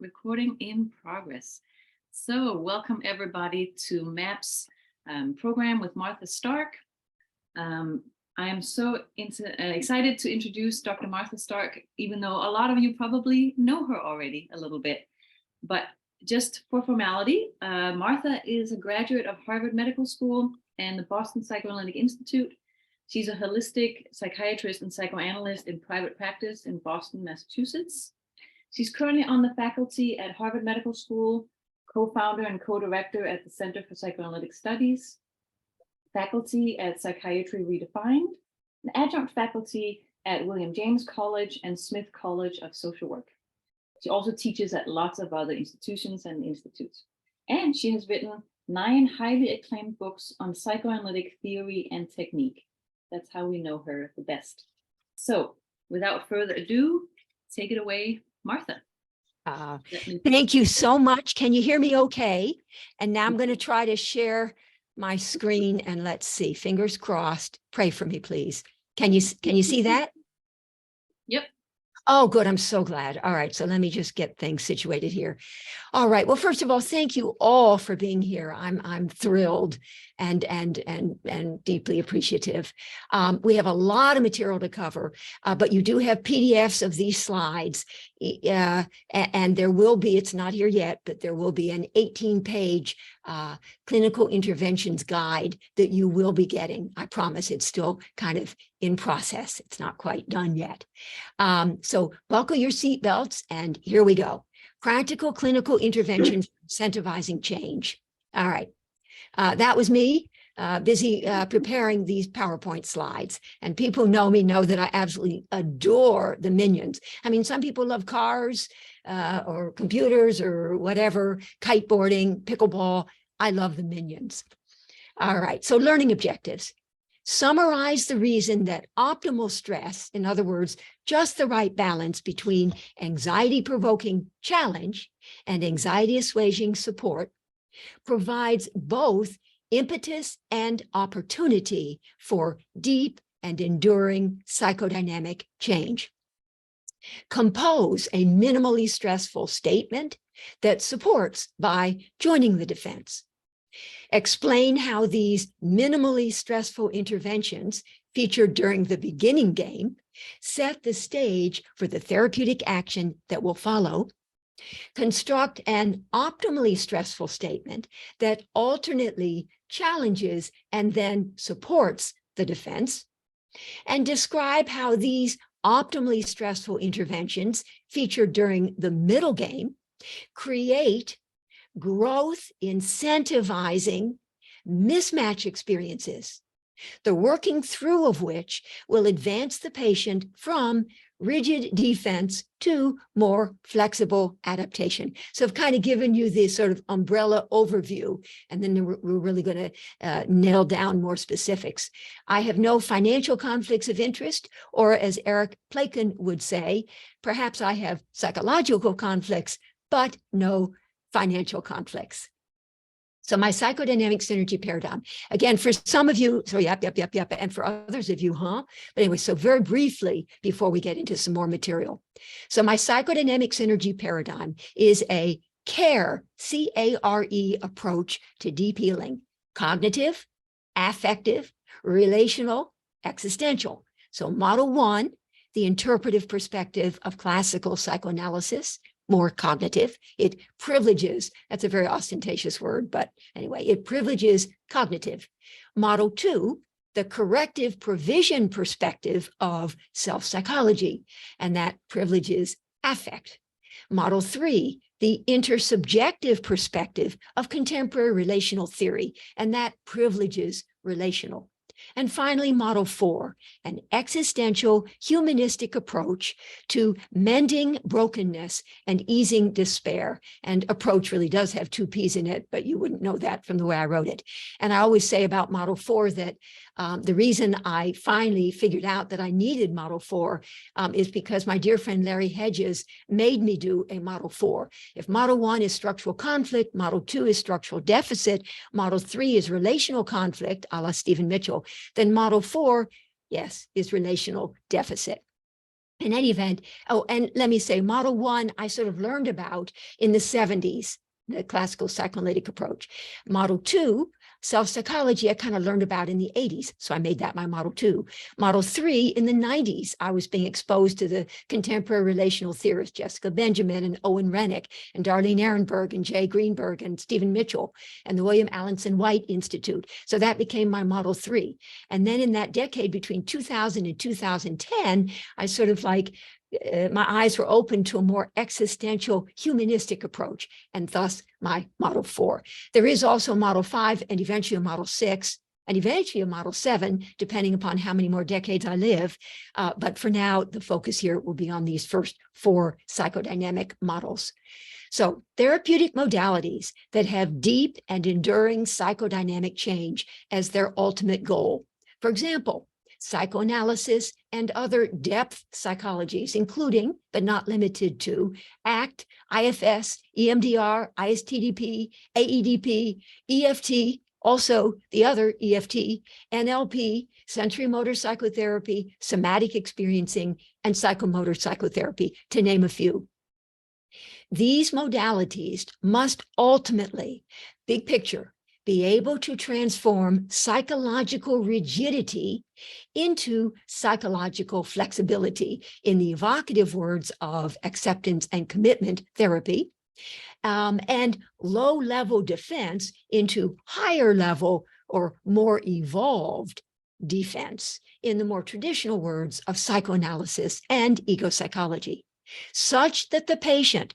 Recording in progress. So welcome everybody to MAP's program with Martha Stark. I am so excited to introduce Dr. Martha Stark, even though a lot of you probably know her already a little bit. But just for formality, Martha is a graduate of Harvard Medical School and the Boston Psychoanalytic Institute. She's a holistic psychiatrist and psychoanalyst in private practice in Boston, Massachusetts. She's currently on the faculty at Harvard Medical School, co-founder and co-director at the Center for Psychoanalytic Studies, faculty at Psychiatry Redefined, and adjunct faculty at William James College and Smith College of Social Work. She also teaches at lots of other institutions and institutes. And she has written 9 highly acclaimed books on psychoanalytic theory and technique. That's how we know her the best. So without further ado, take it away, Martha. Thank you so much. Can you hear me okay? And now I'm going to try to share my screen and let's see, fingers crossed. Pray for me, please. Can you see that? Yep. Oh, good. I'm so glad. All right. So let me just get things situated here. All right. Well, first of all, thank you all for being here. I'm thrilled and deeply appreciative. We have a lot of material to cover, but you do have PDFs of these slides. And there will be, it's not here yet, but there will be an 18-page clinical interventions guide that you will be getting. I promise it's still kind of in process. It's not quite done yet. So buckle your seatbelts and here we go. Practical clinical interventions incentivizing change. All right. That was me busy preparing these PowerPoint slides. And people who know me know that I absolutely adore the minions. I mean, some people love cars or computers or whatever, kiteboarding, pickleball. I love the minions. All right. So learning objectives. Summarize the reason that optimal stress, in other words, just the right balance between anxiety-provoking challenge and anxiety-assuaging support, provides both impetus and opportunity for deep and enduring psychodynamic change. Compose a minimally stressful statement that supports by joining the defense. Explain how these minimally stressful interventions featured during the beginning game set the stage for the therapeutic action that will follow. Construct an optimally stressful statement that alternately challenges and then supports the defense. And describe how these optimally stressful interventions featured during the middle game create growth incentivizing mismatch experiences, the working through of which will advance the patient from rigid defense to more flexible adaptation. So I've kind of given you this sort of umbrella overview, and then we're really going to nail down more specifics. I have no financial conflicts of interest, or as Eric Plaken would say, perhaps I have psychological conflicts, but no financial conflicts. So my psychodynamic synergy paradigm, again, for some of you, so yep. And for others of you, But anyway, so very briefly, before we get into some more material. So my psychodynamic synergy paradigm is a CARE, C-A-R-E approach to deep healing: cognitive, affective, relational, existential. So model 1, the interpretive perspective of classical psychoanalysis, more cognitive. It privileges, that's a very ostentatious word, but anyway, it privileges cognitive. Model 2, the corrective provision perspective of self-psychology, and that privileges affect. Model 3, the intersubjective perspective of contemporary relational theory, and that privileges relational. And finally, model 4, an existential humanistic approach to mending brokenness and easing despair. And approach really does have 2 P's in it, but you wouldn't know that from the way I wrote it. And I always say about model 4 that the reason I finally figured out that I needed model 4 is because my dear friend Larry Hedges made me do a model 4. If model 1 is structural conflict, model 2 is structural deficit, model 3 is relational conflict, a la Stephen Mitchell, then model 4, yes, is relational deficit. In any event, oh, and let me say, model one, I sort of learned about in the 70s, the classical psychoanalytic approach. Model two, self-psychology, I kind of learned about in the 80s. So I made that my model two. Model three, in the 90s, I was being exposed to the contemporary relational theorists, Jessica Benjamin and Owen Rennick and Darlene Ehrenberg and Jay Greenberg and Stephen Mitchell and the William Alanson White Institute. So that became my model three. And then in that decade between 2000 and 2010, I sort of like my eyes were open to a more existential humanistic approach, and thus my model four. There is also model five and eventually a model six and eventually a model seven, depending upon how many more decades I live. But for now, the focus here will be on these first four psychodynamic models. So therapeutic modalities that have deep and enduring psychodynamic change as their ultimate goal. For example, psychoanalysis and other depth psychologies, including, but not limited to, ACT, IFS, EMDR, ISTDP, AEDP, EFT, also the other EFT, NLP, sensory motor psychotherapy, somatic experiencing, and psychomotor psychotherapy, to name a few. These modalities must ultimately, big picture, be able to transform psychological rigidity into psychological flexibility, in the evocative words of acceptance and commitment therapy, and low-level defense into higher level or more evolved defense, in the more traditional words of psychoanalysis and ego psychology, such that the patient,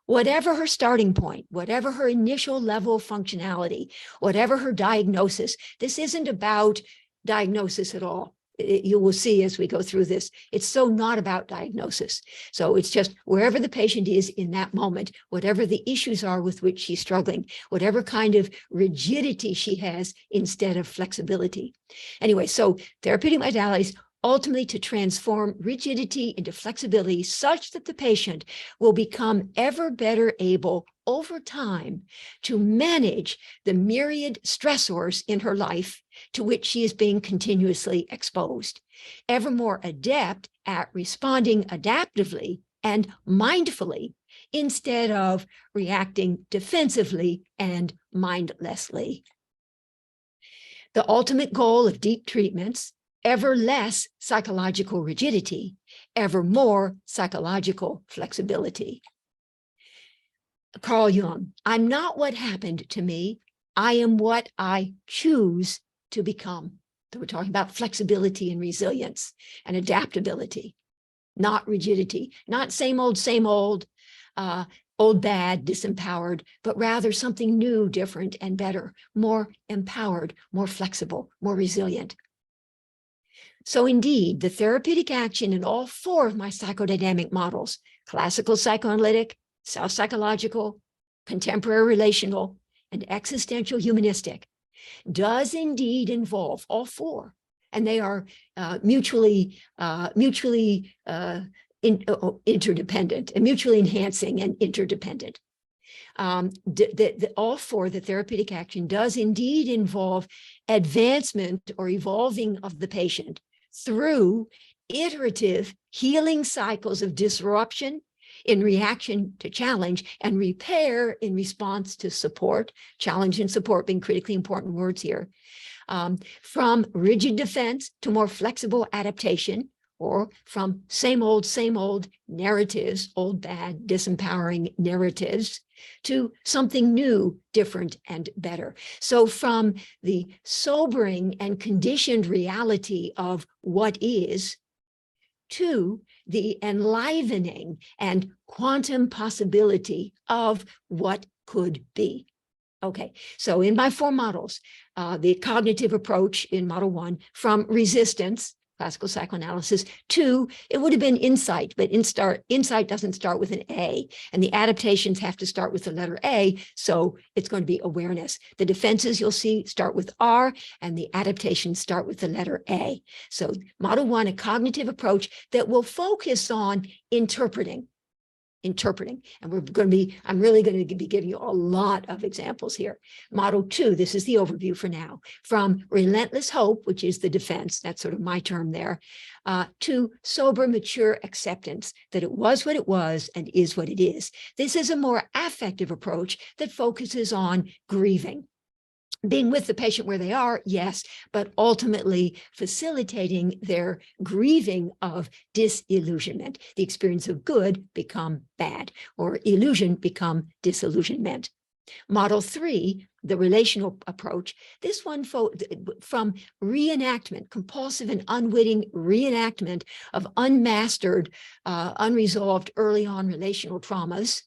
whatever her starting point, whatever her initial level of functionality, whatever her diagnosis, this isn't about diagnosis at all. You will see as we go through this, it's so not about diagnosis. So it's just wherever the patient is in that moment, whatever the issues are with which she's struggling, whatever kind of rigidity she has instead of flexibility. Anyway, so therapeutic modalities ultimately to transform rigidity into flexibility such that the patient will become ever better able over time to manage the myriad stressors in her life to which she is being continuously exposed, ever more adept at responding adaptively and mindfully instead of reacting defensively and mindlessly. The ultimate goal of deep treatments, ever less psychological rigidity, ever more psychological flexibility. Carl Jung, I'm not what happened to me. I am what I choose to become. So we're talking about flexibility and resilience and adaptability, not rigidity, not same old, old, bad, disempowered, but rather something new, different, and better, more empowered, more flexible, more resilient. So indeed, the therapeutic action in all four of my psychodynamic models, classical psychoanalytic, self-psychological, contemporary relational, and existential humanistic, does indeed involve all four. And they are mutually interdependent and mutually enhancing and interdependent. All four, the therapeutic action does indeed involve advancement or evolving of the patient through iterative healing cycles of disruption in reaction to challenge and repair in response to support, challenge and support being critically important words here, from rigid defense to more flexible adaptation, or from same old narratives, old, bad, disempowering narratives, to something new, different, and better. So from the sobering and conditioned reality of what is to the enlivening and quantum possibility of what could be. Okay, so in my four models, the cognitive approach in model one, from resistance, classical psychoanalysis, to, it would have been insight, but insight doesn't start with an A, and the adaptations have to start with the letter A, so it's going to be awareness. The defenses you'll see start with R, and the adaptations start with the letter A. So model one, a cognitive approach that will focus on interpreting, interpreting. And I'm really going to be giving you a lot of examples here. Model 2, this is the overview for now, from relentless hope, which is the defense, that's sort of my term there, to sober, mature acceptance that it was what it was and is what it is. This is a more affective approach that focuses on grieving. Being with the patient where they are, yes, but ultimately facilitating their grieving of disillusionment. The experience of good become bad, or illusion become disillusionment. Model 3, the relational approach, this one from reenactment, compulsive and unwitting reenactment of unmastered, unresolved early on relational traumas,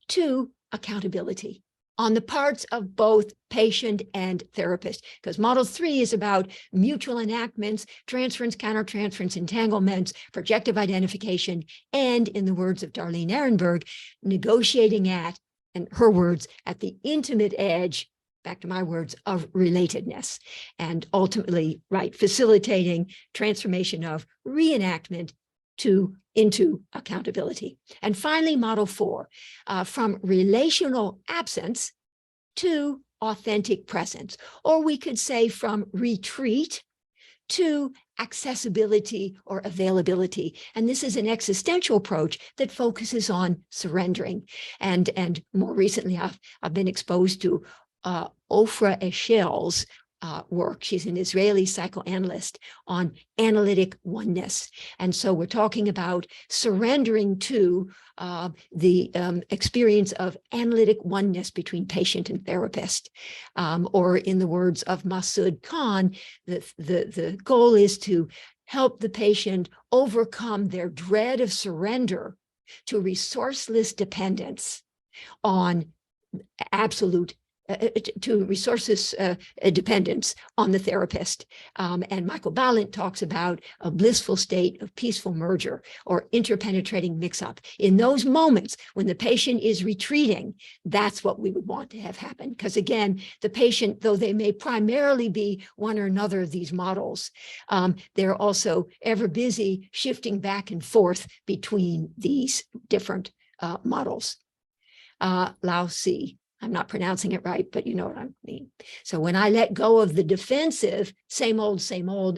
to accountability on the parts of both patient and therapist, because model 3 is about mutual enactments, transference, countertransference, entanglements, projective identification, and in the words of Darlene Ehrenberg, negotiating at, and her words, at the intimate edge, back to my words, of relatedness, and ultimately, right, facilitating transformation of reenactment into accountability. And finally, model 4, from relational absence to authentic presence, or we could say from retreat to accessibility or availability. And this is an existential approach that focuses on surrendering. And more recently, I've been exposed to Ofra Eshel's work. She's an Israeli psychoanalyst on analytic oneness. And so we're talking about surrendering to the experience of analytic oneness between patient and therapist. Or in the words of Masood Khan, the goal is to help the patient overcome their dread of surrender to resourceless dependence on absolute to resources dependence on the therapist. And Michael Balint talks about a blissful state of peaceful merger or interpenetrating mix-up. In those moments when the patient is retreating, that's what we would want to have happen. Because again, the patient, though they may primarily be one or another of these models, they're also ever busy shifting back and forth between these different models. Lao Tzu. I'm not pronouncing it right, but you know what I mean. So when I let go of the defensive, same old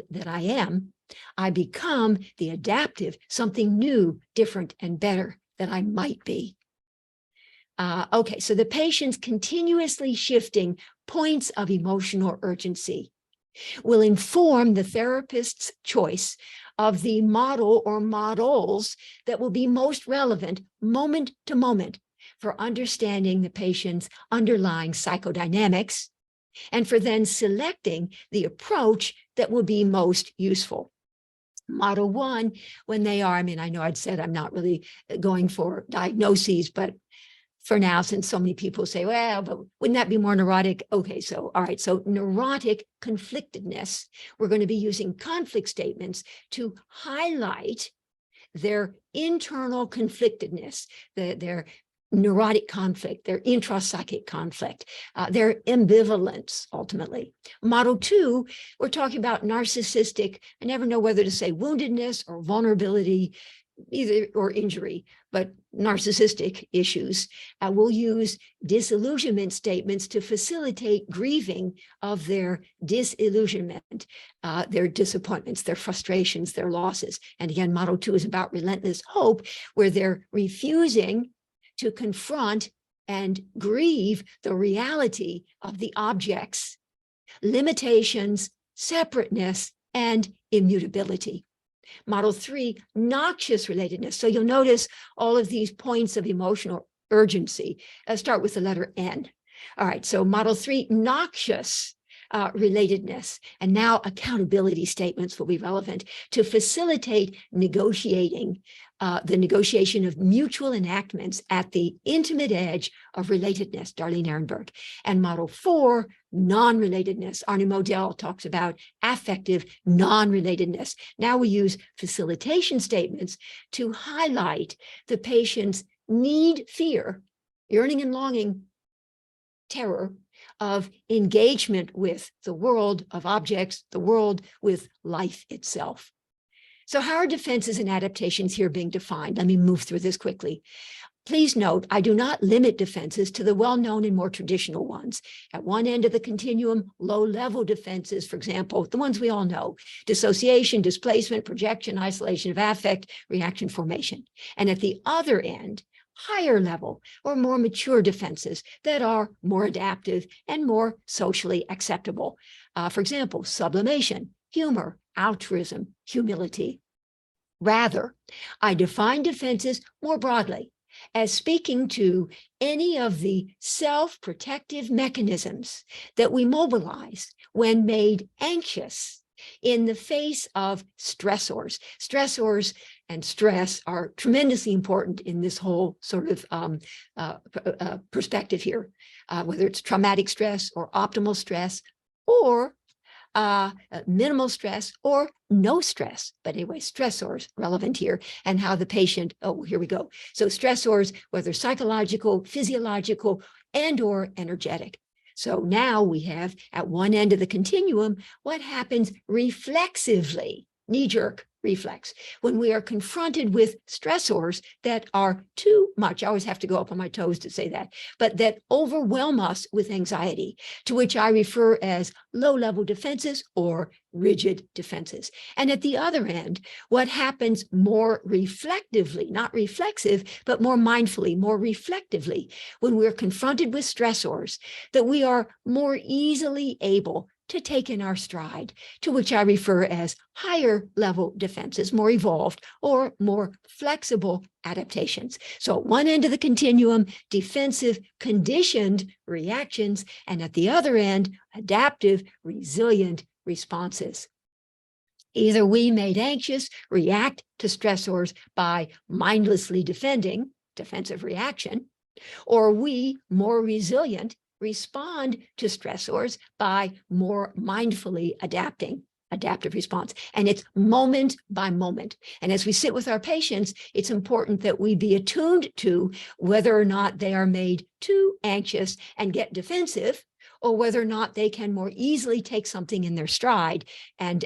that I am, I become the adaptive, something new, different, and better that I might be. Okay, so the patient's continuously shifting points of emotional urgency will inform the therapist's choice of the model or models that will be most relevant moment to moment for understanding the patient's underlying psychodynamics, and for then selecting the approach that will be most useful. Model 1, when they are, I mean, I know I'd said I'm not really going for diagnoses, but for now, since so many people say, well, but wouldn't that be more neurotic? Okay, so, all right, so neurotic conflictedness, we're going to be using conflict statements to highlight their internal conflictedness, their neurotic conflict, their intrapsychic conflict, their ambivalence, ultimately. Model 2, we're talking about narcissistic, I never know whether to say woundedness or vulnerability, either or injury, but narcissistic issues. We'll use disillusionment statements to facilitate grieving of their disillusionment, their disappointments, their frustrations, their losses. And again, model 2 is about relentless hope, where they're refusing to confront and grieve the reality of the objects, limitations, separateness, and immutability. Model 3, noxious relatedness. So you'll notice all of these points of emotional urgency start with the letter N. All right, so model 3, noxious relatedness, and now accountability statements will be relevant to facilitate negotiating the negotiation of mutual enactments at the intimate edge of relatedness, Darlene Ehrenberg. And model 4, non-relatedness. Arne Modell talks about affective non-relatedness. Now we use facilitation statements to highlight the patient's need, fear, yearning and longing, terror of engagement with the world of objects, the world with life itself. So how are defenses and adaptations here being defined? Let me move through this quickly. Please note, I do not limit defenses to the well-known and more traditional ones. At one end of the continuum, low-level defenses, for example, the ones we all know: dissociation, displacement, projection, isolation of affect, reaction formation. And at the other end, higher level or more mature defenses that are more adaptive and more socially acceptable. For example, sublimation, humor, altruism, humility. Rather, I define defenses more broadly as speaking to any of the self-protective mechanisms that we mobilize when made anxious in the face of stressors. Stressors and stress are tremendously important in this whole sort of perspective here, whether it's traumatic stress or optimal stress or minimal stress or no stress. But anyway, stressors relevant here, and how the patient, oh, here we go. So stressors, whether psychological, physiological, and or energetic. So now we have at one end of the continuum, what happens reflexively, knee-jerk reflex, when we are confronted with stressors that are too much. I always have to go up on my toes to say that, but that overwhelm us with anxiety, to which I refer as low-level defenses or rigid defenses. And at the other end, what happens more reflectively, not reflexive, but more mindfully, more reflectively, when we're confronted with stressors that we are more easily able to take in our stride, to which I refer as higher level defenses, more evolved or more flexible adaptations. So at one end of the continuum, defensive conditioned reactions, and at the other end, adaptive, resilient responses. Either we, made anxious, react to stressors by mindlessly defending, defensive reaction, or we, more resilient, respond to stressors by more mindfully adapting, adaptive response. And it's moment by moment. And as we sit with our patients, it's important that we be attuned to whether or not they are made too anxious and get defensive, or whether or not they can more easily take something in their stride and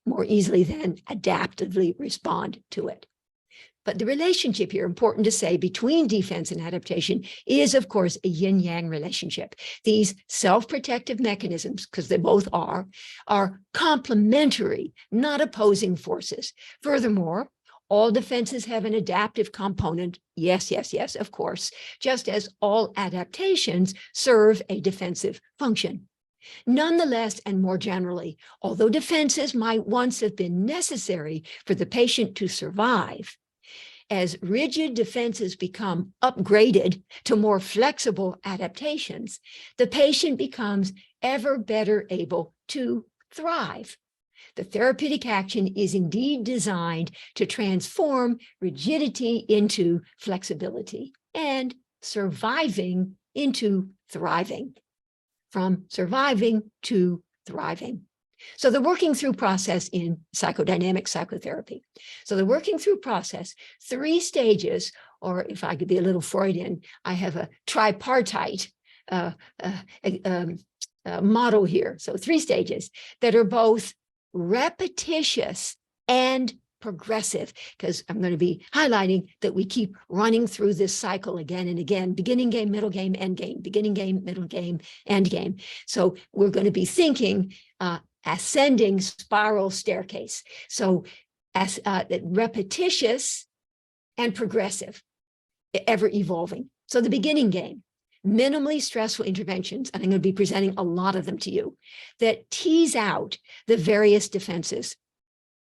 more easily then adaptively respond to it. But the relationship here, important to say, between defense and adaptation is, of course, a yin-yang relationship. These self-protective mechanisms, because they both are complementary, not opposing forces. Furthermore, all defenses have an adaptive component. Yes, yes, yes, of course, just as all adaptations serve a defensive function. Nonetheless, and more generally, although defenses might once have been necessary for the patient to survive, as rigid defenses become upgraded to more flexible adaptations, the patient becomes ever better able to thrive. The therapeutic action is indeed designed to transform rigidity into flexibility and surviving into thriving, from surviving to thriving. So the working through process in psychodynamic psychotherapy. So the working through process, 3 stages, or if I could be a little Freudian, I have a tripartite model here. So 3 stages that are both repetitious and progressive, because I'm going to be highlighting that we keep running through this cycle again and again: beginning game, middle game, end game, beginning game, middle game, end game. So we're going to be thinking ascending spiral staircase. So as repetitious and progressive, ever evolving. So the beginning game, minimally stressful interventions, and I'm going to be presenting a lot of them to you, that tease out the various defenses,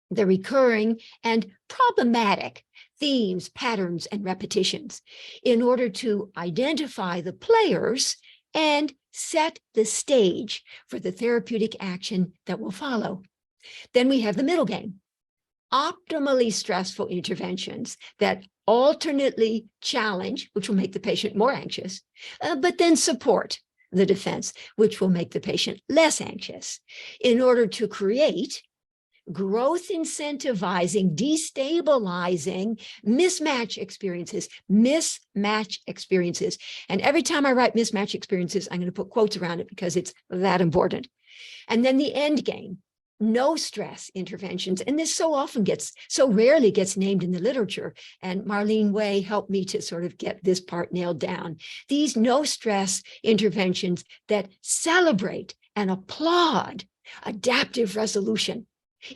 the recurring and problematic themes, patterns, and repetitions, in order to identify the players and set the stage for the therapeutic action that will follow. Then we have the middle game, optimally stressful interventions that alternately challenge, which will make the patient more anxious, but then support the defense, which will make the patient less anxious, in order to create growth incentivizing, destabilizing mismatch experiences. And every time I write mismatch experiences, I'm going to put quotes around it because it's that important. And then the end game, no stress interventions. And this so rarely gets named in the literature. And Marlene Way helped me to sort of get this part nailed down. These no stress interventions that celebrate and applaud adaptive resolution,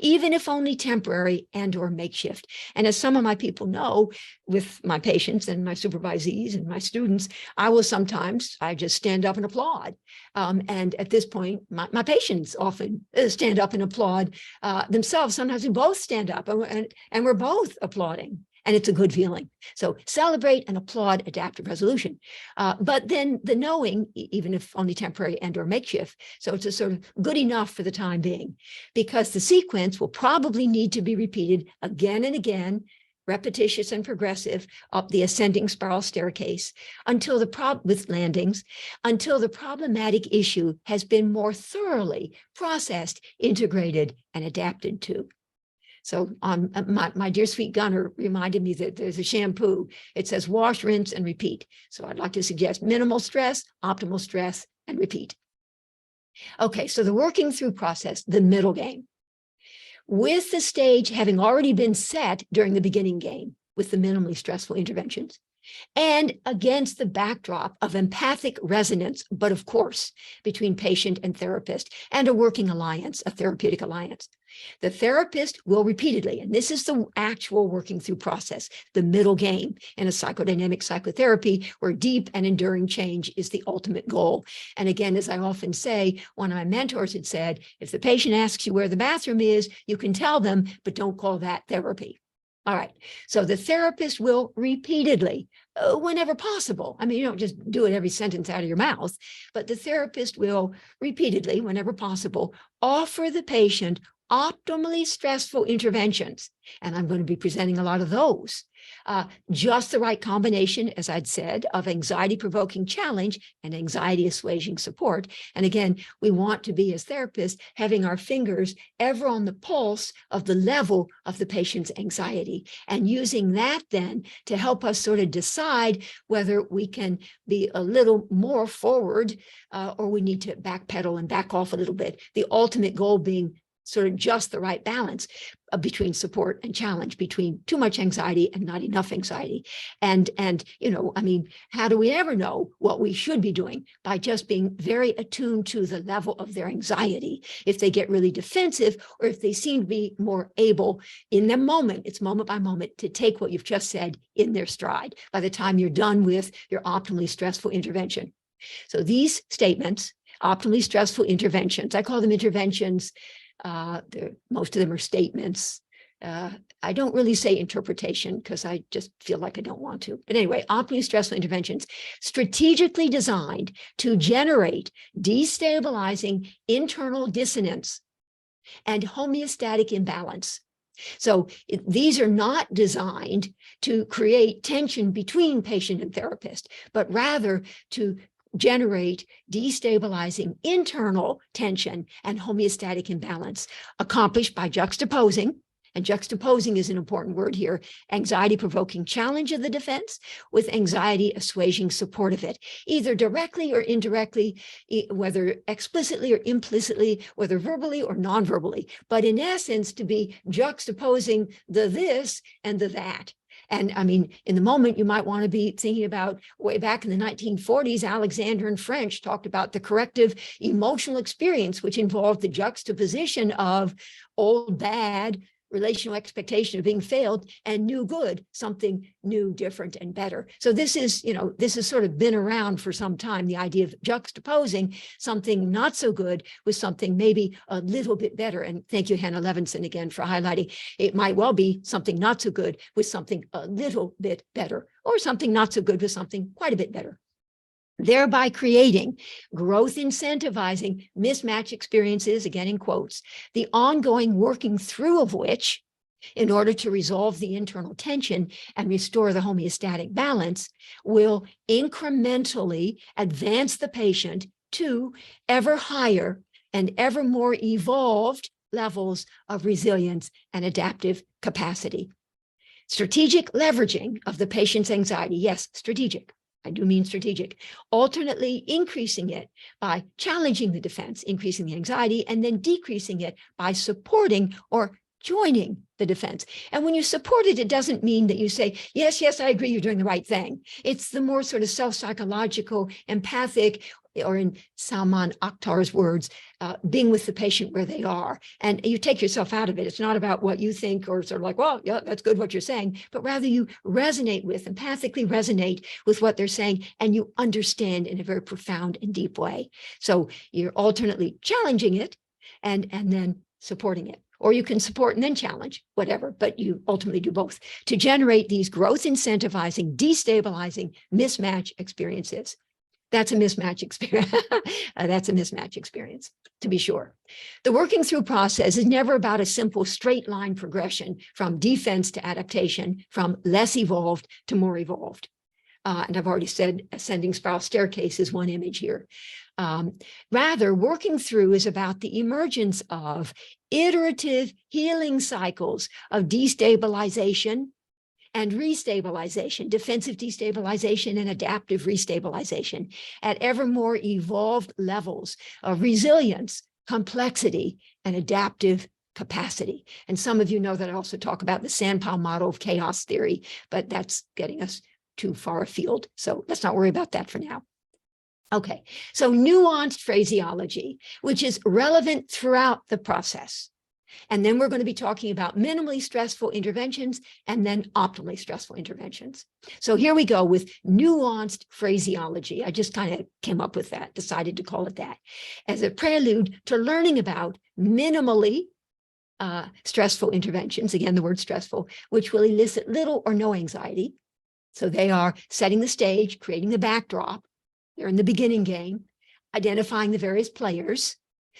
even if only temporary and or makeshift. And as some of my people know, with my patients and my supervisees and my students, I just stand up and applaud. And at this point, my patients often stand up and applaud themselves. Sometimes we both stand up and we're both applauding. And it's a good feeling. So celebrate and applaud adaptive resolution. But then the knowing, even if only temporary and or makeshift, so it's a sort of good enough for the time being, because the sequence will probably need to be repeated again and again, repetitious and progressive, up the ascending spiral staircase until with landings, until the problematic issue has been more thoroughly processed, integrated, and adapted to. So my dear sweet Gunnar reminded me that there's a shampoo. It says wash, rinse, and repeat. So I'd like to suggest minimal stress, optimal stress, and repeat. Okay, so the working through process, the middle game. With the stage having already been set during the beginning game with the minimally stressful interventions, and against the backdrop of empathic resonance, but of course, between patient and therapist, and a working alliance, a therapeutic alliance. The therapist will repeatedly, and this is the actual working through process, the middle game in a psychodynamic psychotherapy where deep and enduring change is the ultimate goal. And again, as I often say, one of my mentors had said, if the patient asks you where the bathroom is, you can tell them, but don't call that therapy. All right, so the therapist will repeatedly, whenever possible, I mean, you don't just do it every sentence out of your mouth, but the therapist will repeatedly, whenever possible, offer the patient optimally stressful interventions. And I'm going to be presenting a lot of those. Just the right combination, as I'd said, of anxiety-provoking challenge and anxiety-assuaging support. And again, we want to be, as therapists, having our fingers ever on the pulse of the level of the patient's anxiety, and using that then to help us sort of decide whether we can be a little more forward or we need to backpedal and back off a little bit. The ultimate goal being sort of just the right balance between support and challenge, between too much anxiety and not enough anxiety. And you know, I mean, how do we ever know what we should be doing? By just being very attuned to the level of their anxiety. If they get really defensive, or if they seem to be more able in the moment, it's moment by moment, to take what you've just said in their stride by the time you're done with your optimally stressful intervention. So these statements, optimally stressful interventions, I call them interventions. Most of them are statements. I don't really say interpretation because I just feel like I don't want to. But anyway, optimally stressful interventions, strategically designed to generate destabilizing internal dissonance and homeostatic imbalance. So these are not designed to create tension between patient and therapist, but rather to generate destabilizing internal tension and homeostatic imbalance, accomplished by juxtaposing, and juxtaposing is an important word here, anxiety-provoking challenge of the defense with anxiety-assuaging support of it, either directly or indirectly, whether explicitly or implicitly, whether verbally or non-verbally, but in essence, to be juxtaposing the this and the that. And I mean, in the moment, you might want to be thinking about way back in the 1940s, Alexander and French talked about the corrective emotional experience, which involved the juxtaposition of old bad, relational expectation of being failed, and new good, something new, different, and better. So this is, you know, this has sort of been around for some time, the idea of juxtaposing something not so good with something maybe a little bit better. And thank you, Hannah Levinson, again, for highlighting. It might well be something not so good with something a little bit better, or something not so good with something quite a bit better, thereby creating growth incentivizing mismatch experiences, again in quotes, the ongoing working through of which, in order to resolve the internal tension and restore the homeostatic balance, will incrementally advance the patient to ever higher and ever more evolved levels of resilience and adaptive capacity. Strategic leveraging of the patient's anxiety, yes, strategic. I do mean strategic, alternately increasing it by challenging the defense, increasing the anxiety, and then decreasing it by supporting or joining the defense. And when you support it, it doesn't mean that you say, yes, yes, I agree, you're doing the right thing. It's the more sort of self-psychological, empathic, or in Salman Akhtar's words, being with the patient where they are. And you take yourself out of it. It's not about what you think or sort of like, well, yeah, that's good what you're saying, but rather you resonate with, empathically resonate with what they're saying, and you understand in a very profound and deep way. So you're alternately challenging it and then supporting it. Or you can support and then challenge, whatever, but you ultimately do both to generate these growth incentivizing, destabilizing mismatch experiences. That's a mismatch experience. That's a mismatch experience, to be sure. The working through process is never about a simple straight line progression from defense to adaptation, from less evolved to more evolved. And I've already said ascending spiral staircase is one image here. Rather, working through is about the emergence of iterative healing cycles of destabilization and restabilization, defensive destabilization and adaptive restabilization at ever more evolved levels of resilience, complexity, and adaptive capacity. And some of you know that I also talk about the sandpile model of chaos theory, but that's getting us too far afield. So let's not worry about that for now. Okay, so nuanced phraseology, which is relevant throughout the process. And then we're going to be talking about minimally stressful interventions and then optimally stressful interventions. So here we go with nuanced phraseology. I just kind of came up with that, decided to call it that, as a prelude to learning about minimally stressful interventions, again, the word stressful, which will elicit little or no anxiety. So they are setting the stage, creating the backdrop. They're in the beginning game, identifying the various players,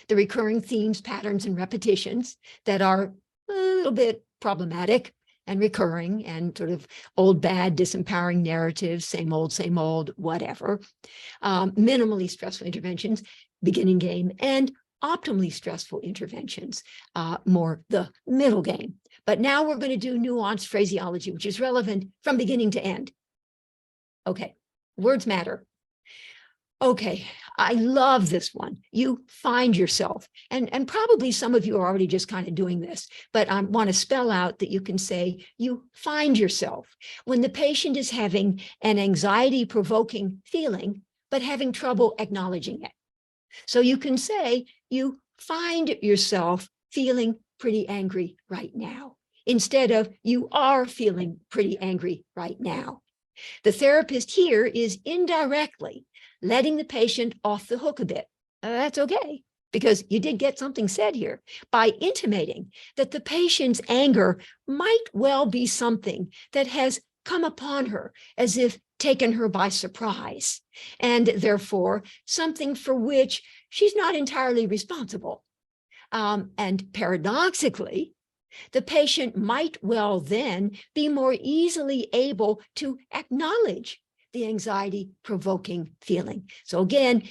the recurring themes, patterns, and repetitions that are a little bit problematic and recurring and sort of old, bad, disempowering narratives, same old, whatever. Minimally stressful interventions, beginning game, and optimally stressful interventions, more the middle game. But now we're going to do nuanced phraseology, which is relevant from beginning to end. Okay, words matter. Okay, I love this one. You find yourself, and probably some of you are already just kind of doing this, but I want to spell out that you can say you find yourself when the patient is having an anxiety-provoking feeling, but having trouble acknowledging it. So you can say you find yourself feeling pretty angry right now, instead of you are feeling pretty angry right now. The therapist here is indirectly letting the patient off the hook a bit. That's okay, because you did get something said here by intimating that the patient's anger might well be something that has come upon her as if taken her by surprise, and therefore something for which she's not entirely responsible. And paradoxically, the patient might well then be more easily able to acknowledge the anxiety-provoking feeling. So again,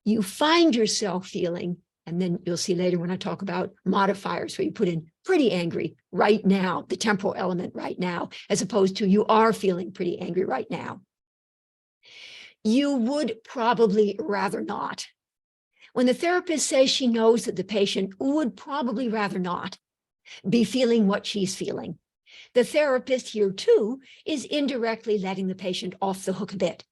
you find yourself feeling, and then you'll see later when I talk about modifiers where you put in pretty angry right now, the temporal element right now, as opposed to you are feeling pretty angry right now. You would probably rather not. When the therapist says she knows that the patient would probably rather not be feeling what she's feeling, the therapist here too is indirectly letting the patient off the hook a bit,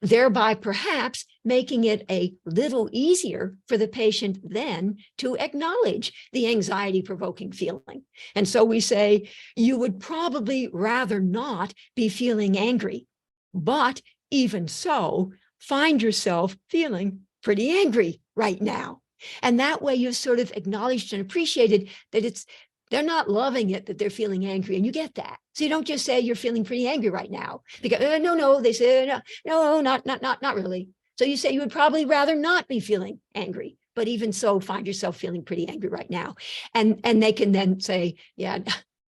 thereby perhaps making it a little easier for the patient then to acknowledge the anxiety-provoking feeling. And so we say, you would probably rather not be feeling angry, but even so, find yourself feeling pretty angry right now. And that way you've sort of acknowledged and appreciated that they're not loving it, that they're feeling angry, and you get that. So you don't just say you're feeling pretty angry right now, because no, they say no, not really. So you say you would probably rather not be feeling angry, but even so, find yourself feeling pretty angry right now, and they can then say, yeah,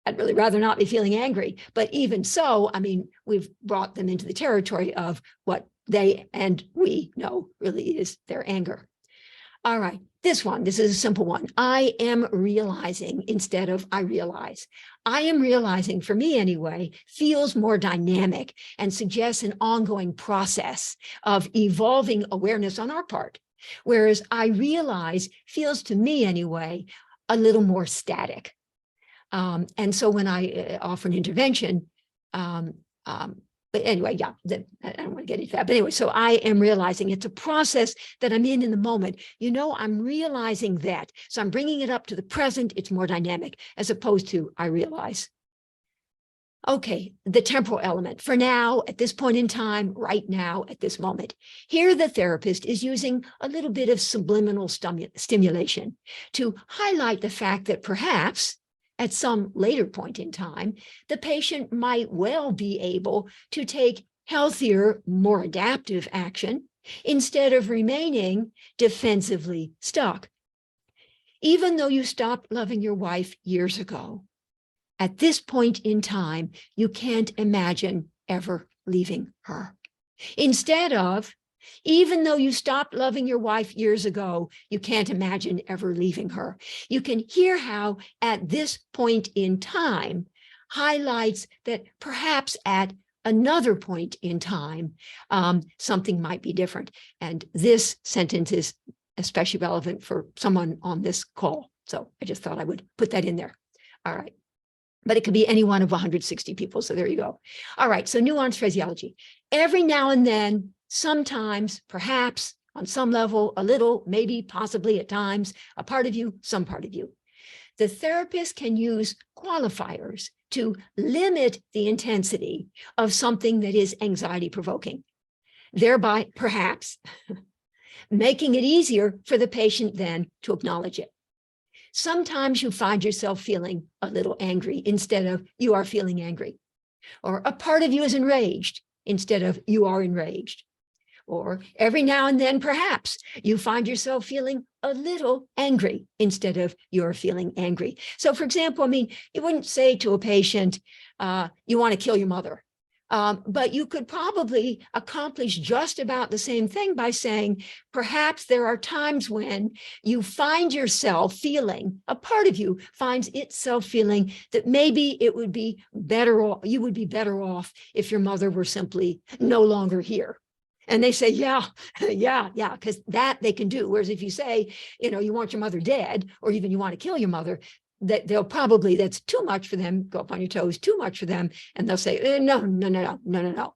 I'd really rather not be feeling angry, but even so, I mean, we've brought them into the territory of what they and we know really is their anger. All right, this is a simple one. I am realizing instead of I realize. I am realizing, for me anyway, feels more dynamic and suggests an ongoing process of evolving awareness on our part. Whereas I realize feels to me anyway, a little more static. And so when I offer an intervention, but anyway, yeah, I don't want to get into that. But anyway, so I am realizing it's a process that I'm in the moment. I'm realizing that. So I'm bringing it up to the present. It's more dynamic as opposed to I realize. Okay, the temporal element for now, at this point in time, right now, at this moment. Here, the therapist is using a little bit of subliminal stimulation to highlight the fact that perhaps at some later point in time, the patient might well be able to take healthier, more adaptive action instead of remaining defensively stuck. Even though you stopped loving your wife years ago, at this point in time, you can't imagine ever leaving her. Instead of, even though you stopped loving your wife years ago, you can't imagine ever leaving her. You can hear how at this point in time highlights that perhaps at another point in time, something might be different. And this sentence is especially relevant for someone on this call. So I just thought I would put that in there. All right. But it could be any one of 160 people. So there you go. All right. So nuanced phraseology. Every now and then, sometimes, perhaps, on some level, a little, maybe, possibly at times, a part of you, some part of you. The therapist can use qualifiers to limit the intensity of something that is anxiety provoking, thereby perhaps making it easier for the patient then to acknowledge it. Sometimes you find yourself feeling a little angry instead of you are feeling angry, or a part of you is enraged instead of you are enraged. Or every now and then, perhaps you find yourself feeling a little angry instead of you're feeling angry. So for example, you wouldn't say to a patient, you want to kill your mother. But you could probably accomplish just about the same thing by saying, perhaps there are times when you find yourself feeling, a part of you finds itself feeling that maybe it would be better off, you would be better off if your mother were simply no longer here. And they say, yeah, because that they can do. Whereas if you say, you want your mother dead, or even you want to kill your mother, that they'll probably, that's too much for them, go up on your toes, too much for them. And they'll say, no.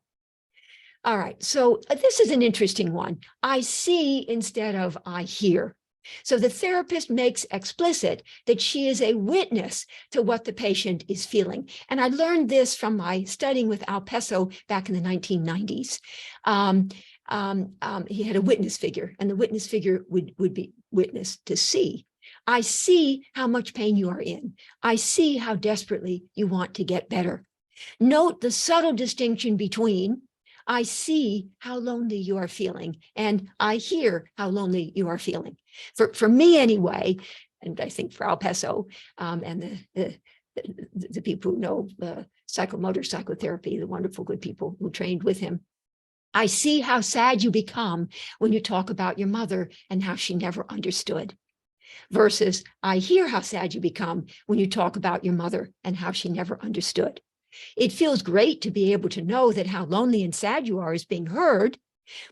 All right, so this is an interesting one. I see instead of I hear. So the therapist makes explicit that she is a witness to what the patient is feeling. And I learned this from my studying with Al Peso back in the 1990s. He had a witness figure, and the witness figure would be witness to see. I see how much pain you are in. I see how desperately you want to get better. Note the subtle distinction between I see how lonely you are feeling and I hear how lonely you are feeling. For me anyway, and I think for Al Peso and the people who know psychomotor psychotherapy, the wonderful good people who trained with him, I see how sad you become when you talk about your mother and how she never understood. Versus, I hear how sad you become when you talk about your mother and how she never understood. It feels great to be able to know that how lonely and sad you are is being heard,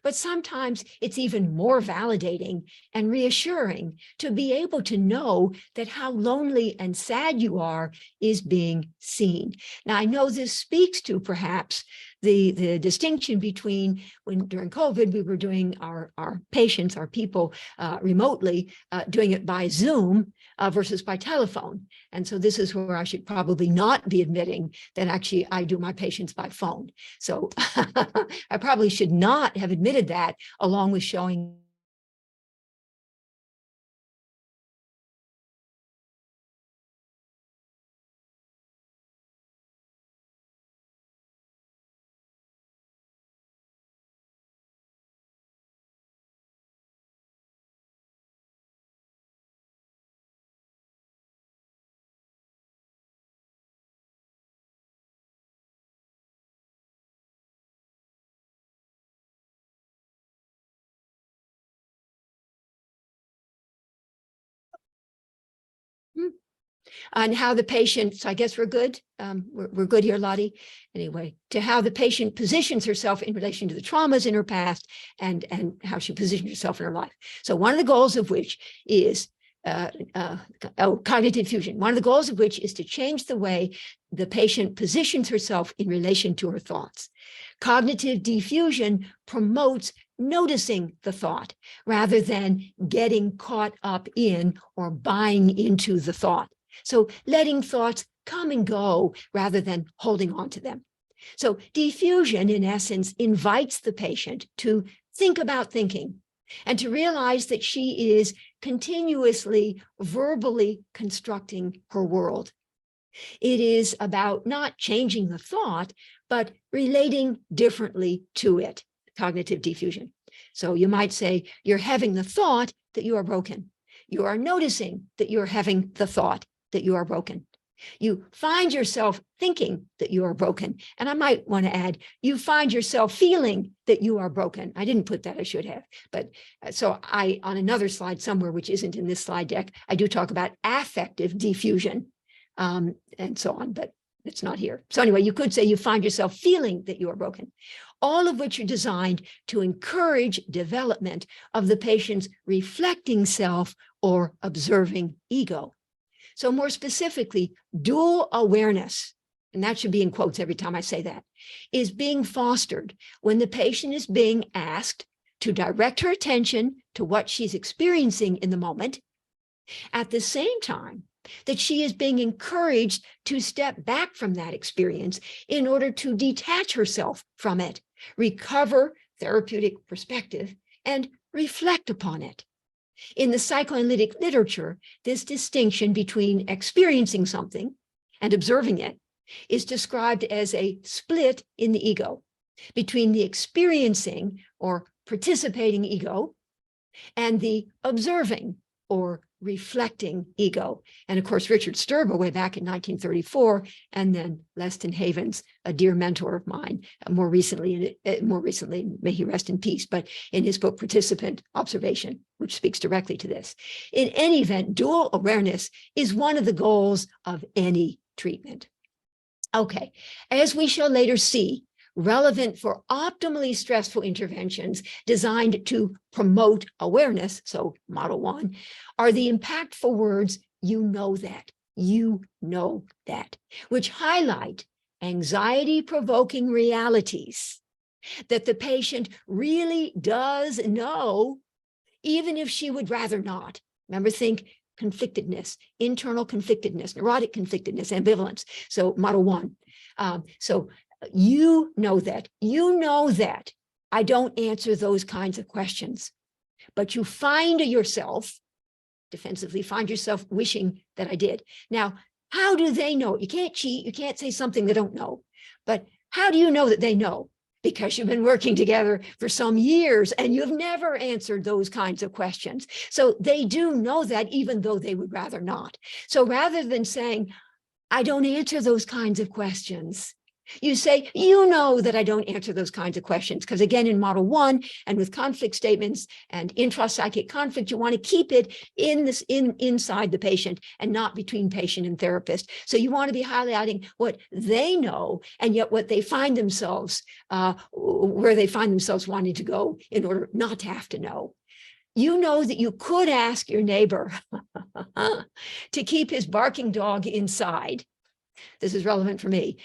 but sometimes it's even more validating and reassuring to be able to know that how lonely and sad you are is being seen. Now, I know this speaks to perhaps the distinction between when during COVID, we were doing our patients, our people remotely, doing it by Zoom versus by telephone. And so this is where I should probably not be admitting that actually I do my patients by phone. So I probably should not have admitted that along with showing on how the patient, so I guess we're good. We're good here, Lottie. Anyway, to how the patient positions herself in relation to the traumas in her past and how she positions herself in her life. So one of the goals of which is cognitive fusion. One of the goals of which is to change the way the patient positions herself in relation to her thoughts. Cognitive diffusion promotes noticing the thought rather than getting caught up in or buying into the thought. So letting thoughts come and go rather than holding on to them. So diffusion, in essence, invites the patient to think about thinking and to realize that she is continuously verbally constructing her world. It is about not changing the thought, but relating differently to it, cognitive diffusion. So you might say, you're having the thought that you are broken. You are noticing that you're having the thought that you are broken. You find yourself thinking that you are broken. And I might want to add, you find yourself feeling that you are broken. I didn't put that, I should have. But so on another slide somewhere, which isn't in this slide deck, I do talk about affective diffusion and so on, but it's not here. So anyway, you could say you find yourself feeling that you are broken, all of which are designed to encourage development of the patient's reflecting self or observing ego. So more specifically, dual awareness, and that should be in quotes every time I say that, is being fostered when the patient is being asked to direct her attention to what she's experiencing in the moment, at the same time that she is being encouraged to step back from that experience in order to detach herself from it, recover therapeutic perspective, and reflect upon it. In the psychoanalytic literature, this distinction between experiencing something and observing it is described as a split in the ego between the experiencing or participating ego and the observing or reflecting ego. And of course, Richard Sturba way back in 1934, and then Leston Havens, a dear mentor of mine, more recently, may he rest in peace, but in his book, Participant Observation, which speaks directly to this. In any event, dual awareness is one of the goals of any treatment. Okay, as we shall later see, relevant for optimally stressful interventions designed to promote awareness, so model 1, are the impactful words, you know that, which highlight anxiety-provoking realities that the patient really does know, even if she would rather not. Remember, think conflictedness, internal conflictedness, neurotic conflictedness, ambivalence. So model 1. You know that I don't answer those kinds of questions, but you find yourself, defensively find yourself wishing that I did. Now, how do they know? You can't cheat. You can't say something they don't know. But how do you know that they know? Because you've been working together for some years and you've never answered those kinds of questions. So they do know that, even though they would rather not. So rather than saying, I don't answer those kinds of questions, you say, you know that I don't answer those kinds of questions, because again, in model 1 and with conflict statements and intrapsychic conflict, you want to keep it inside the patient and not between patient and therapist. So you want to be highlighting what they know and yet what they find themselves, where they find themselves wanting to go in order not to have to know. You know that you could ask your neighbor to keep his barking dog inside. This is relevant for me,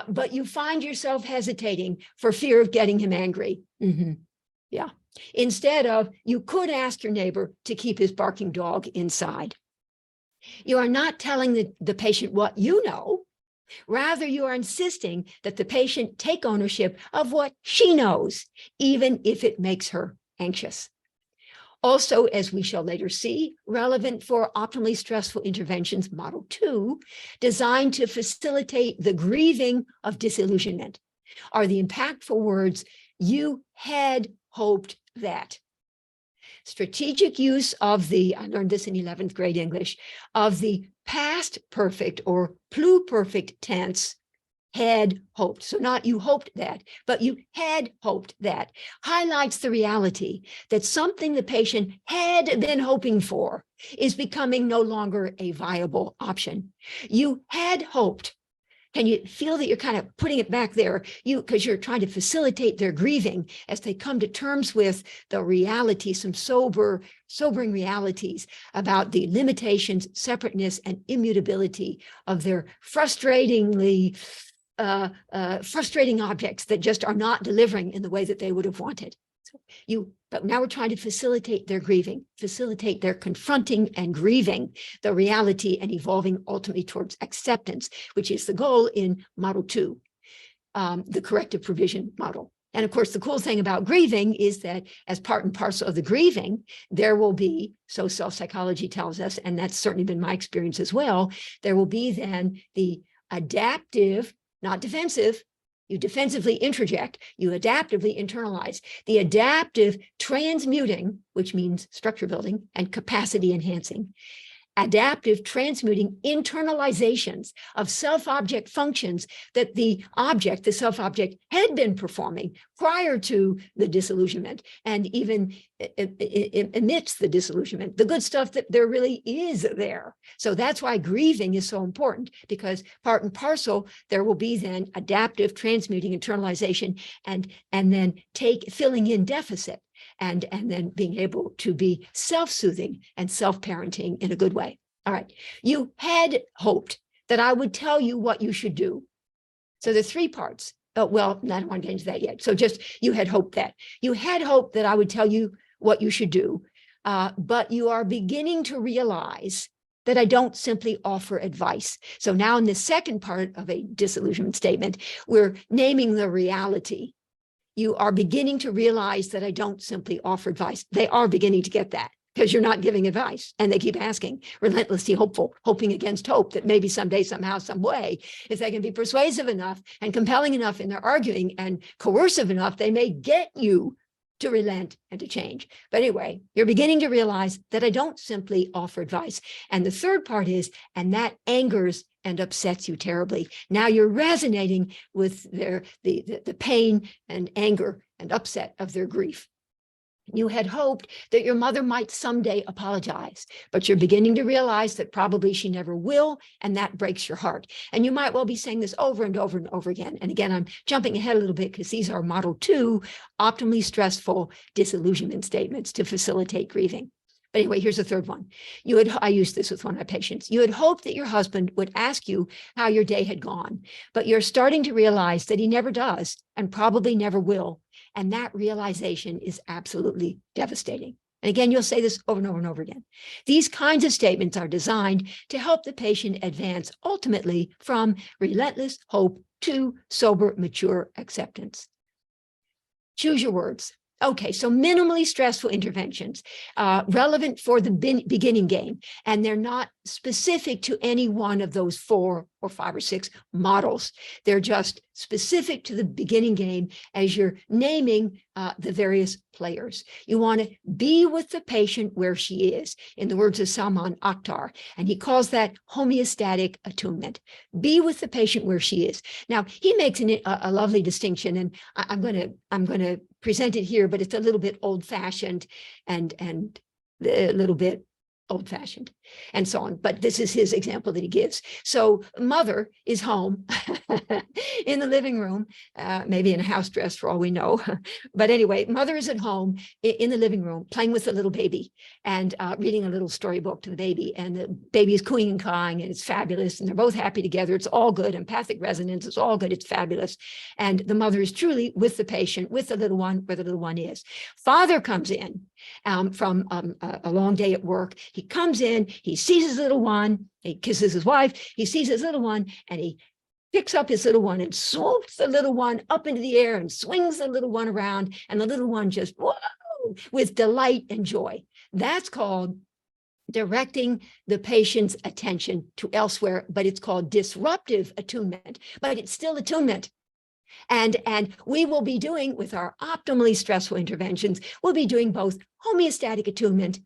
but you find yourself hesitating for fear of getting him angry. Yeah. Instead of, you could ask your neighbor to keep his barking dog inside. You are not telling the patient what you know. Rather, you are insisting that the patient take ownership of what she knows, even if it makes her anxious. Also, as we shall later see, relevant for optimally stressful interventions, model 2, designed to facilitate the grieving of disillusionment, are the impactful words, you had hoped that. Strategic use of the, I learned this in 11th grade English, of the past perfect or pluperfect tense, had hoped. So not you hoped that, but you had hoped that. Highlights the reality that something the patient had been hoping for is becoming no longer a viable option. You had hoped. Can you feel that you're kind of putting it back there? Because you're trying to facilitate their grieving as they come to terms with the reality, some sobering realities about the limitations, separateness, and immutability of their frustrating objects that just are not delivering in the way that they would have wanted. But now we're trying to facilitate their grieving, facilitate their confronting and grieving the reality and evolving ultimately towards acceptance, which is the goal in model 2, the corrective provision model. And of course, the cool thing about grieving is that as part and parcel of the grieving, there will be, so self-psychology tells us, and that's certainly been my experience as well, there will be then the adaptive, not defensive. You defensively interject, you adaptively internalize. The adaptive transmuting, which means structure building and capacity enhancing. Adaptive transmuting internalizations of self-object functions that the self-object had been performing prior to the disillusionment and even amidst the disillusionment, the good stuff that there really is there. So that's why grieving is so important, because part and parcel, there will be then adaptive transmuting internalization and then filling in deficit. And then being able to be self-soothing and self-parenting in a good way. All right. You had hoped that I would tell you what you should do. So the 3 parts. Oh, well, I don't want to get into that yet. So just you had hoped that. You had hoped that I would tell you what you should do. But you are beginning to realize that I don't simply offer advice. So now in the second part of a disillusionment statement, we're naming the reality. You are beginning to realize that I don't simply offer advice. They are beginning to get that because you're not giving advice. And they keep asking, relentlessly hopeful, hoping against hope that maybe someday, somehow, some way, if they can be persuasive enough and compelling enough in their arguing and coercive enough, they may get you to relent and to change. But anyway, you're beginning to realize that I don't simply offer advice. And the third part is, and that angers and upsets you terribly. Now you're resonating with the pain and anger and upset of their grief. You had hoped that your mother might someday apologize, but you're beginning to realize that probably she never will, and that breaks your heart. And you might well be saying this over and over and over again. And again, I'm jumping ahead a little bit because these are model 2, optimally stressful disillusionment statements to facilitate grieving. But anyway, here's the third one. I used this with one of my patients. You had hoped that your husband would ask you how your day had gone, but you're starting to realize that he never does and probably never will. And that realization is absolutely devastating. And again, you'll say this over and over and over again. These kinds of statements are designed to help the patient advance ultimately from relentless hope to sober, mature acceptance. Choose your words. Okay, so minimally stressful interventions, relevant for the beginning game, and they're not specific to any one of those 4 or 5 or 6 models. They're just specific to the beginning game as you're naming the various players. You want to be with the patient where she is, in the words of Salman Akhtar, and he calls that homeostatic attunement. Be with the patient where she is. Now, he makes a lovely distinction, and I'm going to present it here, but it's a little bit old-fashioned and a little bit old-fashioned and so on. But this is his example that he gives. So mother is home in the living room, maybe in a house dress for all we know. But anyway, mother is at home in the living room playing with the little baby and reading a little storybook to the baby. And the baby is cooing and cawing and it's fabulous. And they're both happy together. It's all good. Empathic resonance. It's all good. It's fabulous. And the mother is truly with the patient, with the little one, where the little one is. Father comes in from a long day at work. He comes in, he sees his little one, he kisses his wife, he sees his little one, and he picks up his little one and swoops the little one up into the air and swings the little one around, and the little one just, whoa, with delight and joy. That's called directing the patient's attention to elsewhere, but it's called disruptive attunement, but it's still attunement. And we will be doing, with our optimally stressful interventions, we'll be doing both homeostatic attunement,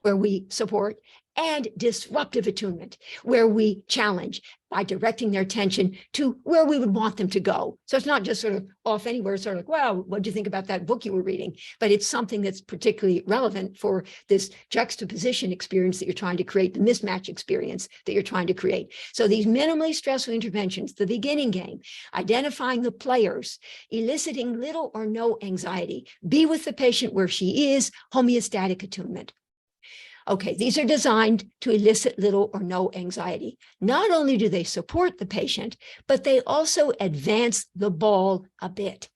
where we support, and disruptive attunement, where we challenge by directing their attention to where we would want them to go. So it's not just sort of off anywhere, sort of like, wow, what do you think about that book you were reading? But it's something that's particularly relevant for this juxtaposition experience that you're trying to create, the mismatch experience that you're trying to create. So these minimally stressful interventions, the beginning game, identifying the players, eliciting little or no anxiety, be with the patient where she is, homeostatic attunement. Okay, these are designed to elicit little or no anxiety. Not only do they support the patient, but they also advance the ball a bit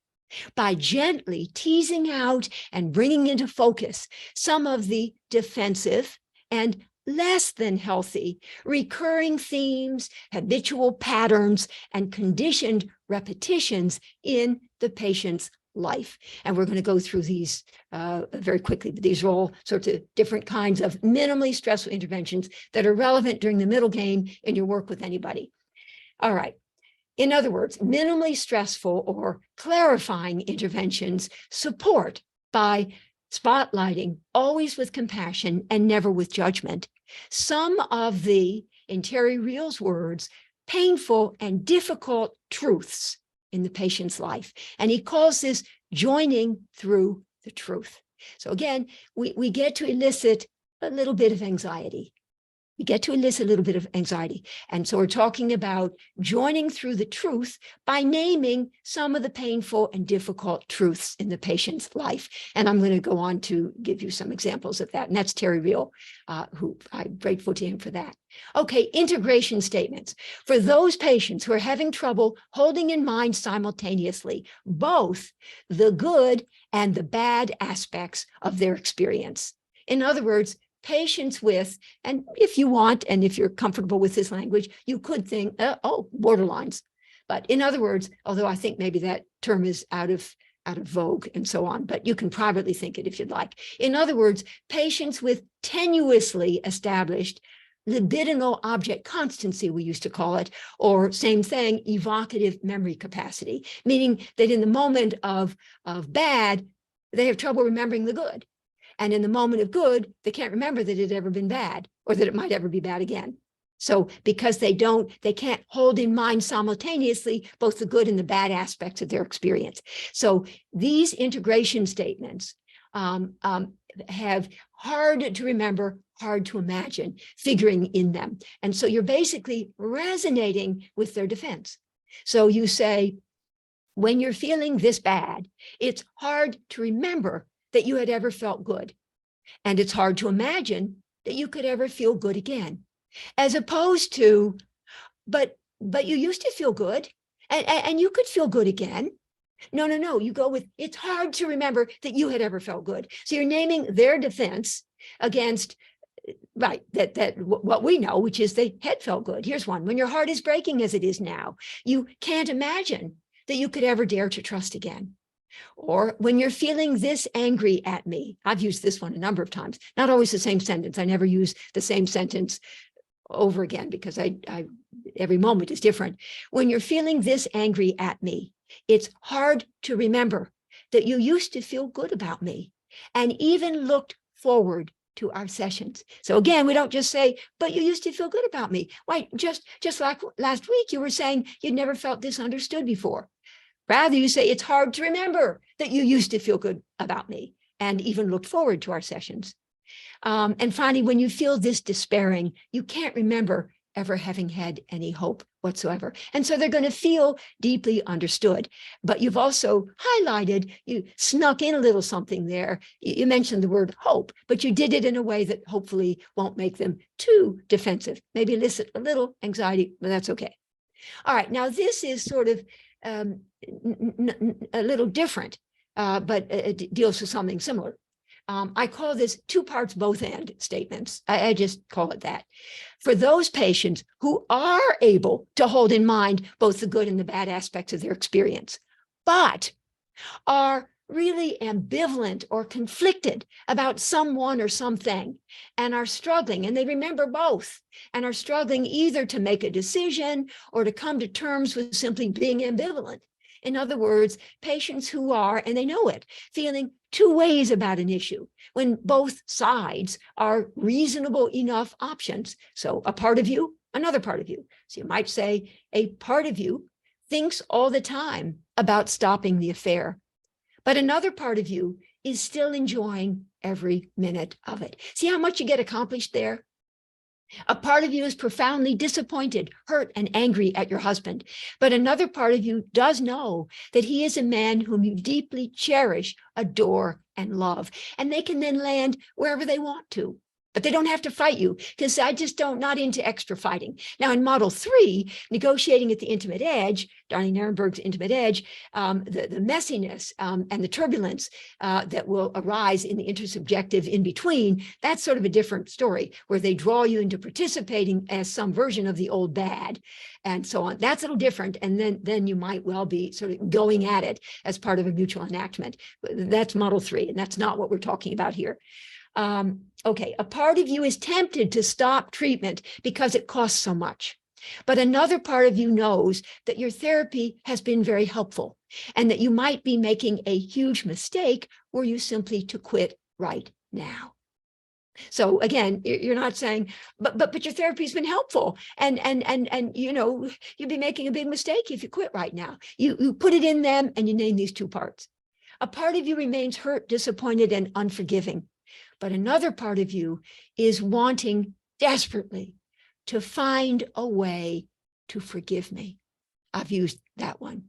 by gently teasing out and bringing into focus some of the defensive and less than healthy recurring themes, habitual patterns, and conditioned repetitions in the patient's life. And we're going to go through these very quickly, but these are all sorts of different kinds of minimally stressful interventions that are relevant during the middle game in your work with anybody. All right. In other words, minimally stressful or clarifying interventions support by spotlighting, always with compassion and never with judgment, some of the, in Terry Reel's words, painful and difficult truths in the patient's life. And he calls this joining through the truth. So again, we get to elicit a little bit of anxiety. We get to elicit a little bit of anxiety. And so we're talking about joining through the truth by naming some of the painful and difficult truths in the patient's life. And I'm going to go on to give you some examples of that. And that's Terry Reel, who I'm grateful to him for that. Okay, integration statements. For those patients who are having trouble holding in mind simultaneously both the good and the bad aspects of their experience. In other words, patients with, and if you want, and if you're comfortable with this language, you could think, oh, borderlines. But in other words, although I think maybe that term is out of vogue and so on, but you can privately think it if you'd like. In other words, patients with tenuously established libidinal object constancy, we used to call it, or same thing, evocative memory capacity, meaning that in the moment of bad, they have trouble remembering the good. And in the moment of good, they can't remember that it had ever been bad or that it might ever be bad again. So because they can't hold in mind simultaneously both the good and the bad aspects of their experience. So these integration statements have hard to remember, hard to imagine figuring in them. And so you're basically resonating with their defense. So you say, when you're feeling this bad, it's hard to remember that you had ever felt good. And it's hard to imagine that you could ever feel good again, as opposed to, but you used to feel good and you could feel good again. No, you go with, it's hard to remember that you had ever felt good. So you're naming their defense against, right, that what we know, which is they had felt good. Here's one. When your heart is breaking as it is now, you can't imagine that you could ever dare to trust again. Or when you're feeling this angry at me, I've used this one a number of times, not always the same sentence. I never use the same sentence over again because I every moment is different. When you're feeling this angry at me, it's hard to remember that you used to feel good about me and even looked forward to our sessions. So again, we don't just say, but you used to feel good about me. Why, just like last week, you were saying you'd never felt this understood before. Rather, you say, it's hard to remember that you used to feel good about me and even looked forward to our sessions. And finally, when you feel this despairing, you can't remember ever having had any hope whatsoever. And so they're going to feel deeply understood. But you've also highlighted, you snuck in a little something there. You mentioned the word hope, but you did it in a way that hopefully won't make them too defensive, maybe elicit a little anxiety, but that's okay. All right, now this is sort of a little different, but it deals with something similar. I call this two parts, both and statements. I just call it that. For those patients who are able to hold in mind both the good and the bad aspects of their experience, but are really ambivalent or conflicted about someone or something and are struggling, and they remember both and are struggling either to make a decision or to come to terms with simply being ambivalent. In other words, patients who are, and they know it, feeling two ways about an issue when both sides are reasonable enough options. So a part of you, another part of you. So you might say a part of you thinks all the time about stopping the affair, but another part of you is still enjoying every minute of it. See how much you get accomplished there? A part of you is profoundly disappointed, hurt, and angry at your husband, but another part of you does know that he is a man whom you deeply cherish, adore, and love, and they can then land wherever they want to. But they don't have to fight you, because I just not into extra fighting. Now, in model 3, negotiating at the intimate edge, Darnie Nirenberg's intimate edge, the messiness and the turbulence that will arise in the intersubjective in between, that's sort of a different story, where they draw you into participating as some version of the old bad and so on. That's a little different. And then you might well be sort of going at it as part of a mutual enactment. That's model 3, and that's not what we're talking about here. Okay, a part of you is tempted to stop treatment because it costs so much. But another part of you knows that your therapy has been very helpful and that you might be making a huge mistake were you simply to quit right now. So again, you're not saying, but your therapy's been helpful, and you know, you'd be making a big mistake if you quit right now. You put it in them and you name these two parts. A part of you remains hurt, disappointed, and unforgiving. But another part of you is wanting desperately to find a way to forgive me. I've used that one.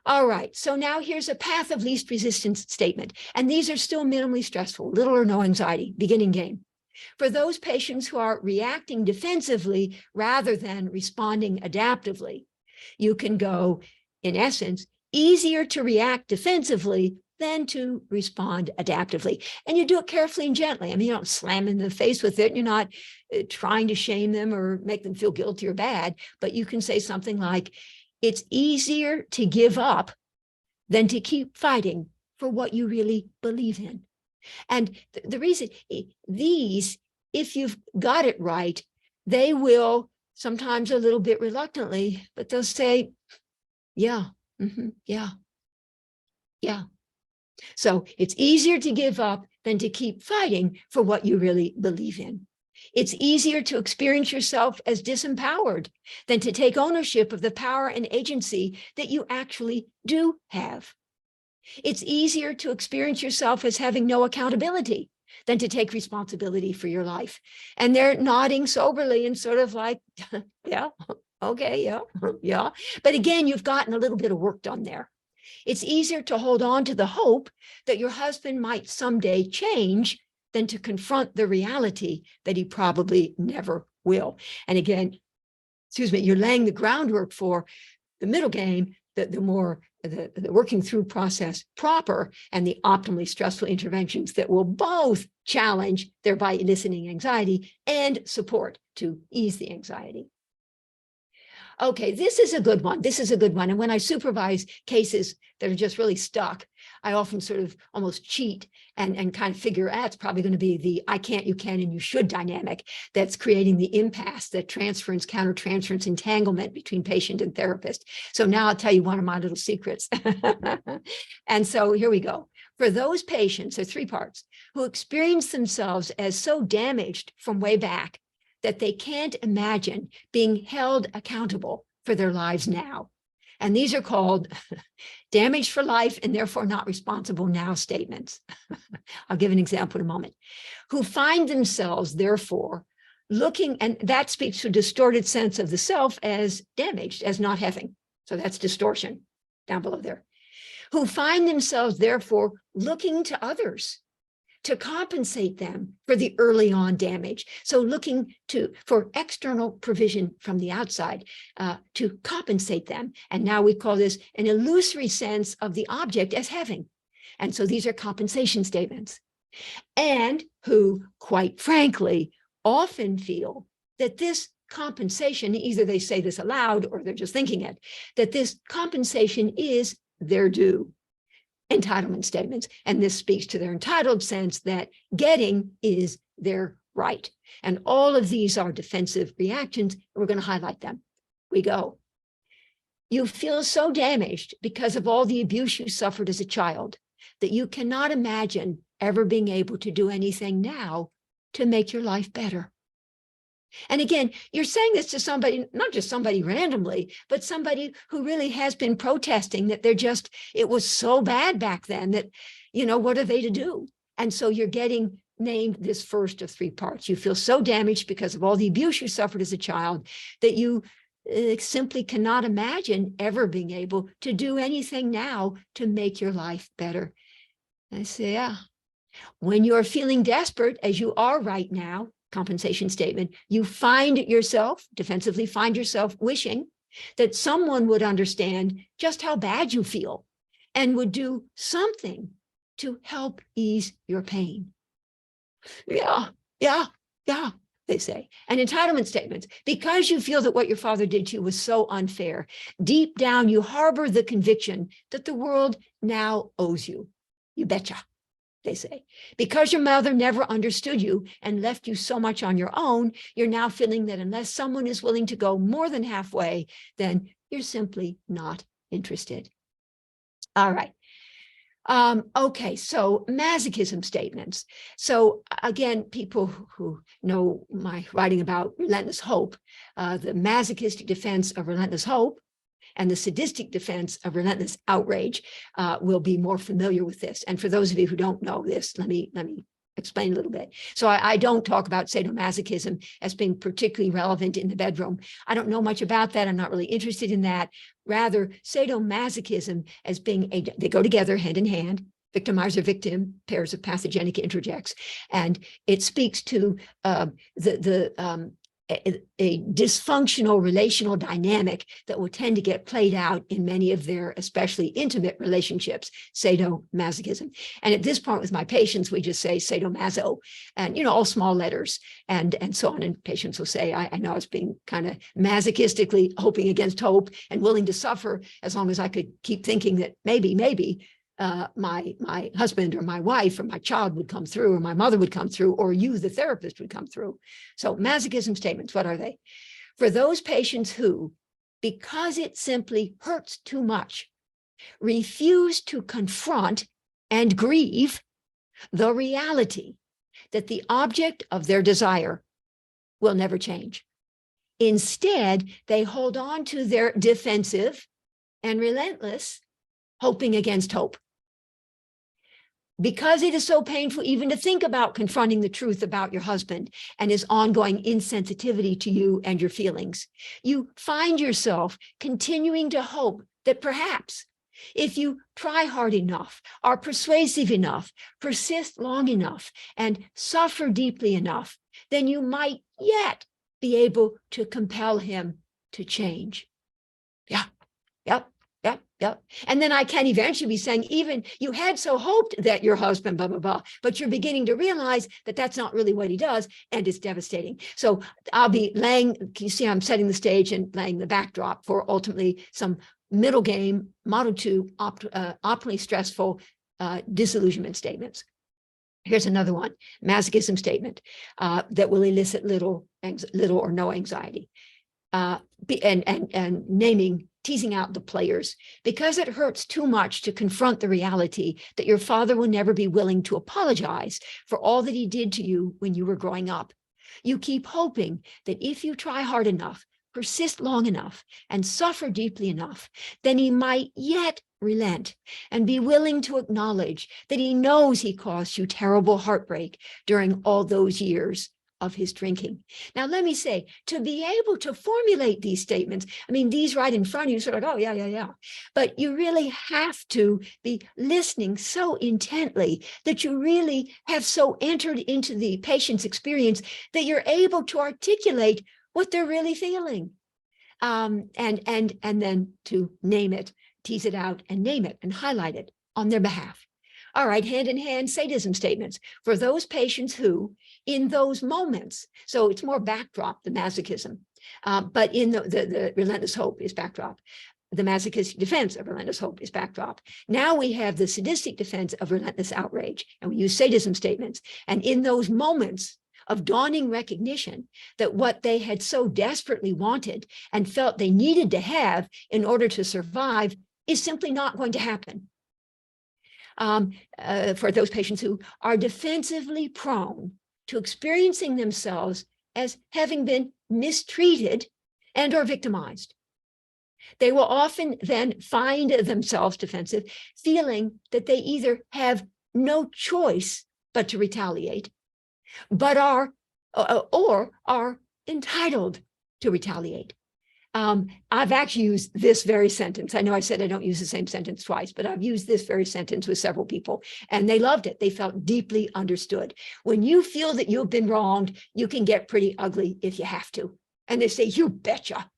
All right, so now here's a path of least resistance statement. And these are still minimally stressful, little or no anxiety, beginning game. For those patients who are reacting defensively rather than responding adaptively, you can go, in essence, easier to react defensively than to respond adaptively. And you do it carefully and gently. I mean, you don't slam them in the face with it. You're not trying to shame them or make them feel guilty or bad, but you can say something like, it's easier to give up than to keep fighting for what you really believe in. And the reason these, if you've got it right, they will sometimes a little bit reluctantly, but they'll say, yeah, yeah, yeah. So it's easier to give up than to keep fighting for what you really believe in. It's easier to experience yourself as disempowered than to take ownership of the power and agency that you actually do have. It's easier to experience yourself as having no accountability than to take responsibility for your life. And they're nodding soberly and sort of like, yeah, okay, yeah, yeah. But again, you've gotten a little bit of work done there. It's easier to hold on to the hope that your husband might someday change than to confront the reality that he probably never will. And again, excuse me, you're laying the groundwork for the middle game, the working through process proper and the optimally stressful interventions that will both challenge, thereby eliciting anxiety, and support to ease the anxiety. Okay, this is a good one. This is a good one. And when I supervise cases that are just really stuck, I often sort of almost cheat and kind of figure out it's probably going to be the I can't, you can, and you should dynamic that's creating the impasse, the transference, countertransference entanglement between patient and therapist. So now I'll tell you one of my little secrets. And so here we go. For those patients, there are three parts, who experience themselves as so damaged from way back that they can't imagine being held accountable for their lives now. And these are called damaged for life and therefore not responsible now statements. I'll give an example in a moment. Who find themselves, therefore, looking, and that speaks to a distorted sense of the self as damaged, as not having. So that's distortion down below there. Who find themselves, therefore, looking to others to compensate them for the early on damage. So looking for external provision from the outside to compensate them. And now we call this an illusory sense of the object as having. And so these are compensation statements. And who, quite frankly, often feel that this compensation, either they say this aloud or they're just thinking it, that this compensation is their due. Entitlement statements, and this speaks to their entitled sense that getting is their right. And all of these are defensive reactions. We're going to highlight them. We go. You feel so damaged because of all the abuse you suffered as a child that you cannot imagine ever being able to do anything now to make your life better. And again, you're saying this to somebody, not just somebody randomly, but somebody who really has been protesting that it was so bad back then that, what are they to do? And so you're getting named this first of 3 parts. You feel so damaged because of all the abuse you suffered as a child that you simply cannot imagine ever being able to do anything now to make your life better. I say, yeah. When you're feeling desperate, as you are right now, compensation statement, you defensively find yourself wishing that someone would understand just how bad you feel and would do something to help ease your pain. Yeah, they say. And entitlement statements, because you feel that what your father did to you was so unfair, deep down you harbor the conviction that the world now owes you. You betcha, they say. Because your mother never understood you and left you so much on your own, you're now feeling that unless someone is willing to go more than halfway, then you're simply not interested. All right. Okay, so masochism statements. So again, people who know my writing about relentless hope, the masochistic defense of relentless hope and the sadistic defense of relentless outrage will be more familiar with this. And for those of you who don't know this, let me explain a little bit. So I don't talk about sadomasochism as being particularly relevant in the bedroom. I don't know much about that. I'm not really interested in that. Rather, sadomasochism as being they go together hand in hand, victimizer, victim, pairs of pathogenic interjects. And it speaks to a dysfunctional relational dynamic that will tend to get played out in many of their especially intimate relationships, sadomasochism. And at this point with my patients, we just say sadomaso and, all small letters and so on. And patients will say, I know I was being kind of masochistically hoping against hope and willing to suffer as long as I could keep thinking that maybe my husband or my wife or my child would come through, or my mother would come through, or you, the therapist, would come through. So masochism statements, what are they? For those patients who, because it simply hurts too much, refuse to confront and grieve the reality that the object of their desire will never change. Instead, they hold on to their defensive and relentless hoping against hope. Because it is so painful even to think about confronting the truth about your husband and his ongoing insensitivity to you and your feelings, you find yourself continuing to hope that perhaps if you try hard enough, are persuasive enough, persist long enough, and suffer deeply enough, then you might yet be able to compel him to change. Yep. And then I can eventually be saying, even you had so hoped that your husband, blah, blah, blah, but you're beginning to realize that that's not really what he does, and it's devastating. So I'll be you see, I'm setting the stage and laying the backdrop for ultimately some middle game, model 2, optimally stressful disillusionment statements. Here's another one, masochism statement that will elicit little or no anxiety. And teasing out the players, because it hurts too much to confront the reality that your father will never be willing to apologize for all that he did to you when you were growing up. You keep hoping that if you try hard enough, persist long enough, and suffer deeply enough, then he might yet relent and be willing to acknowledge that he knows he caused you terrible heartbreak during all those years of his drinking. Now, let me say, to be able to formulate these statements, I mean, these right in front of you, sort of like, oh, yeah. But you really have to be listening so intently that you really have so entered into the patient's experience that you're able to articulate what they're really feeling. And then to name it, tease it out and name it and highlight it on their behalf. All right, hand in hand sadism statements for those patients who, in those moments, so it's more backdrop, the masochism, but in the relentless hope is backdrop. The masochistic defense of relentless hope is backdrop. Now we have the sadistic defense of relentless outrage, and we use sadism statements. And in those moments of dawning recognition that what they had so desperately wanted and felt they needed to have in order to survive is simply not going to happen. For those patients who are defensively prone to experiencing themselves as having been mistreated and or victimized, they will often then find themselves defensive, feeling that they either have no choice but to retaliate, but are entitled to retaliate. I've actually used this very sentence. I know I said I don't use the same sentence twice, but I've used this very sentence with several people, and they loved it. They felt deeply understood. When you feel that you've been wronged, you can get pretty ugly if you have to. And they say, you betcha.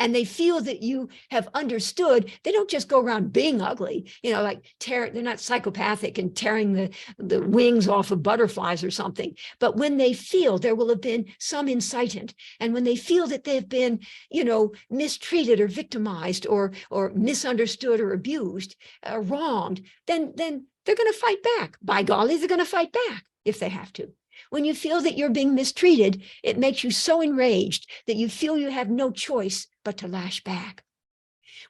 And they feel that you have understood. They don't just go around being ugly, like they're not psychopathic and tearing the wings off of butterflies or something. But when they feel there will have been some incitement, and when they feel that they've been, mistreated or victimized or misunderstood or abused, wronged, then they're going to fight back. By golly, they're going to fight back if they have to. When you feel that you're being mistreated, it makes you so enraged that you feel you have no choice but to lash back.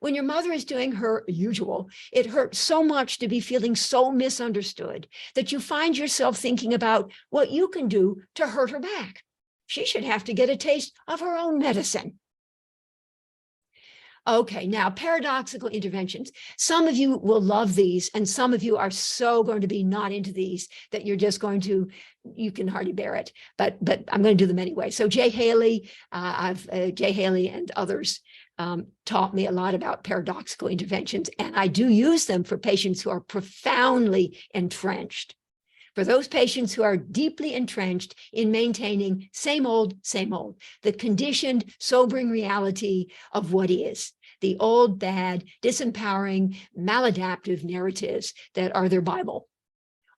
When your mother is doing her usual, it hurts so much to be feeling so misunderstood that you find yourself thinking about what you can do to hurt her back. She should have to get a taste of her own medicine. Okay, now paradoxical interventions. Some of you will love these, and some of you are so going to be not into these that you're just going to, you can hardly bear it. But I'm going to do them anyway. So Jay Haley and others taught me a lot about paradoxical interventions, and I do use them for patients who are profoundly entrenched. For those patients who are deeply entrenched in maintaining same old, the conditioned, sobering reality of what is, the old, bad, disempowering, maladaptive narratives that are their Bible.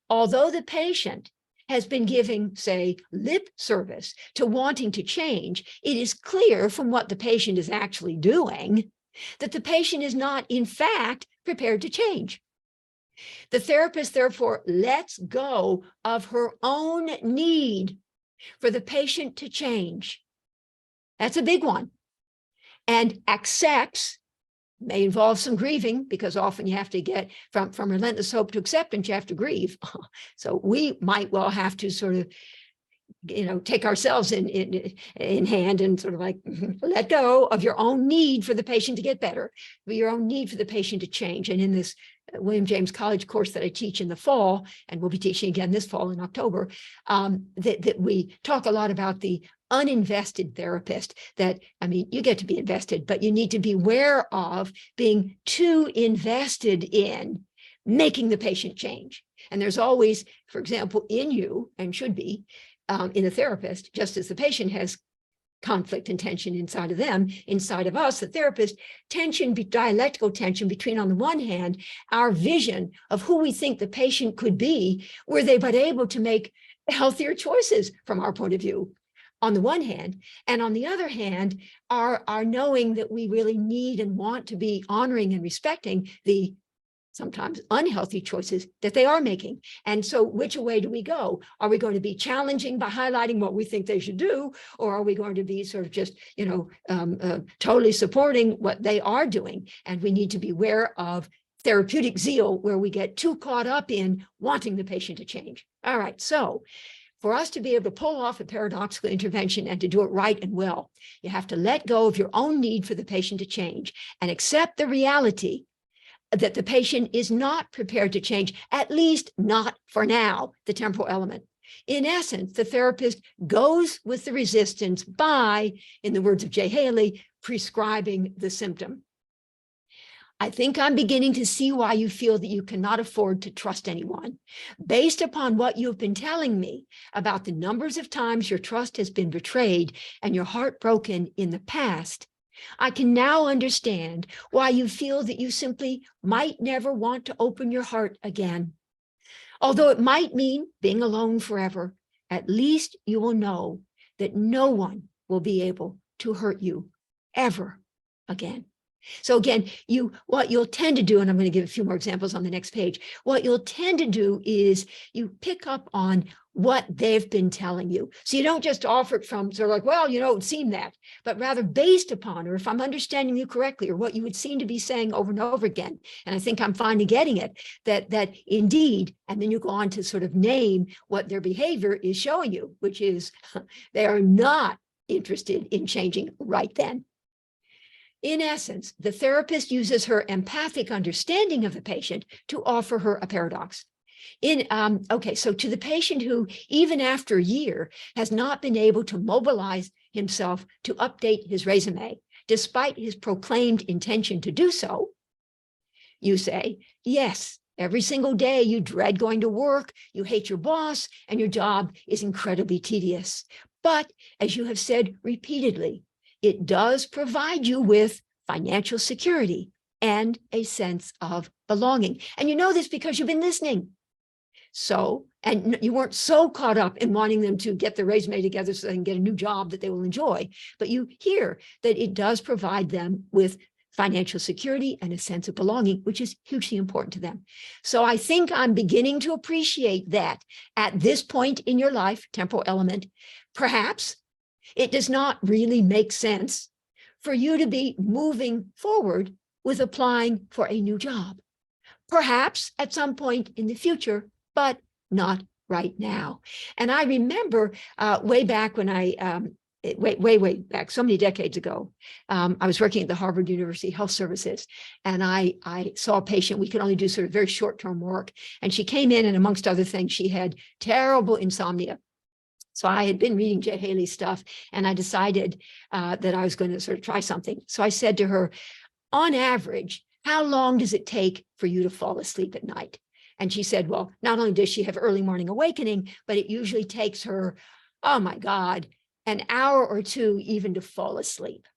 Although the patient has been giving, say, lip service to wanting to change, it is clear from what the patient is actually doing that the patient is not, in fact, prepared to change. The therapist, therefore, lets go of her own need for the patient to change. That's a big one. And accepts, may involve some grieving, because often you have to get from relentless hope to acceptance, you have to grieve. So we might well have to sort of, take ourselves in hand and sort of like let go of your own need for the patient to get better, your own need for the patient to change. And in this William James College course that I teach in the fall, and we'll be teaching again this fall in October, that we talk a lot about the uninvested therapist, that, you get to be invested, but you need to be aware of being too invested in making the patient change. And there's always, for example, in you, and should be, in a therapist, just as the patient has conflict and tension inside of them, inside of us, the therapist, dialectical tension between, on the one hand, our vision of who we think the patient could be, were they but able to make healthier choices from our point of view, on the one hand, and on the other hand, our knowing that we really need and want to be honoring and respecting the sometimes unhealthy choices that they are making. And so which way do we go? Are we going to be challenging by highlighting what we think they should do? Or are we going to be sort of just, totally supporting what they are doing? And we need to be aware of therapeutic zeal, where we get too caught up in wanting the patient to change. All right, so for us to be able to pull off a paradoxical intervention and to do it right and well, you have to let go of your own need for the patient to change and accept the reality that the patient is not prepared to change, at least not for now, the temporal element. In essence, the therapist goes with the resistance by, in the words of Jay Haley, prescribing the symptom. I think I'm beginning to see why you feel that you cannot afford to trust anyone. Based upon what you've been telling me about the numbers of times your trust has been betrayed and your heart broken in the past, I can now understand why you feel that you simply might never want to open your heart again. Although it might mean being alone forever, at least you will know that no one will be able to hurt you ever again. So again, what you'll tend to do, and I'm going to give a few more examples on the next page, what you'll tend to do is you pick up on what they've been telling you. So you don't just offer it from sort of like, well, it would seem that, but rather based upon, or if I'm understanding you correctly, or what you would seem to be saying over and over again. And I think I'm finally getting it, that indeed, and then you go on to sort of name what their behavior is showing you, which is they are not interested in changing right then. In essence, the therapist uses her empathic understanding of the patient to offer her a paradox. So to the patient who, even after a year, has not been able to mobilize himself to update his resume, despite his proclaimed intention to do so, you say, yes, every single day you dread going to work, you hate your boss, and your job is incredibly tedious. But as you have said repeatedly, it does provide you with financial security and a sense of belonging. And you know this because you've been listening. So, and you weren't so caught up in wanting them to get their resume together so they can get a new job that they will enjoy, but you hear that it does provide them with financial security and a sense of belonging, which is hugely important to them. So I think I'm beginning to appreciate that at this point in your life, temporal element, perhaps it does not really make sense for you to be moving forward with applying for a new job. Perhaps at some point in the future, but not right now. And I remember way back when way back, so many decades ago, I was working at the Harvard University Health Services, and I saw a patient. We could only do sort of very short-term work. And she came in, and amongst other things, she had terrible insomnia. So I had been reading Jay Haley's stuff, and I decided that I was going to sort of try something. So I said to her, on average, how long does it take for you to fall asleep at night? And she said, well, not only does she have early morning awakening, but it usually takes her, oh my God, an hour or two even to fall asleep.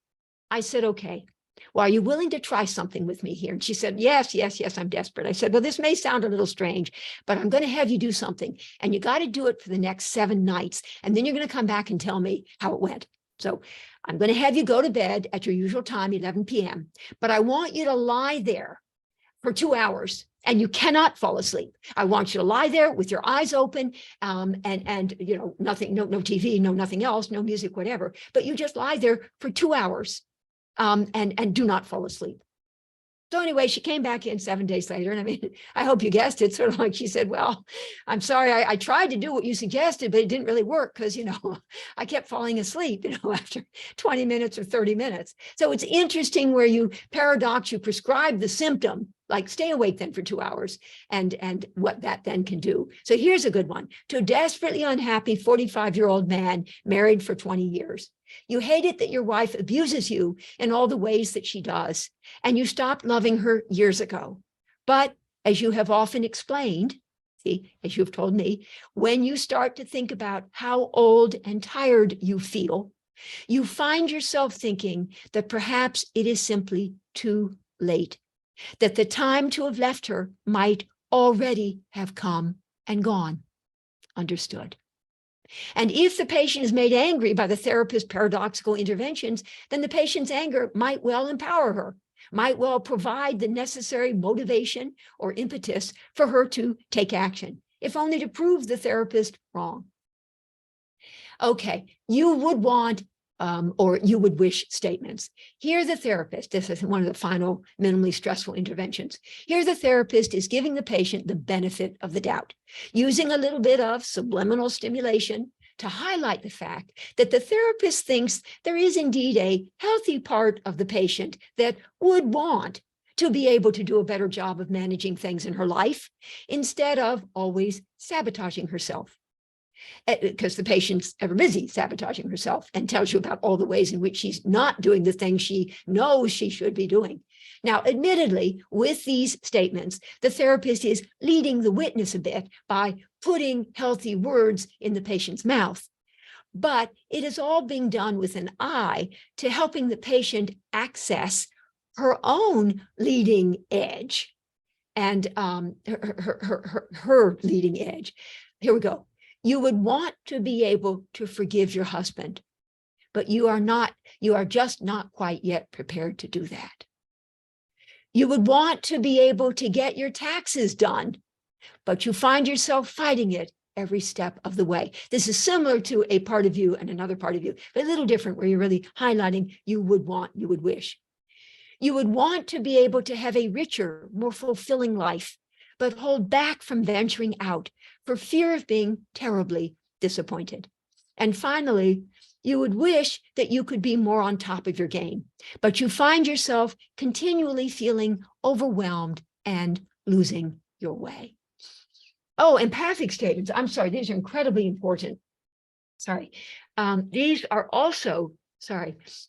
I said, okay, well, are you willing to try something with me here? And she said, yes, I'm desperate. I said, well, this may sound a little strange, but I'm going to have you do something. And you got to do it for the next 7 nights. And then you're going to come back and tell me how it went. So I'm going to have you go to bed at your usual time, 11 p.m. But I want you to lie there for 2 hours, and you cannot fall asleep. I want you to lie there with your eyes open, and nothing, no TV, no nothing else, no music, whatever. But you just lie there for 2 hours, and do not fall asleep. So anyway, she came back in 7 days later, and I mean, I hope you guessed it. Sort of like she said, well, I'm sorry, I tried to do what you suggested, but it didn't really work because, I kept falling asleep, after 20 minutes or 30 minutes. So it's interesting where you prescribe the symptom, like stay awake then for 2 hours, and what that then can do. So here's a good one. To a desperately unhappy 45-year-old man married for 20 years. You hate it that your wife abuses you in all the ways that she does, and you stopped loving her years ago. But as you have often explained, as you've told me, when you start to think about how old and tired you feel, you find yourself thinking that perhaps it is simply too late, that the time to have left her might already have come and gone. Understood. And if the patient is made angry by the therapist's paradoxical interventions, then the patient's anger might well empower her, might well provide the necessary motivation or impetus for her to take action, if only to prove the therapist wrong. Okay, you would want or you would wish statements. Here the therapist, this is one of the final minimally stressful interventions. Here the therapist is giving the patient the benefit of the doubt, using a little bit of subliminal stimulation to highlight the fact that the therapist thinks there is indeed a healthy part of the patient that would want to be able to do a better job of managing things in her life instead of always sabotaging herself. Because the patient's ever busy sabotaging herself and tells you about all the ways in which she's not doing the things she knows she should be doing. Now, admittedly, with these statements, the therapist is leading the witness a bit by putting healthy words in the patient's mouth. But it is all being done with an eye to helping the patient access her own leading edge and her leading edge. Here we go. You would want to be able to forgive your husband, but you are just not quite yet prepared to do that. You would want to be able to get your taxes done, but you find yourself fighting it every step of the way. This is similar to a part of you and another part of you, but a little different, where you're really highlighting you would want, you would wish. You would want to be able to have a richer, more fulfilling life, but hold back from venturing out for fear of being terribly disappointed. And finally, you would wish that you could be more on top of your game, but you find yourself continually feeling overwhelmed and losing your way. Oh, empathic statements. I'm sorry, these are incredibly important. Sorry. These are also,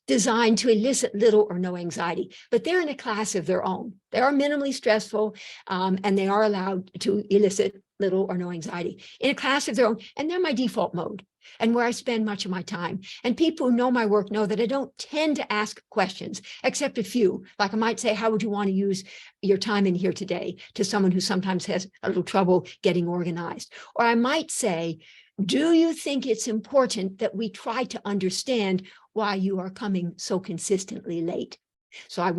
designed to elicit little or no anxiety, but they're in a class of their own. They are minimally stressful, and they are allowed to elicit little or no anxiety in a class of their own. And they're my default mode and where I spend much of my time. And people who know my work know that I don't tend to ask questions, except a few. Like I might say, how would you want to use your time in here today, to someone who sometimes has a little trouble getting organized? Or I might say, do you think it's important that we try to understand why you are coming so consistently late? So I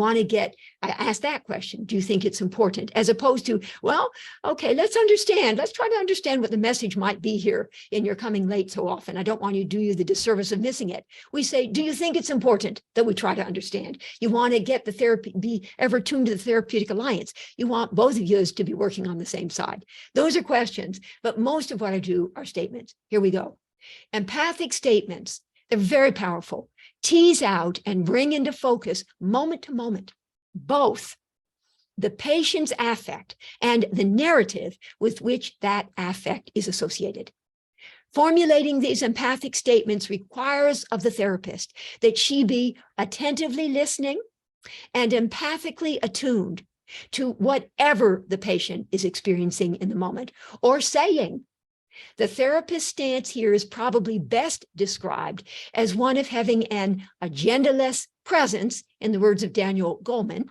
ask that question. Do you think it's important? As opposed to, well, okay, let's try to understand what the message might be here in your coming late so often. I don't want you to do you the disservice of missing it. We say, do you think it's important that we try to understand? You want to get the therapy, be ever tuned to the therapeutic alliance. You want both of you to be working on the same side. Those are questions, but most of what I do are statements. Here we go. Empathic statements. They're very powerful. Tease out and bring into focus, moment to moment, both the patient's affect and the narrative with which that affect is associated. Formulating these empathic statements requires of the therapist that she be attentively listening and empathically attuned to whatever the patient is experiencing in the moment or saying. The therapist's stance here is probably best described as one of having an agendaless presence, in the words of Daniel Goleman,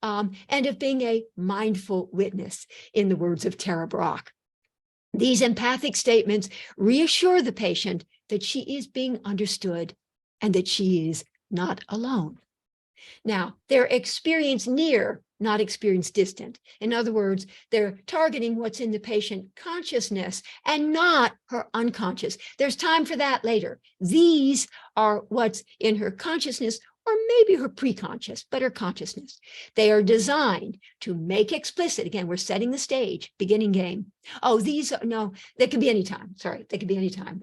and of being a mindful witness, in the words of Tara Brach. These empathic statements reassure the patient that she is being understood and that she is not alone. Now, they're experience near, not experience distant. In other words, they're targeting what's in the patient consciousness and not her unconscious. There's time for that later. These are what's in her consciousness, or maybe her preconscious, but her consciousness. They are designed to make explicit. Again, we're setting the stage, beginning game. Oh, they could be anytime. Sorry, they could be anytime.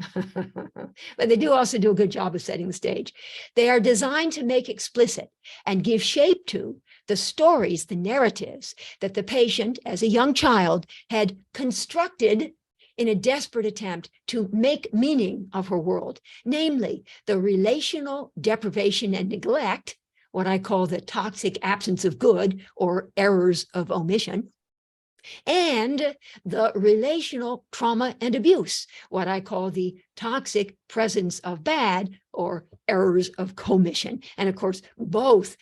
But they do also do a good job of setting the stage. They are designed to make explicit and give shape to the stories, the narratives that the patient, as a young child, had constructed in a desperate attempt to make meaning of her world, namely the relational deprivation and neglect, what I call the toxic absence of good or errors of omission, and the relational trauma and abuse, what I call the toxic presence of bad or errors of commission. And of course, both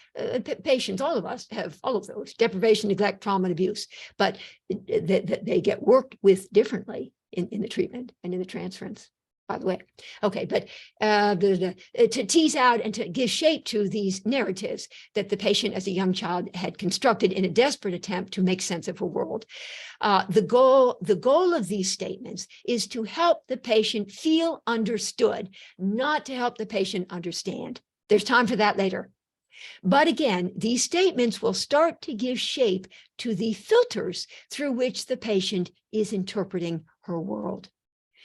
patients, all of us have all of those: deprivation, neglect, trauma, and abuse, but they get worked with differently in the treatment and in the transference, by the way. Okay, but to tease out and to give shape to these narratives that the patient as a young child had constructed in a desperate attempt to make sense of her world. The goal of these statements is to help the patient feel understood, not to help the patient understand. There's time for that later. But again, these statements will start to give shape to the filters through which the patient is interpreting her world.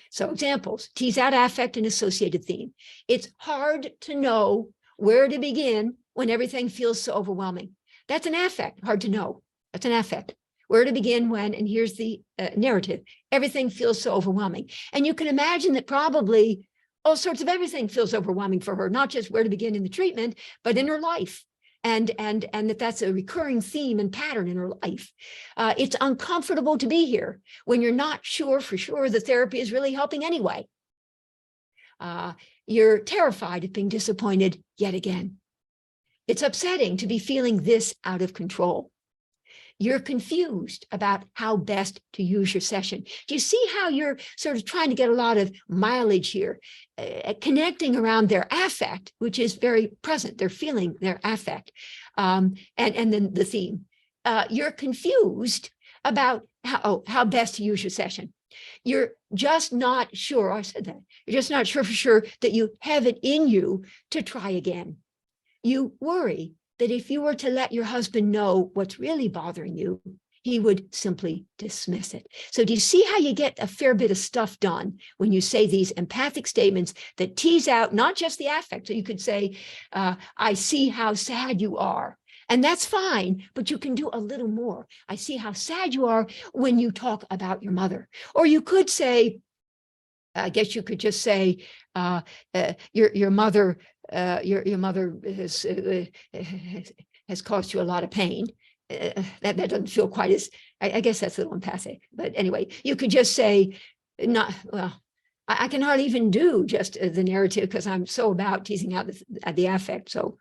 So examples: tease out affect and associated theme. It's hard to know where to begin when everything feels so overwhelming. That's an affect. Hard to know. That's an affect. Where to begin when, and here's the narrative, everything feels so overwhelming. And you can imagine that probably all sorts of everything feels overwhelming for her, not just where to begin in the treatment, but in her life. And that's a recurring theme and pattern in her life. It's uncomfortable to be here when you're not sure for sure the therapy is really helping anyway. You're terrified of being disappointed yet again. It's upsetting to be feeling this out of control. You're confused about how best to use your session. Do you see how you're sort of trying to get a lot of mileage here, connecting around their affect, which is very present. They're feeling their affect. And then the theme. You're confused about how best to use your session. You're just not sure, I said that, you're just not sure for sure that you have it in you to try again. You worry that if you were to let your husband know what's really bothering you, he would simply dismiss it. So do you see how you get a fair bit of stuff done when you say these empathic statements that tease out not just the affect? So you could say, I see how sad you are. And that's fine, but you can do a little more. I see how sad you are when you talk about your mother. Or you could say, I guess you could just say, your mother has caused you a lot of pain. That doesn't feel quite as, I guess that's a little empathic. But anyway, you could just say, not, well, I can hardly even do just the narrative because I'm so about teasing out the affect. So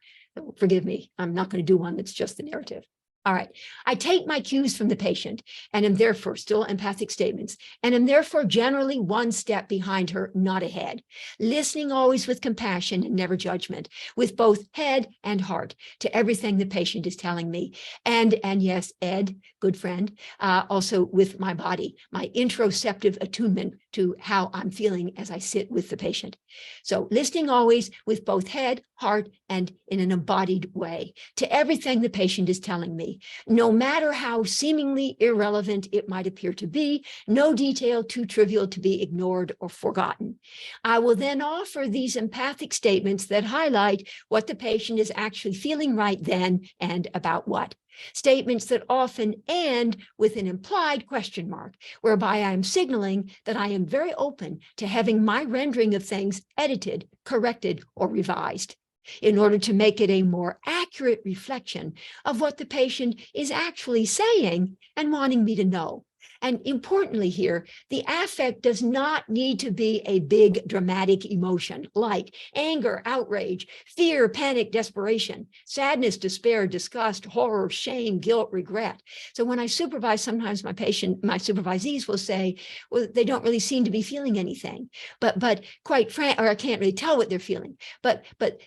forgive me, I'm not going to do one that's just the narrative. All right, I take my cues from the patient and am therefore still empathic statements and am therefore generally one step behind her, not ahead, listening always with compassion and never judgment, with both head and heart to everything the patient is telling me. And yes, Ed, good friend, also with my body, my interoceptive attunement to how I'm feeling as I sit with the patient. So listening always with both head, heart, and in an embodied way to everything the patient is telling me, no matter how seemingly irrelevant it might appear to be, no detail too trivial to be ignored or forgotten. I will then offer these empathic statements that highlight what the patient is actually feeling right then and about what. Statements that often end with an implied question mark, whereby I am signaling that I am very open to having my rendering of things edited, corrected, or revised in order to make it a more accurate reflection of what the patient is actually saying and wanting me to know. And importantly here, the affect does not need to be a big dramatic emotion like anger, outrage, fear, panic, desperation, sadness, despair, disgust, horror, shame, guilt, regret. So when I supervise, sometimes my supervisees will say, well, they don't really seem to be feeling anything, but quite frank, or I can't really tell what they're feeling. But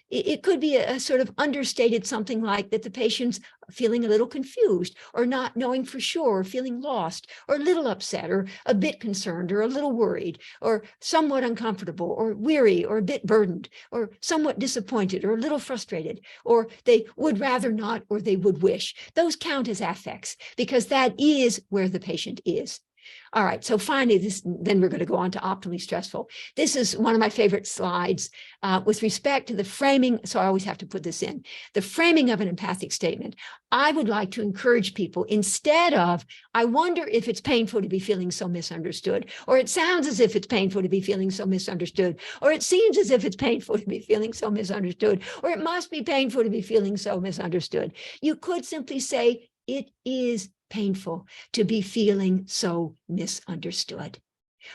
it could be a sort of understated something like that the patient's feeling a little confused or not knowing for sure, or feeling lost, or a little upset, or a bit concerned, or a little worried, or somewhat uncomfortable, or weary, or a bit burdened, or somewhat disappointed, or a little frustrated, or they would rather not, or they would wish. Those count as affects because that is where the patient is. All right, so finally, then we're going to go on to optimally stressful. This is one of my favorite slides with respect to the framing. So I always have to put this in. The framing of an empathic statement. I would like to encourage people instead of, I wonder if it's painful to be feeling so misunderstood, or it sounds as if it's painful to be feeling so misunderstood, or it seems as if it's painful to be feeling so misunderstood, or it must be painful to be feeling so misunderstood. You could simply say, it is painful to be feeling so misunderstood,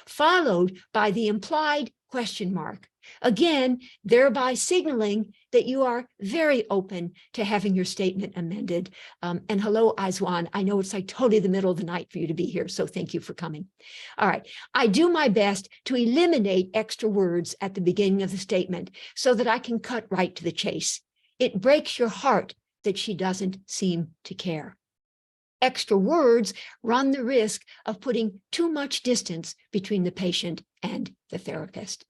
followed by the implied question mark. Again, thereby signaling that you are very open to having your statement amended. And hello, Aizwan. I know it's like totally the middle of the night for you to be here, so thank you for coming. All right. I do my best to eliminate extra words at the beginning of the statement so that I can cut right to the chase. It breaks your heart that she doesn't seem to care. Extra words run the risk of putting too much distance between the patient and the therapist.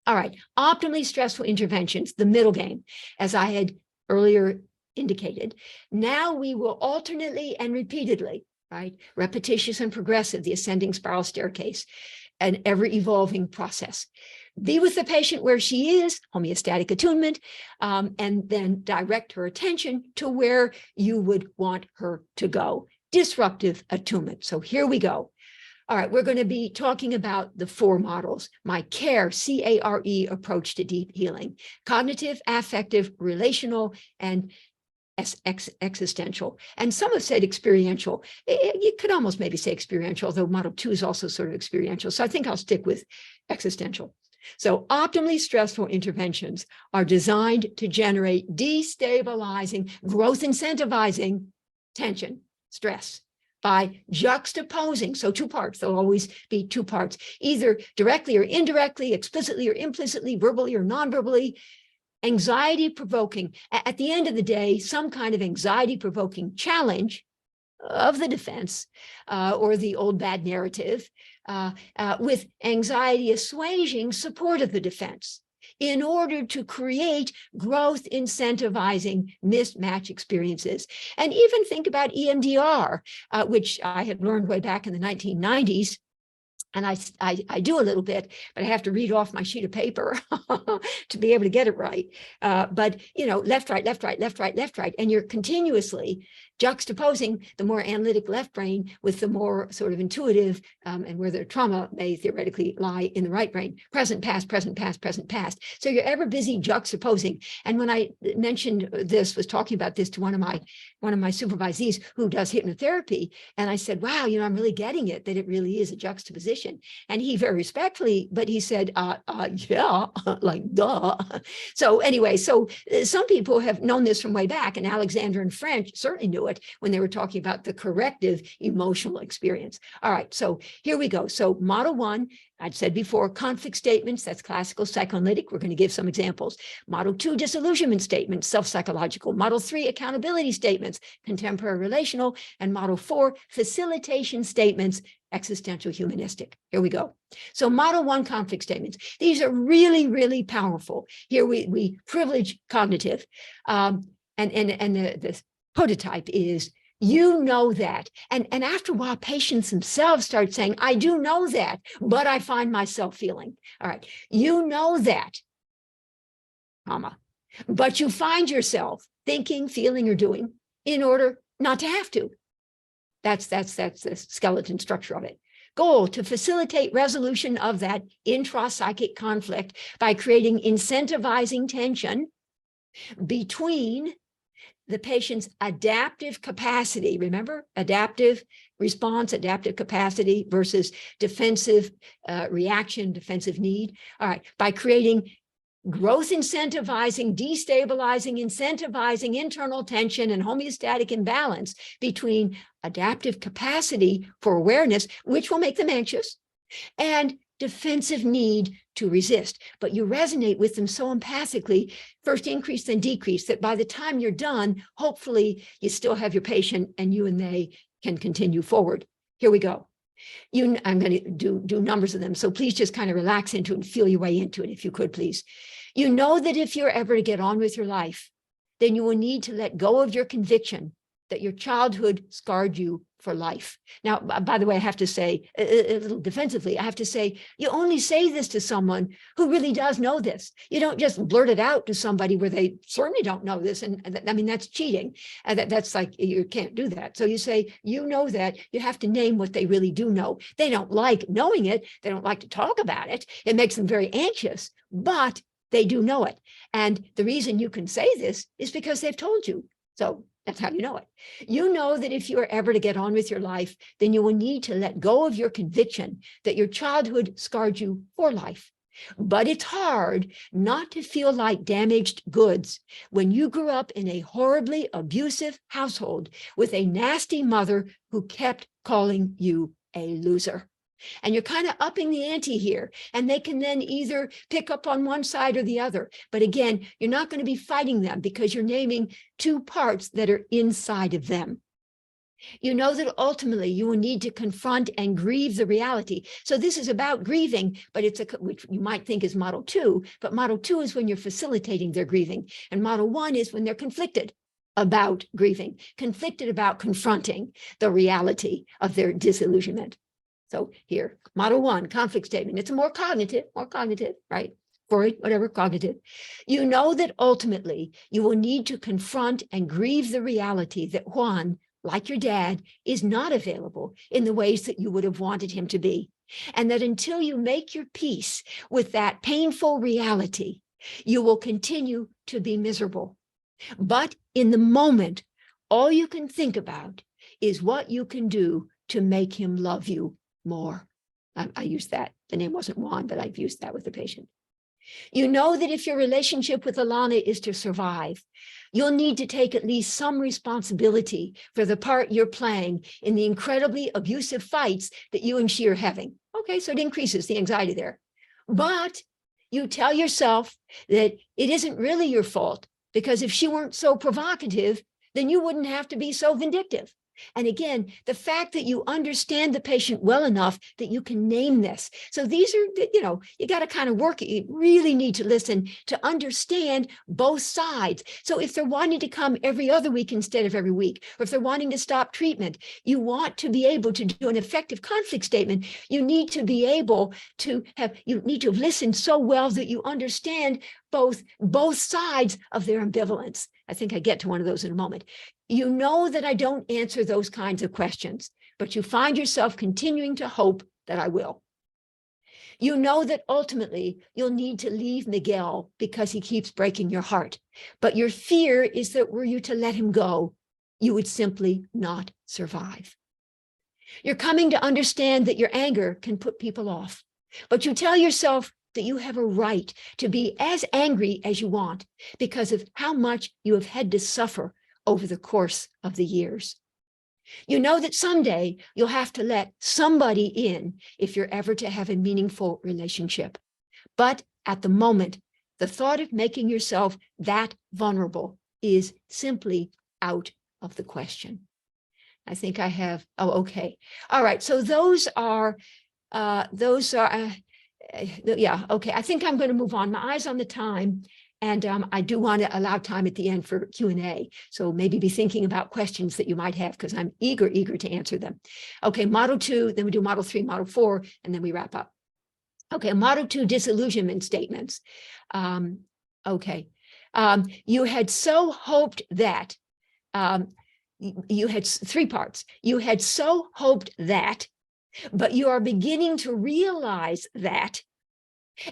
All right, optimally stressful interventions, the middle game, as I had earlier indicated. Now we will alternately and repeatedly, right, repetitious and progressive, the ascending spiral staircase, an ever-evolving process. Be with the patient where she is, homeostatic attunement, and then direct her attention to where you would want her to go. Disruptive attunement. So here we go. All right, we're going to be talking about the 4 models. My CARE, C-A-R-E approach to deep healing: cognitive, affective, relational, and existential. And some have said experiential. You could almost maybe say experiential, although model 2 is also sort of experiential. So I think I'll stick with existential. So optimally stressful interventions are designed to generate destabilizing, growth incentivizing tension, stress, by juxtaposing, so 2 parts, there'll always be 2 parts, either directly or indirectly, explicitly or implicitly, verbally or non-verbally, anxiety provoking, at the end of the day, some kind of anxiety provoking challenge of the defense or the old bad narrative with anxiety assuaging support of the defense in order to create growth incentivizing mismatch experiences. And even think about EMDR, which I had learned way back in the 1990s. And I do a little bit, but I have to read off my sheet of paper to be able to get it right. But, left, right, left, right, left, right, left, right. And you're continuously juxtaposing the more analytic left brain with the more sort of intuitive and where the trauma may theoretically lie in the right brain. Present, past, present, past, present, past. So you're ever busy juxtaposing. And when I mentioned this, was talking about this to one of my supervisees who does hypnotherapy, and I said, wow, I'm really getting it, that it really is a juxtaposition. And he very respectfully, but he said, yeah, like, duh. So anyway, so some people have known this from way back, and Alexander and French certainly knew it when they were talking about the corrective emotional experience. All right, so here we go. So model 1, I'd said before, conflict statements, that's classical psychoanalytic. We're going to give some examples. Model 2, disillusionment statements, self-psychological. Model 3, accountability statements, contemporary relational. And model 4, facilitation statements, existential humanistic. Here we go. So model 1, conflict statements. These are really, really powerful. Here we privilege cognitive. And the prototype is, you know that. And after a while, patients themselves start saying, I do know that, but I find myself feeling. All right. You know that, comma, but you find yourself thinking, feeling, or doing in order not to have to. That's the skeleton structure of it. Goal, to facilitate resolution of that intrapsychic conflict by creating incentivizing tension between the patient's adaptive capacity, remember, adaptive response, adaptive capacity versus defensive reaction, defensive need. All right, by creating growth incentivizing, destabilizing, incentivizing internal tension and homeostatic imbalance between adaptive capacity for awareness, which will make them anxious, and defensive need to resist. But you resonate with them so empathically, first increase, then decrease, that by the time you're done, hopefully you still have your patient and you and they can continue forward. Here we go. I'm going to do numbers of them. So please just kind of relax into it and feel your way into it, if you could, please. You know that if you're ever to get on with your life, then you will need to let go of your conviction that your childhood scarred you for life. Now, by the way, I have to say, a little defensively, I have to say, you only say this to someone who really does know this. You don't just blurt it out to somebody where they certainly don't know this. And I mean, that's cheating. That's like, you can't do that. So you say, you know that, you have to name what they really do know. They don't like knowing it. They don't like to talk about it. It makes them very anxious, but they do know it. And the reason you can say this is because they've told you. So that's how you know it. You know that if you are ever to get on with your life, then you will need to let go of your conviction that your childhood scarred you for life. But it's hard not to feel like damaged goods when you grew up in a horribly abusive household with a nasty mother who kept calling you a loser. And you're kind of upping the ante here, and they can then either pick up on one side or the other. But again, you're not going to be fighting them because you're naming two parts that are inside of them. You know that ultimately you will need to confront and grieve the reality. So this is about grieving, but which you might think is model 2, but model 2 is when you're facilitating their grieving. And model 1 is when they're conflicted about grieving, conflicted about confronting the reality of their disillusionment. So here, model 1, conflict statement. It's a more cognitive, right? Freud, whatever, cognitive. You know that ultimately you will need to confront and grieve the reality that Juan, like your dad, is not available in the ways that you would have wanted him to be. And that until you make your peace with that painful reality, you will continue to be miserable. But in the moment, all you can think about is what you can do to make him love you more. I used that. The name wasn't Juan, but I've used that with the patient. You know that if your relationship with Alana is to survive, you'll need to take at least some responsibility for the part you're playing in the incredibly abusive fights that you and she are having. Okay, so it increases the anxiety there. But you tell yourself that it isn't really your fault, because if she weren't so provocative, then you wouldn't have to be so vindictive. And again, the fact that you understand the patient well enough that you can name this. So these are, you got to kind of work it. You really need to listen to understand both sides. So if they're wanting to come every other week instead of every week, or if they're wanting to stop treatment, you want to be able to do an effective conflict statement. You need to be able to have listened so well that you understand both sides of their ambivalence. I think I get to one of those in a moment. You know that I don't answer those kinds of questions, but you find yourself continuing to hope that I will. You know that ultimately you'll need to leave Miguel because he keeps breaking your heart, but your fear is that were you to let him go, you would simply not survive. You're coming to understand that your anger can put people off, but you tell yourself that you have a right to be as angry as you want because of how much you have had to suffer over the course of the years. You know that someday you'll have to let somebody in if you're ever to have a meaningful relationship. But at the moment, the thought of making yourself that vulnerable is simply out of the question. I think I have, okay. All right, so those are, yeah, okay. I think I'm going to move on. My eyes on the time. And I do want to allow time at the end for Q&A. So maybe be thinking about questions that you might have because I'm eager to answer them. Okay, model 2, then we do model 3, model 4, and then we wrap up. Okay, model 2, disillusionment statements. Okay, you had so hoped that, you had 3 parts. You had so hoped that, but you are beginning to realize that,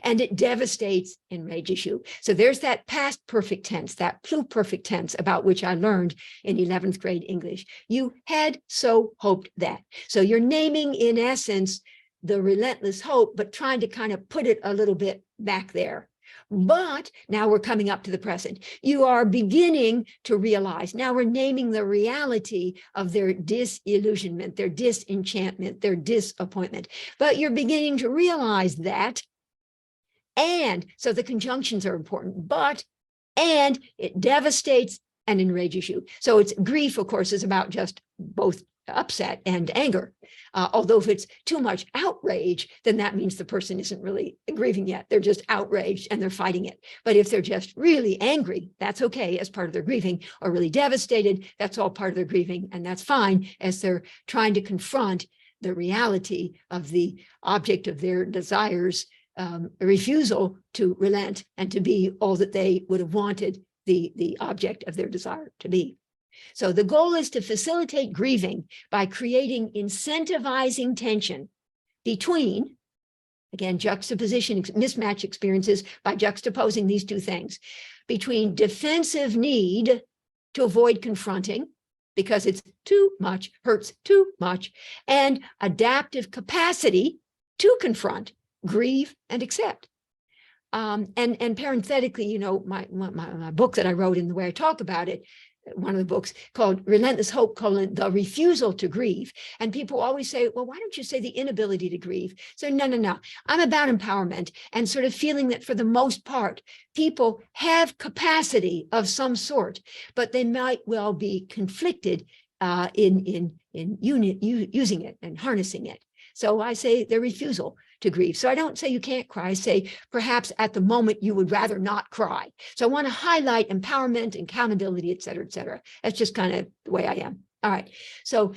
and it devastates, enrages you. So there's that past perfect tense, that pluperfect tense about which I learned in 11th grade English. You had so hoped that. So you're naming, in essence, the relentless hope, but trying to kind of put it a little bit back there. But now we're coming up to the present. You are beginning to realize, now we're naming the reality of their disillusionment, their disenchantment, their disappointment. But you're beginning to realize that. And so the conjunctions are important, and it devastates and enrages you. So it's grief, of course, is about just both upset and anger. Although if it's too much outrage, then that means the person isn't really grieving yet. They're just outraged and they're fighting it. But if they're just really angry, that's okay as part of their grieving, or really devastated, that's all part of their grieving. And that's fine as they're trying to confront the reality of the object of their desires, a refusal to relent and to be all that they would have wanted the object of their desire to be. So the goal is to facilitate grieving by creating incentivizing tension between, again, juxtaposition, mismatch experiences by juxtaposing these 2 things, between defensive need to avoid confronting because it's too much, hurts too much, and adaptive capacity to confront, grieve, and accept. And parenthetically, my book that I wrote in the way I talk about it, one of the books called Relentless Hope, the refusal to grieve. And people always say, well, why don't you say the inability to grieve? So no. I'm about empowerment and sort of feeling that for the most part, people have capacity of some sort, but they might well be conflicted in using it and harnessing it. So I say the refusal to grieve. So I don't say you can't cry. I say perhaps at the moment you would rather not cry. So I want to highlight empowerment, accountability, et cetera, et cetera. That's just kind of the way I am. All right. So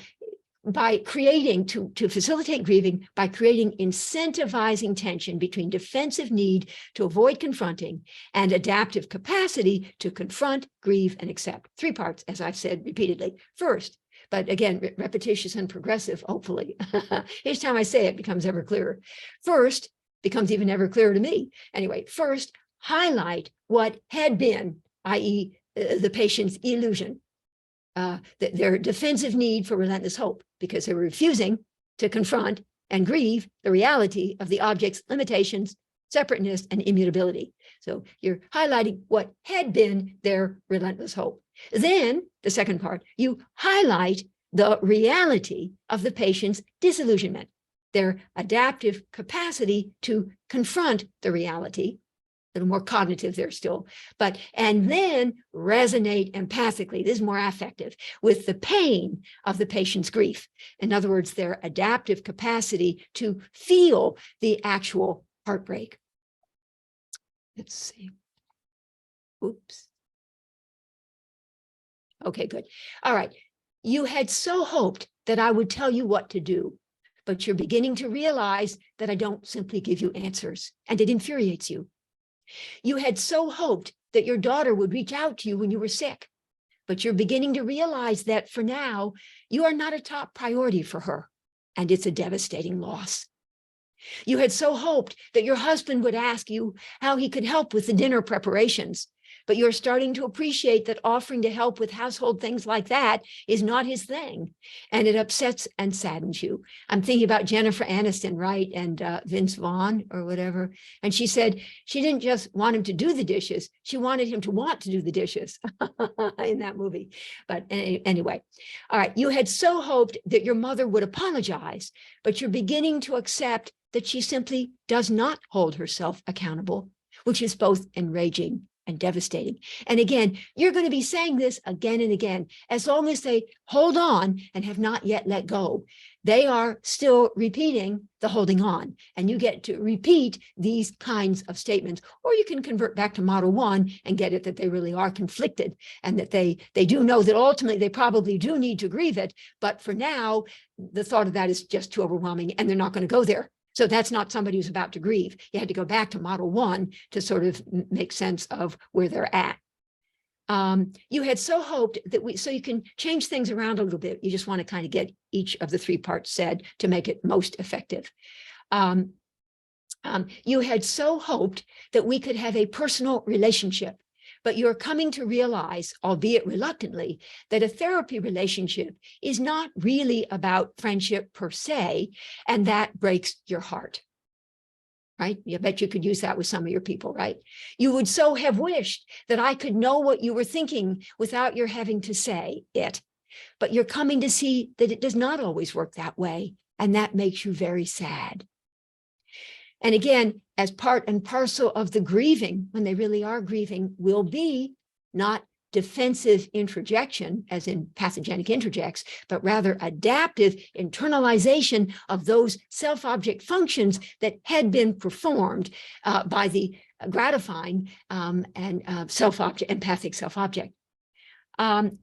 by creating, to facilitate grieving, by creating incentivizing tension between defensive need to avoid confronting and adaptive capacity to confront, grieve, and accept. 3 parts, as I've said repeatedly. First, but again, repetitious and progressive, hopefully. Each time I say it, becomes ever clearer. First, becomes even ever clearer to me. Anyway, first, highlight what had been, i.e. The patient's illusion, their defensive need for relentless hope, because they were refusing to confront and grieve the reality of the object's limitations, separateness, and immutability. So you're highlighting what had been their relentless hope. Then the second part, you highlight the reality of the patient's disillusionment, their adaptive capacity to confront the reality, little more cognitive there still, and then resonate empathically, this is more affective, with the pain of the patient's grief. In other words, their adaptive capacity to feel the actual heartbreak. Let's see. Oops. Okay, good. All right. You had so hoped that I would tell you what to do, but you're beginning to realize that I don't simply give you answers, and it infuriates you. You had so hoped that your daughter would reach out to you when you were sick, but you're beginning to realize that for now, you are not a top priority for her, and it's a devastating loss. You had so hoped that your husband would ask you how he could help with the dinner preparations, but you're starting to appreciate that offering to help with household things like that is not his thing, and it upsets and saddens you. I'm thinking about Jennifer Aniston, right, and Vince Vaughn or whatever, and she said she didn't just want him to do the dishes, she wanted him to want to do the dishes in that movie. But anyway, all right, you had so hoped that your mother would apologize, but you're beginning to accept that she simply does not hold herself accountable, which is both enraging and devastating. And again, you're going to be saying this again and again, as long as they hold on and have not yet let go. They are still repeating the holding on, and you get to repeat these kinds of statements, or you can convert back to model 1 and get it that they really are conflicted, and that they do know that ultimately they probably do need to grieve it, but for now, the thought of that is just too overwhelming, and they're not going to go there. So that's not somebody who's about to grieve. You had to go back to model 1 to sort of make sense of where they're at. You had so hoped that so you can change things around a little bit. You just want to kind of get each of the 3 parts said to make it most effective. You had so hoped that we could have a personal relationship, but you're coming to realize, albeit reluctantly, that a therapy relationship is not really about friendship per se, and that breaks your heart, right? I bet you could use that with some of your people, right? You would so have wished that I could know what you were thinking without your having to say it, but you're coming to see that it does not always work that way, and that makes you very sad. And again, as part and parcel of the grieving, when they really are grieving, will be not defensive introjection, as in pathogenic introjects, but rather adaptive internalization of those self-object functions that had been performed by the gratifying and empathic self-object.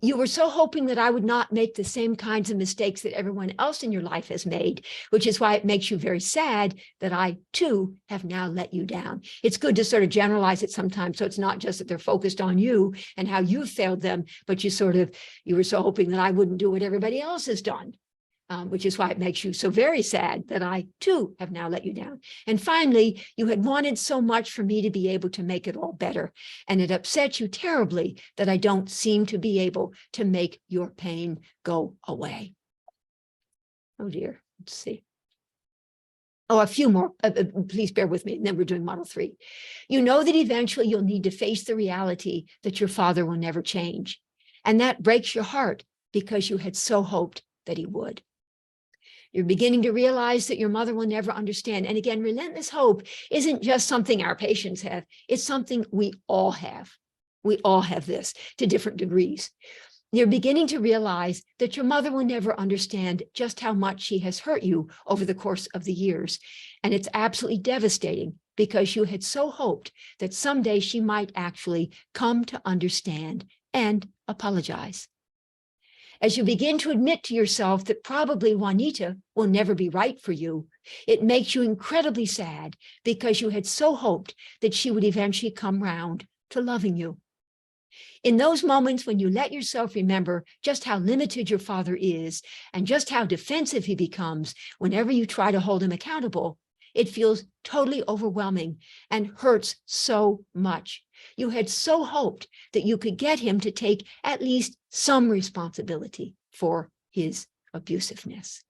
You were so hoping that I would not make the same kinds of mistakes that everyone else in your life has made, which is why it makes you very sad that I, too, have now let you down. It's good to sort of generalize it sometimes, so it's not just that they're focused on you and how you failed them, but you were so hoping that I wouldn't do what everybody else has done. Which is why it makes you so very sad that I, too, have now let you down. And finally, you had wanted so much for me to be able to make it all better. And it upsets you terribly that I don't seem to be able to make your pain go away. Oh, dear. Let's see. Oh, a few more. Please bear with me. And then we're doing model 3. You know that eventually you'll need to face the reality that your father will never change. And that breaks your heart because you had so hoped that he would. You're beginning to realize that your mother will never understand. And again, relentless hope isn't just something our patients have. It's something we all have. We all have this to different degrees. You're beginning to realize that your mother will never understand just how much she has hurt you over the course of the years. And it's absolutely devastating because you had so hoped that someday she might actually come to understand and apologize. As you begin to admit to yourself that probably Juanita will never be right for you, it makes you incredibly sad because you had so hoped that she would eventually come round to loving you. In those moments when you let yourself remember just how limited your father is and just how defensive he becomes whenever you try to hold him accountable, it feels totally overwhelming and hurts so much. You had so hoped that you could get him to take at least some responsibility for his abusiveness.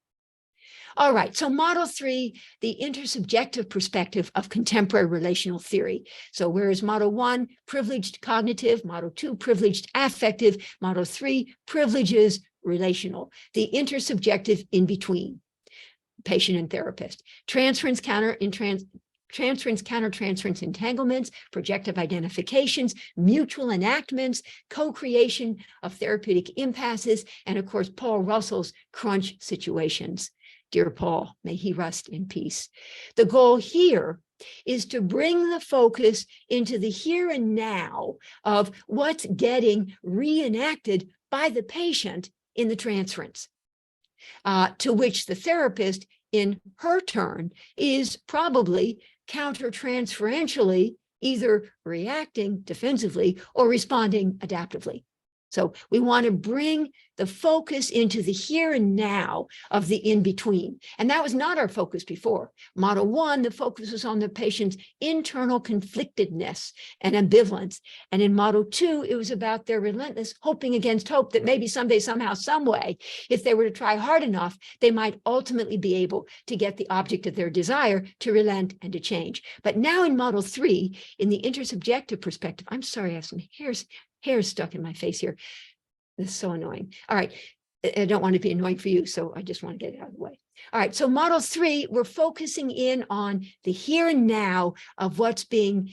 All right, so model 3, the intersubjective perspective of contemporary relational theory. So whereas model 1, privileged cognitive, model 2, privileged affective, model 3, privileges relational, the intersubjective in between, patient and therapist. Transference, transference, countertransference entanglements, projective identifications, mutual enactments, co-creation of therapeutic impasses, and of course, Paul Russell's crunch situations. Dear Paul, may he rest in peace. The goal here is to bring the focus into the here and now of what's getting reenacted by the patient in the transference, to which the therapist, in her turn, is probably counter-transferentially either reacting defensively or responding adaptively. So we want to bring the focus into the here and now of the in-between. And that was not our focus before. Model 1, the focus was on the patient's internal conflictedness and ambivalence. And in model 2, it was about their relentless hoping against hope that maybe someday, somehow, some way, if they were to try hard enough, they might ultimately be able to get the object of their desire to relent and to change. But now in model 3, in the intersubjective perspective, I'm sorry, I have some hairs stuck in my face here. This is so annoying. All right. I don't want to be annoying for you, so I just want to get it out of the way. All right. So model 3, we're focusing in on the here and now of what's being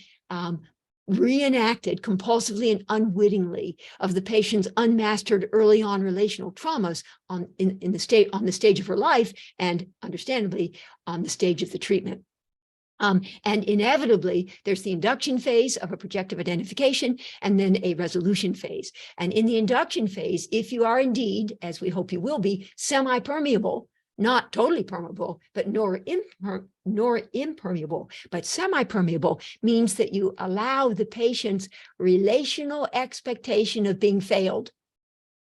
reenacted compulsively and unwittingly of the patient's unmastered early on relational traumas on the stage of her life, and understandably on the stage of the treatment. And inevitably, there's the induction phase of a projective identification and then a resolution phase. And in the induction phase, if you are indeed, as we hope you will be, semi-permeable, not totally permeable, but nor impermeable, but semi-permeable, means that you allow the patient's relational expectation of being failed,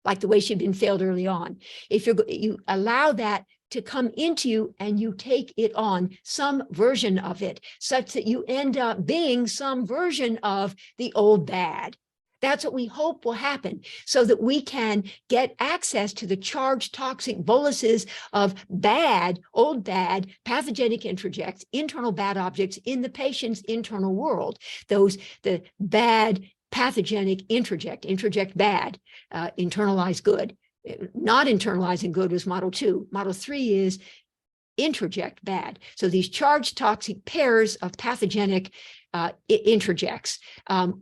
like the way she'd been failed early on. If you allow that to come into you and you take it on, some version of it, such that you end up being some version of the old bad. That's what we hope will happen, so that we can get access to the charged toxic boluses of bad, old bad, pathogenic introjects, internal bad objects in the patient's internal world. The bad, pathogenic introject bad, internalize good. Not internalizing good was model 2. Model 3 is introject bad. So these charged toxic pairs of pathogenic introjects,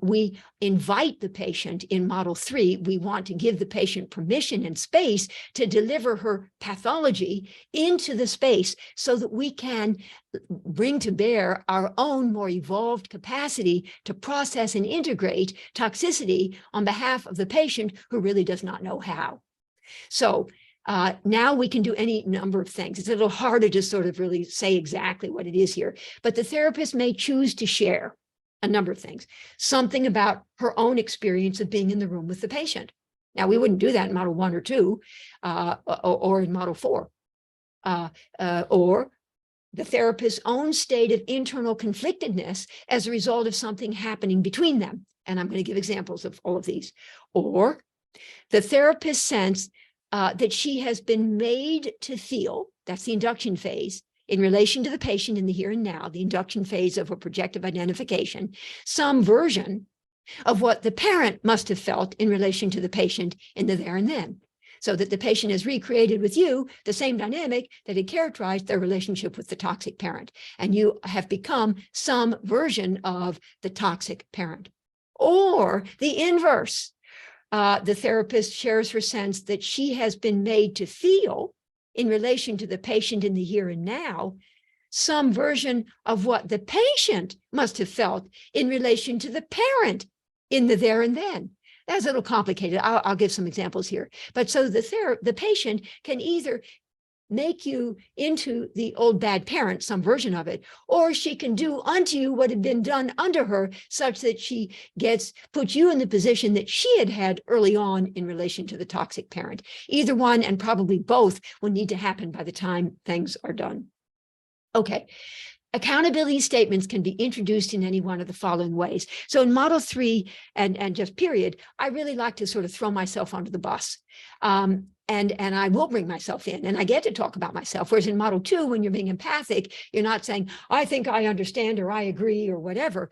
we invite the patient in model 3. We want to give the patient permission and space to deliver her pathology into the space so that we can bring to bear our own more evolved capacity to process and integrate toxicity on behalf of the patient who really does not know how. So now we can do any number of things. It's a little harder to sort of really say exactly what it is here, but the therapist may choose to share a number of things, something about her own experience of being in the room with the patient. Now, we wouldn't do that in model 1 or 2 or in model 4, or the therapist's own state of internal conflictedness as a result of something happening between them. And I'm going to give examples of all of these. Or the therapist's sense that she has been made to feel, that's the induction phase, in relation to the patient in the here and now, the induction phase of a projective identification, some version of what the parent must have felt in relation to the patient in the there and then, so that the patient has recreated with you the same dynamic that had characterized their relationship with the toxic parent, and you have become some version of the toxic parent. Or the inverse. The therapist shares her sense that she has been made to feel, in relation to the patient in the here and now, some version of what the patient must have felt in relation to the parent in the there and then. That's a little complicated. I'll give some examples here. But so the patient can either make you into the old bad parent, some version of it, or she can do unto you what had been done unto her, such that she puts you in the position that she had early on in relation to the toxic parent. Either one, and probably both, will need to happen by the time things are done. Okay. Accountability statements can be introduced in any one of the following ways. So in model 3 and just period, I really like to sort of throw myself under the bus. And I will bring myself in and I get to talk about myself. Whereas in model 2, when you're being empathic, you're not saying, I think I understand or I agree or whatever.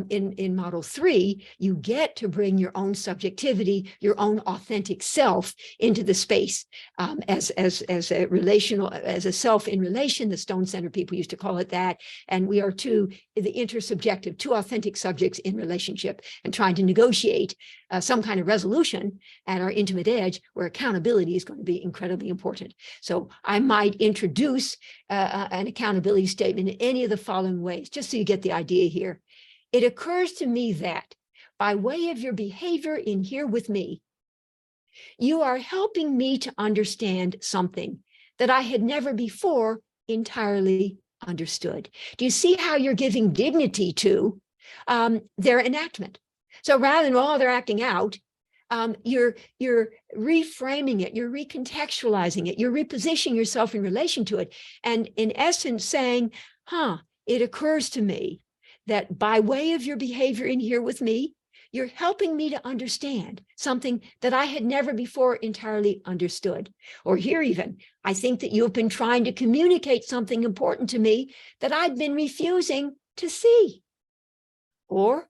In model 3, you get to bring your own subjectivity, your own authentic self into the space as a relational, as a self in relation. The Stone Center people used to call it that. And we are the intersubjective, two authentic subjects in relationship and trying to negotiate some kind of resolution at our intimate edge where accountability is going to be incredibly important. So I might introduce an accountability statement in any of the following ways, just so you get the idea here. It occurs to me that by way of your behavior in here with me, you are helping me to understand something that I had never before entirely understood. Do you see how you're giving dignity to their enactment? So rather than, oh, they're acting out, you're reframing it, you're recontextualizing it, you're repositioning yourself in relation to it. And in essence saying, it occurs to me that by way of your behavior in here with me, you're helping me to understand something that I had never before entirely understood. Or here even, I think that you've been trying to communicate something important to me that I've been refusing to see. Or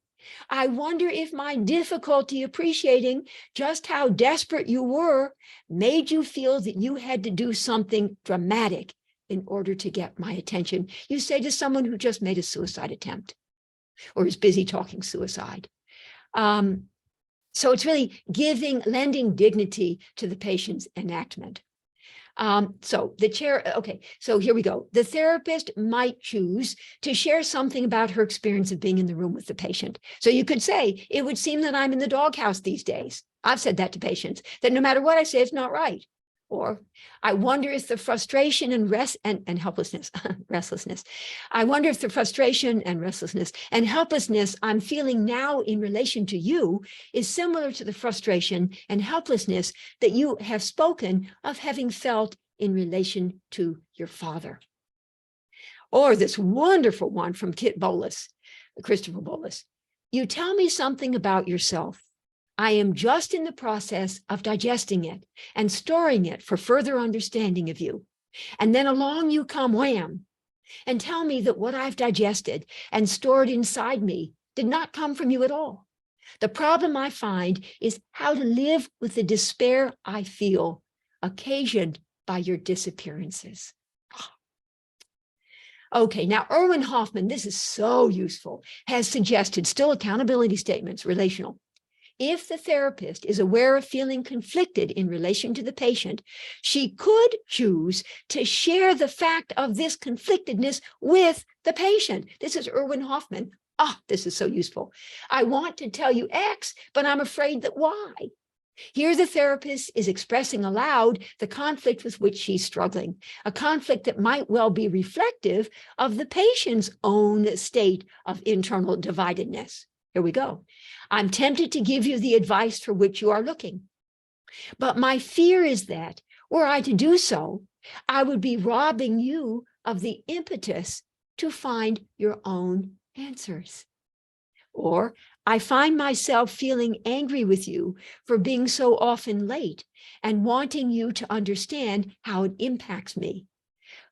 I wonder if my difficulty appreciating just how desperate you were made you feel that you had to do something dramatic in order to get my attention. You say to someone who just made a suicide attempt or is busy talking suicide. So it's really lending dignity to the patient's enactment. So here we go. The therapist might choose to share something about her experience of being in the room with the patient. So you could say, it would seem that I'm in the doghouse these days. I've said that to patients, that no matter what I say, it's not right. Or I wonder if the frustration and helplessness, restlessness. I wonder if the frustration and restlessness and helplessness I'm feeling now in relation to you is similar to the frustration and helplessness that you have spoken of having felt in relation to your father. Or this wonderful one from Christopher Bolus. You tell me something about yourself. I am just in the process of digesting it and storing it for further understanding of you. And then along you come, wham, and tell me that what I've digested and stored inside me did not come from you at all. The problem I find is how to live with the despair I feel occasioned by your disappearances. Okay, now Erwin Hoffman, this is so useful, has suggested still accountability statements, relational. If the therapist is aware of feeling conflicted in relation to the patient, she could choose to share the fact of this conflictedness with the patient. This is Erwin Hoffman. This is so useful. I want to tell you X, but I'm afraid that Y. Here the therapist is expressing aloud the conflict with which she's struggling, a conflict that might well be reflective of the patient's own state of internal dividedness. Here we go. I'm tempted to give you the advice for which you are looking. But my fear is that were I to do so, I would be robbing you of the impetus to find your own answers. Or I find myself feeling angry with you for being so often late and wanting you to understand how it impacts me.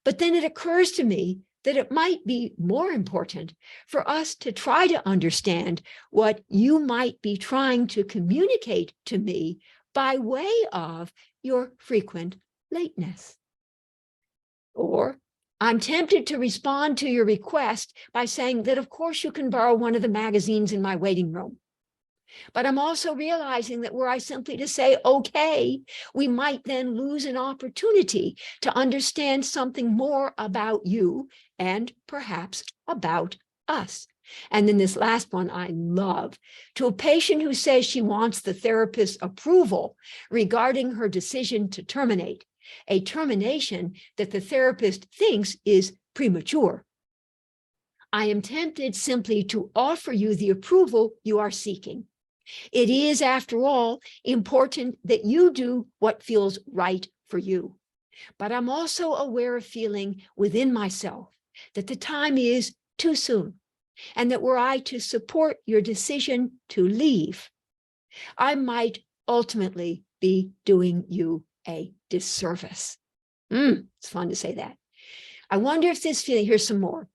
But then it occurs to me that it might be more important for us to try to understand what you might be trying to communicate to me by way of your frequent lateness. Or I'm tempted to respond to your request by saying that, of course, you can borrow one of the magazines in my waiting room. But I'm also realizing that were I simply to say, okay, we might then lose an opportunity to understand something more about you and perhaps about us. And then this last one I love. To a patient who says she wants the therapist's approval regarding her decision to terminate, a termination that the therapist thinks is premature. I am tempted simply to offer you the approval you are seeking. It is, after all, important that you do what feels right for you. But I'm also aware of feeling within myself that the time is too soon, and that were I to support your decision to leave, I might ultimately be doing you a disservice. It's fun to say that. I wonder if this feeling, here's some more.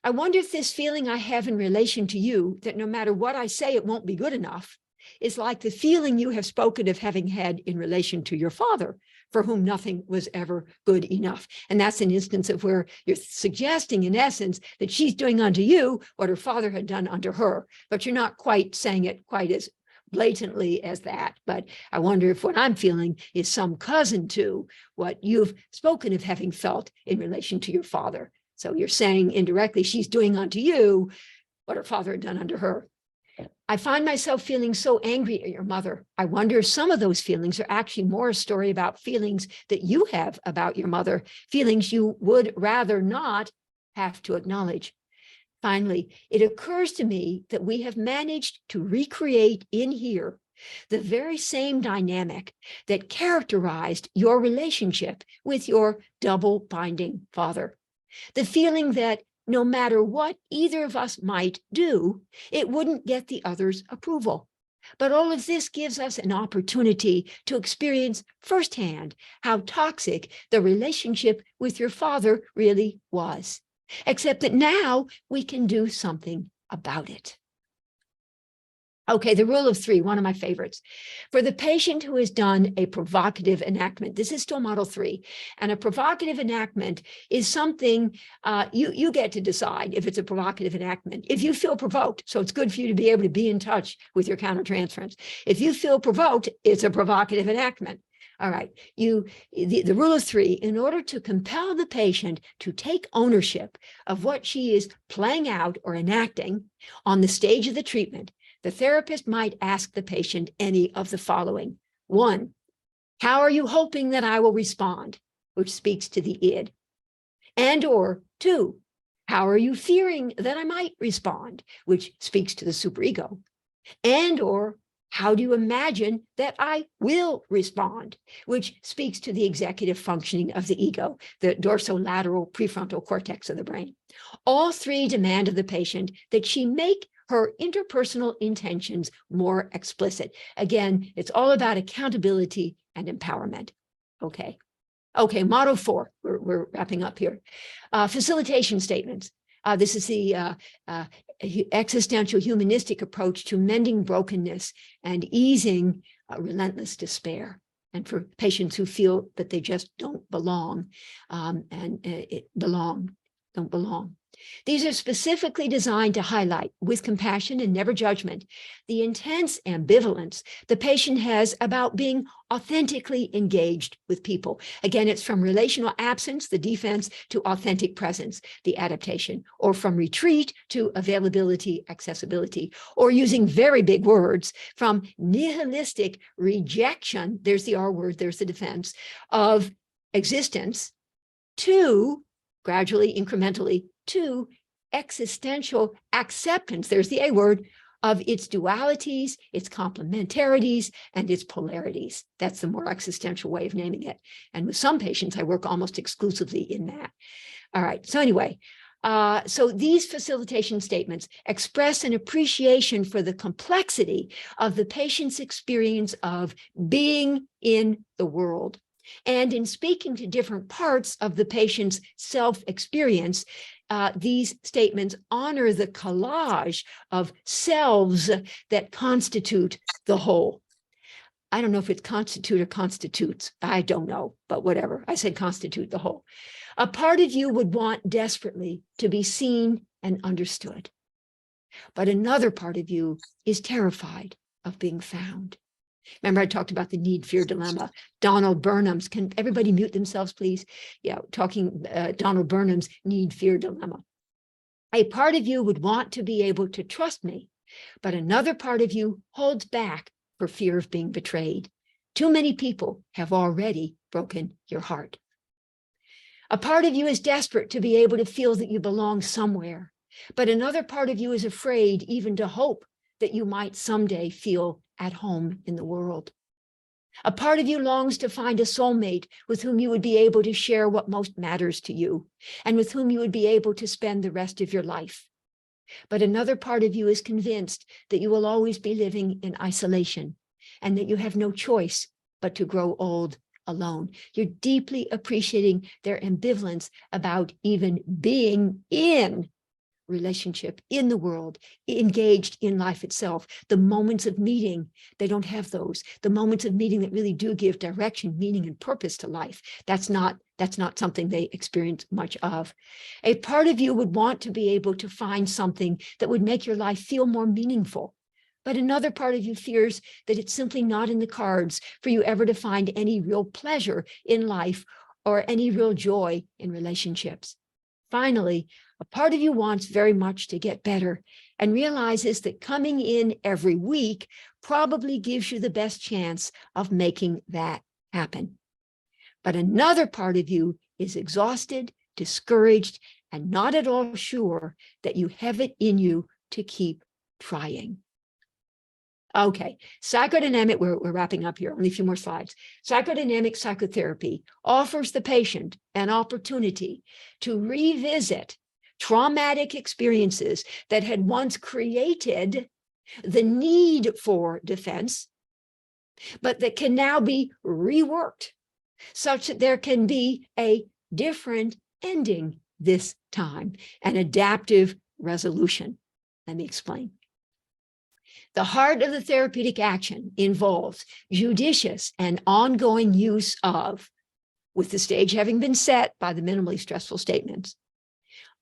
I wonder if this feeling I have in relation to you, that no matter what I say, it won't be good enough, is like the feeling you have spoken of having had in relation to your father, for whom nothing was ever good enough. And that's an instance of where you're suggesting, in essence, that she's doing unto you what her father had done unto her, but you're not quite saying it quite as blatantly as that. But I wonder if what I'm feeling is some cousin to what you've spoken of having felt in relation to your father. So you're saying indirectly, she's doing unto you what her father had done unto her. I find myself feeling so angry at your mother. I wonder if some of those feelings are actually more a story about feelings that you have about your mother, feelings you would rather not have to acknowledge. Finally, it occurs to me that we have managed to recreate in here the very same dynamic that characterized your relationship with your double binding father. The feeling that no matter what either of us might do, it wouldn't get the other's approval. But all of this gives us an opportunity to experience firsthand how toxic the relationship with your father really was, except that now we can do something about it. Okay, the rule of three, one of my favorites. For the patient who has done a provocative enactment, this is still model 3, and a provocative enactment is something you get to decide if it's a provocative enactment. If you feel provoked, so it's good for you to be able to be in touch with your countertransference. If you feel provoked, it's a provocative enactment. All right, the rule of three, in order to compel the patient to take ownership of what she is playing out or enacting on the stage of the treatment, the therapist might ask the patient any of the following. 1, how are you hoping that I will respond? Which speaks to the id. And or 2, how are you fearing that I might respond? Which speaks to the superego. And or how do you imagine that I will respond? Which speaks to the executive functioning of the ego, the dorsolateral prefrontal cortex of the brain. All three demand of the patient that she make her interpersonal intentions more explicit. Again, it's all about accountability and empowerment. Okay, model 4, we're wrapping up here. Facilitation statements. This is the existential humanistic approach to mending brokenness and easing relentless despair. And for patients who feel that they just don't belong, don't belong. These are specifically designed to highlight, with compassion and never judgment, the intense ambivalence the patient has about being authentically engaged with people. Again, it's from relational absence, the defense, to authentic presence, the adaptation, or from retreat to availability, accessibility, or using very big words, from nihilistic rejection, there's the R word, there's the defense, of existence, to gradually, incrementally, to existential acceptance, there's the A word, of its dualities, its complementarities, and its polarities. That's the more existential way of naming it. And with some patients, I work almost exclusively in that. All right, so anyway, so these facilitation statements express an appreciation for the complexity of the patient's experience of being in the world. And in speaking to different parts of the patient's self-experience, these statements honor the collage of selves that constitute the whole. I don't know if it's constitute or constitutes. I don't know, but whatever. I said constitute the whole. A part of you would want desperately to be seen and understood. But another part of you is terrified of being found. Remember, I talked about the need-fear dilemma. Donald Burnham's, can everybody mute themselves, please? Yeah, talking Donald Burnham's need-fear dilemma. A part of you would want to be able to trust me, but another part of you holds back for fear of being betrayed. Too many people have already broken your heart. A part of you is desperate to be able to feel that you belong somewhere, but another part of you is afraid even to hope that you might someday feel at home in the world. A part of you longs to find a soulmate with whom you would be able to share what most matters to you and with whom you would be able to spend the rest of your life. But another part of you is convinced that you will always be living in isolation and that you have no choice but to grow old alone. You're deeply appreciating their ambivalence about even being in relationship, in the world, engaged in life itself. The moments of meeting, they don't have those. The moments of meeting that really do give direction, meaning, and purpose to life. That's not something they experience much of. A part of you would want to be able to find something that would make your life feel more meaningful. But another part of you fears that it's simply not in the cards for you ever to find any real pleasure in life or any real joy in relationships. Finally, a part of you wants very much to get better and realizes that coming in every week probably gives you the best chance of making that happen. But another part of you is exhausted, discouraged, and not at all sure that you have it in you to keep trying. Okay, psychodynamic, we're wrapping up here, only a few more slides. Psychodynamic psychotherapy offers the patient an opportunity to revisit traumatic experiences that had once created the need for defense, but that can now be reworked such that there can be a different ending this time, an adaptive resolution. Let me explain. The heart of the therapeutic action involves judicious and ongoing use of, with the stage having been set by the minimally stressful statements,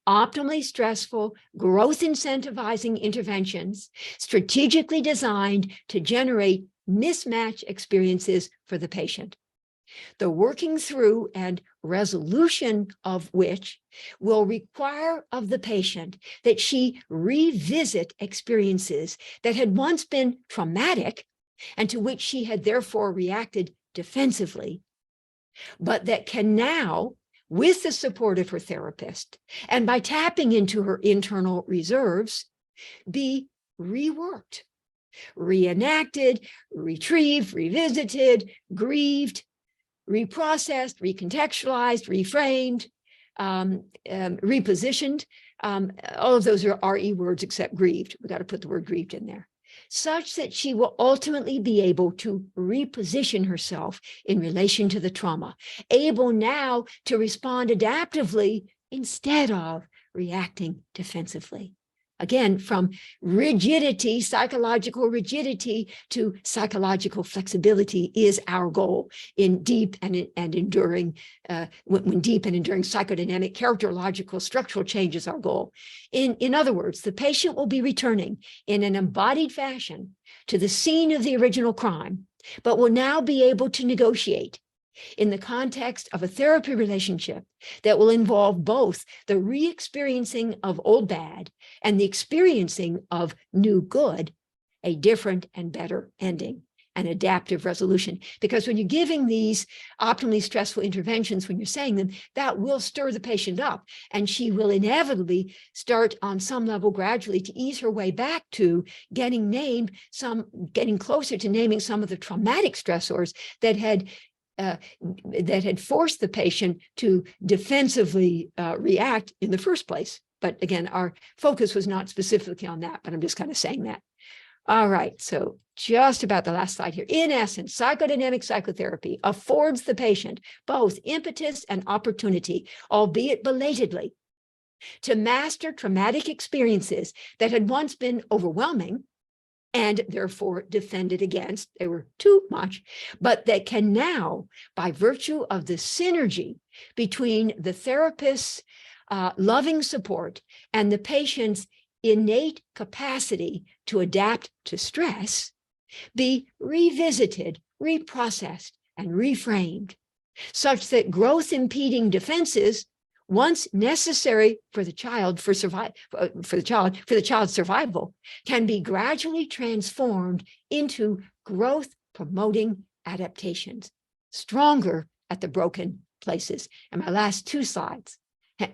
optimally stressful, growth incentivizing interventions strategically designed to generate mismatch experiences for the patient, the working through and resolution of which will require of the patient that she revisit experiences that had once been traumatic and to which she had therefore reacted defensively, but that can now, with the support of her therapist and by tapping into her internal reserves, be reworked, reenacted, retrieved, revisited, grieved, reprocessed, recontextualized, reframed, repositioned. All of those are RE words except grieved. We got to put the word grieved in there, such that she will ultimately be able to reposition herself in relation to the trauma, able now to respond adaptively instead of reacting defensively. Again, from rigidity, psychological rigidity, to psychological flexibility is our goal in deep and enduring, when deep and enduring psychodynamic characterological structural change is our goal. In other words, the patient will be returning in an embodied fashion to the scene of the original crime, but will now be able to negotiate in the context of a therapy relationship that will involve both the re-experiencing of old bad and the experiencing of new good, a different and better ending, an adaptive resolution. Because when you're giving these optimally stressful interventions, when you're saying them, that will stir the patient up, and she will inevitably start on some level gradually to ease her way back to getting closer to naming some of the traumatic stressors that had forced the patient to defensively react in the first place. But again, our focus was not specifically on that, but I'm just kind of saying that. All right, so just about the last slide here. In essence, psychodynamic psychotherapy affords the patient both impetus and opportunity, albeit belatedly, to master traumatic experiences that had once been overwhelming and therefore defended against. They were too much, but that can now, by virtue of the synergy between the therapist's loving support and the patient's innate capacity to adapt to stress, be revisited, reprocessed, and reframed, such that growth impeding defenses, once necessary for the child's survival, can be gradually transformed into growth promoting adaptations, stronger at the broken places. And my last two slides,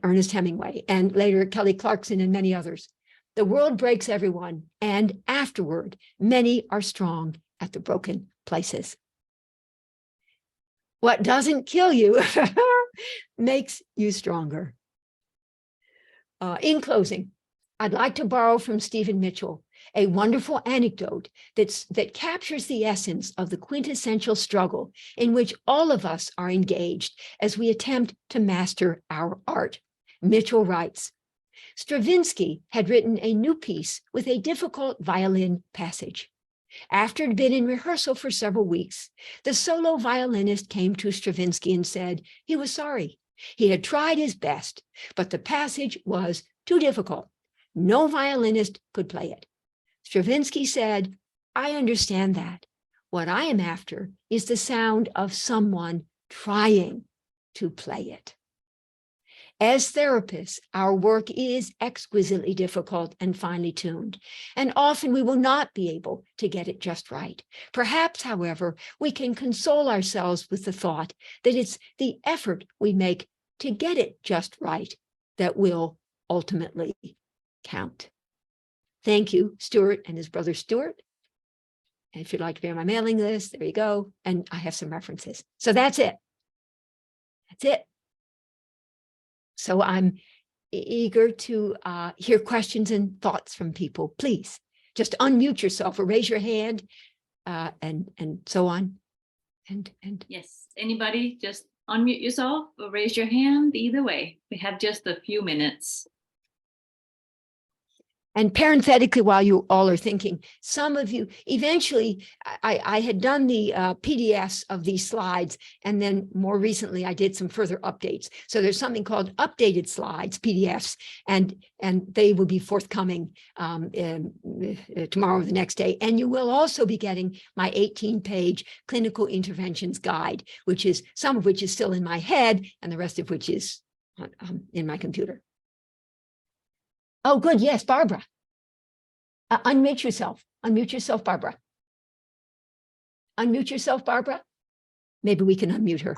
Ernest Hemingway, and later Kelly Clarkson and many others. The world breaks everyone, and afterward, many are strong at the broken places. What doesn't kill you makes you stronger. In closing, I'd like to borrow from Stephen Mitchell a wonderful anecdote that captures the essence of the quintessential struggle in which all of us are engaged as we attempt to master our art. Mitchell writes, Stravinsky had written a new piece with a difficult violin passage. After it had been in rehearsal for several weeks, the solo violinist came to Stravinsky and said he was sorry. He had tried his best, but the passage was too difficult. No violinist could play it. Stravinsky said, I understand that. What I am after is the sound of someone trying to play it. As therapists, our work is exquisitely difficult and finely tuned, and often we will not be able to get it just right. Perhaps, however, we can console ourselves with the thought that it's the effort we make to get it just right that will ultimately count. Thank you, Stuart and his brother Stuart. And if you'd like to be on my mailing list, there you go. And I have some references. So that's it. That's it. So I'm eager to hear questions and thoughts from people. Please just unmute yourself or raise your hand and so on. And yes, anybody just unmute yourself or raise your hand. Either way, we have just a few minutes. And parenthetically, while you all are thinking, some of you, eventually, I had done the PDFs of these slides, and then more recently, I did some further updates. So there's something called updated slides, PDFs, and they will be forthcoming tomorrow or the next day. And you will also be getting my 18-page clinical interventions guide, which is some of which is still in my head, and the rest of which is in my computer. Oh, good. Yes, Barbara. Unmute yourself. Unmute yourself, Barbara. Unmute yourself, Barbara. Maybe we can unmute her.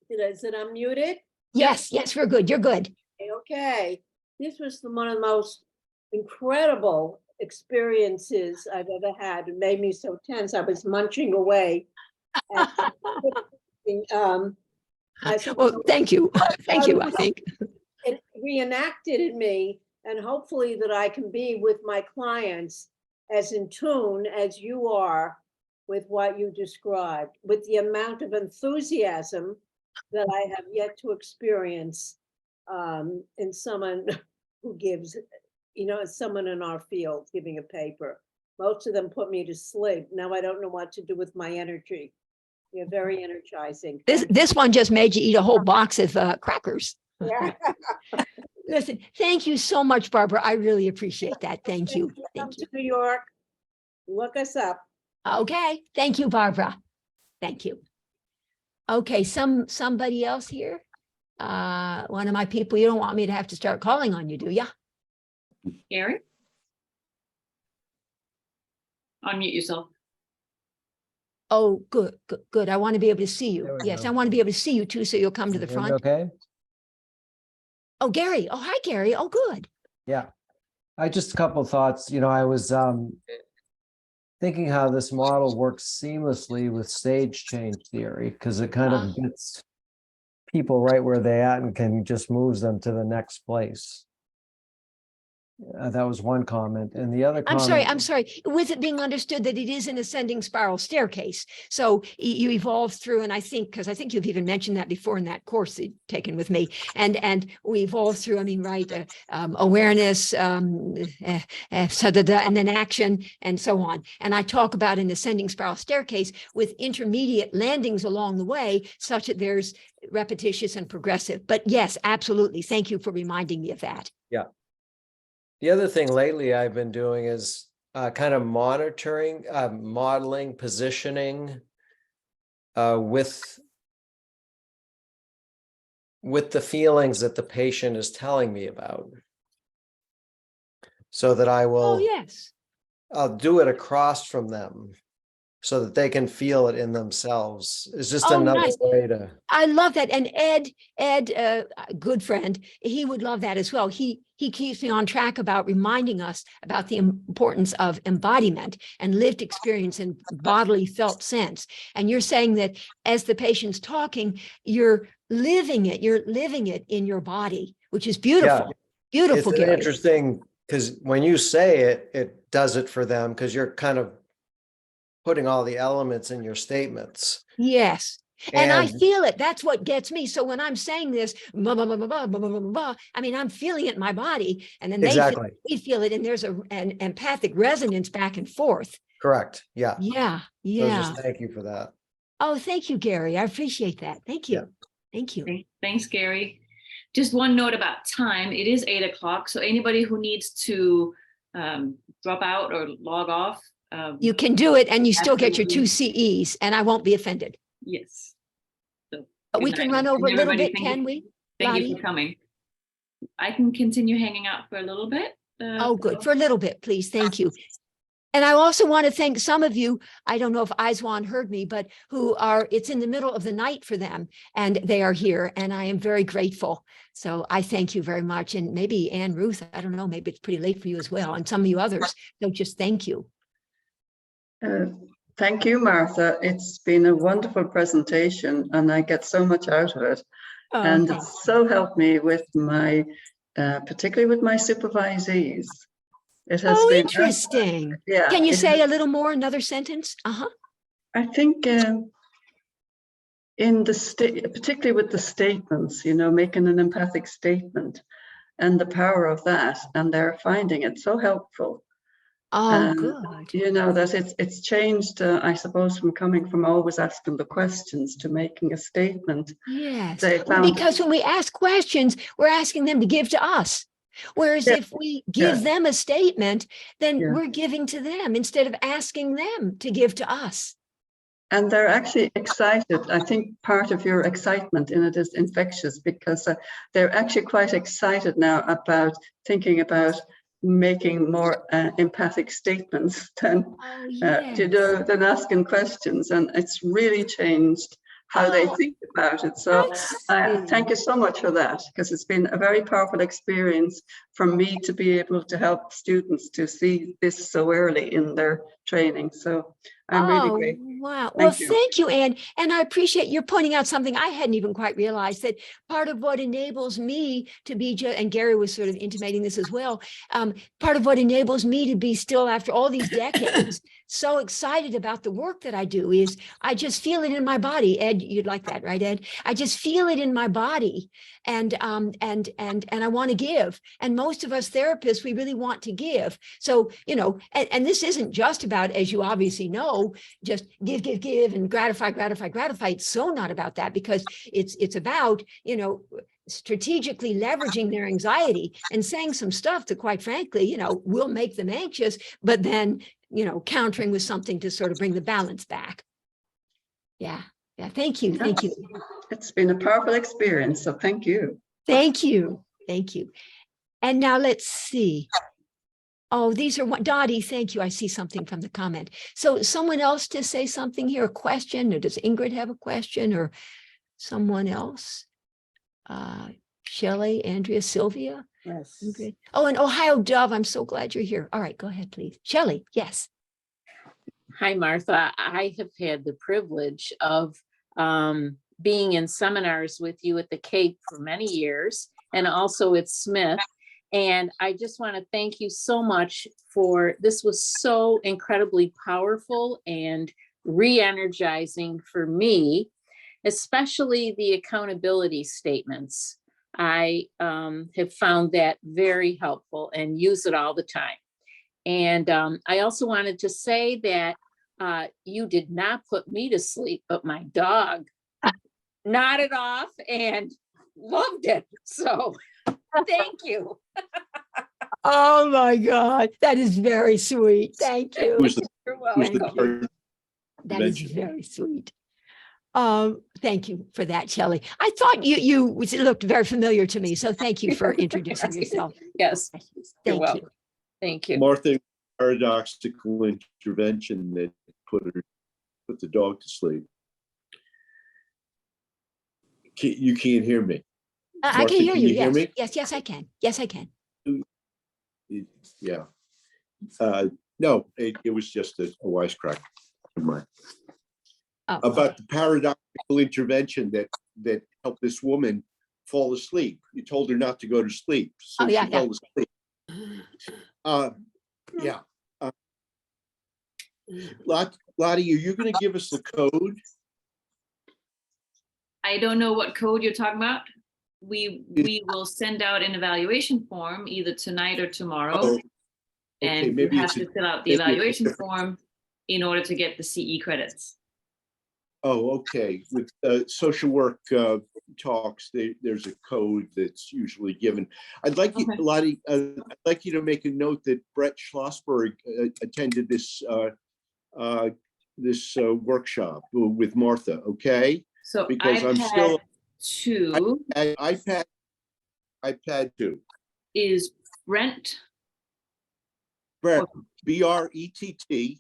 Is it unmuted? Yes, yes, we're good. You're good. Okay. This was one of the most incredible experiences I've ever had. It made me so tense. I was munching away. Well, thank you. Thank you, I think. It reenacted in me, and hopefully that I can be with my clients as in tune as you are with what you described, with the amount of enthusiasm that I have yet to experience in someone who gives, someone in our field giving a paper. Most of them put me to sleep. Now I don't know what to do with my energy. You're very energizing. This one just made you eat a whole box of crackers. Yeah. Listen, thank you so much, Barbara. I really appreciate that. Thank you. Come Thank you. to New York. Look us up. Okay. Thank you, Barbara. Thank you. Okay. Somebody else here? One of my people, you don't want me to have to start calling on you, do you? Gary? Unmute yourself. Oh, good, good, good. I want to be able to see you. Yes, go. I want to be able to see you too, so you'll come to the Hear me front. okay? Oh, Gary. Oh, hi, Gary. Oh, good. Yeah. I just a couple of thoughts. I was thinking how this model works seamlessly with stage change theory, because it kind of gets people right where they're at and can just moves them to the next place. That was one comment. And the other comment. I'm sorry. With it being understood that it is an ascending spiral staircase. So you evolve through, and I think you've even mentioned that before in that course you've taken with me. And we evolve through, awareness, and then action, and so on. And I talk about an ascending spiral staircase with intermediate landings along the way, such that there's repetitious and progressive. But yes, absolutely. Thank you for reminding me of that. Yeah. The other thing lately I've been doing is kind of monitoring, modeling, positioning with the feelings that the patient is telling me about. So that I will, Oh, yes. I'll do it across from them so that they can feel it in themselves. It's just another nice. way to. I love that. And Ed, good friend, he would love that as well. He keeps me on track about reminding us about the importance of embodiment and lived experience and bodily felt sense. And you're saying that as the patient's talking, you're living it in your body, which is beautiful. Yeah. Beautiful, It's an Gary. interesting because when you say it, it does it for them because you're kind of putting all the elements in your statements. Yes. And I And feel it. That's what gets me. So when I'm saying this, blah, blah, blah, blah, blah, blah, blah, blah, blah, I mean, I'm feeling it in my body, and then exactly, we feel it, and there's an empathic resonance back and forth. correct. Yeah. Yeah. So Yeah. just thank you for that. Oh, thank you, Gary. I appreciate that. Thank you. Yeah. Thank you. Thanks, Gary. Just one note about time. It is 8 o'clock. So anybody who needs to drop out or log off. You can do it, and you still get your 2 absolutely. CEs, and I won't be offended. Yes. So, But we good can night. run over And a little everybody, bit, can we? Thank you Lottie? for coming. I can continue hanging out for a little bit. Oh, good. For a little bit, please. Thank you. And I also want to thank some of you, I don't know if Aizwan heard me, but who are, it's in the middle of the night for them, and they are here, and I am very grateful. So I thank you very much. And maybe Ann Ruth, I don't know, maybe it's pretty late for you as well, and some of you others. So just thank you. Thank you, Martha. It's been a wonderful presentation, and I get so much out of it. Oh, And thank it's so helped me with my, particularly with my supervisees. It has Oh, been interesting. Yeah. Can you it say has- a little more, another sentence? Uh-huh. I think in the state, particularly with the statements, you know, making an empathic statement and the power of that, and they're finding it so helpful. Oh, good. You know, that it's changed, I suppose, from coming from always asking the questions to making a statement. Yes. They Well, found- because when we ask questions, we're asking them to give to us. Whereas Yeah. if we give Yeah. them a statement, then Yeah. we're giving to them instead of asking them to give to us. And they're actually excited. I think part of your excitement in it is infectious, because they're actually quite excited now about thinking about making more empathic statements than Oh, you know, than asking questions. And it's really changed how they Oh, think about it. So thank you so much for that, because it's been a very powerful experience for me to be able to help students to see this so early in their training. So I'm really grateful. Wow. Well, Thank you. thank you, Anne. And I appreciate you're pointing out something I hadn't even quite realized, that part of what enables me to be, and Gary was sort of intimating this as well, part of what enables me to be still, after all these decades, so excited about the work that I do is I just feel it in my body. Ed, you'd like that, right, Ed? I just feel it in my body, and I want to give. And most of us therapists, we really want to give. So, you know, and this isn't just about, as you obviously know, just give and gratify. It's so not about that, because it's about, you know, strategically leveraging their anxiety and saying some stuff that, quite frankly, you know, will make them anxious, but then, you know, countering with something to sort of bring the balance back. Yeah. Yeah. Thank you. Thank you. It's been a powerful experience. So thank you. Thank you. Thank you. And now let's see. Oh, these are what, Dottie, thank you. I see something from the comment. So someone else to say something here, a question, or does Ingrid have a question, or someone else? Shelley, Andrea, Sylvia? Yes. Ingrid? Oh, and Ohio Dove, I'm so glad you're here. All right, go ahead, please. Shelley, yes. Hi, Martha. I have had the privilege of being in seminars with you at the Cape for many years, and also at Smith. And I just want to thank you so much for, this was so incredibly powerful and re-energizing for me, especially the accountability statements. I have found that very helpful and use it all the time. And I also wanted to say that you did not put me to sleep, but my dog nodded off and loved it. So thank you. Oh my God, that is very sweet. Thank you. You're welcome. That is very sweet. Thank you for that, Shelley. I thought you looked very familiar to me, so thank you for introducing yourself. Yes, you're Thank you. welcome. Thank you. Martha, paradoxical intervention that put the dog to sleep. You can't hear me. I Martha, can hear can you. you hear Yes. me? Yes, I can. Yes, I can. Yeah. No, it was just a wisecrack of mine. Oh, About the paradoxical intervention that helped this woman fall asleep. You told her not to go to sleep, so Oh, yeah, she fell asleep. Yeah. Lottie, are you going to give us the code? I don't know what code you're talking about. We will send out an evaluation form either tonight or tomorrow. Oh, okay, and you maybe have it's to fill out the maybe it's a evaluation different- form in order to get the CE credits. Oh, okay. With social work talks, there's a code that's usually given. I'd like you, Okay. Lottie, I'd like you to make a note that Brett Schlossberg attended this workshop with Martha. Okay, So because I'm iPad still 2 iPad 2. is Brent. Brett, B-R-E-T-T.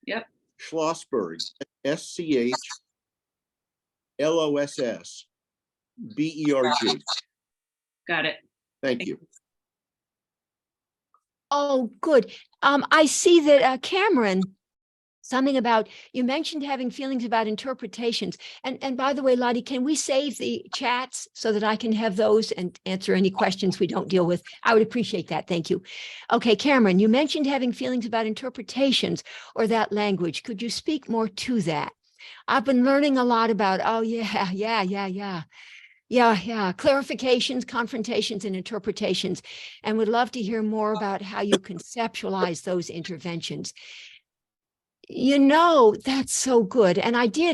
Yep. Schlossberg, SCHLOSSBERG. Got it. Thank you. Oh, good. I see that Cameron, something about, you mentioned having feelings about interpretations. And by the way, Lottie, can we save the chats so that I can have those and answer any questions we don't deal with? I would appreciate that. Thank you. Okay, Cameron, you mentioned having feelings about interpretations or that language. Could you speak more to that? I've been learning a lot about, clarifications, confrontations, and interpretations, and would love to hear more about how you conceptualize those interventions. You know, that's so good. And I do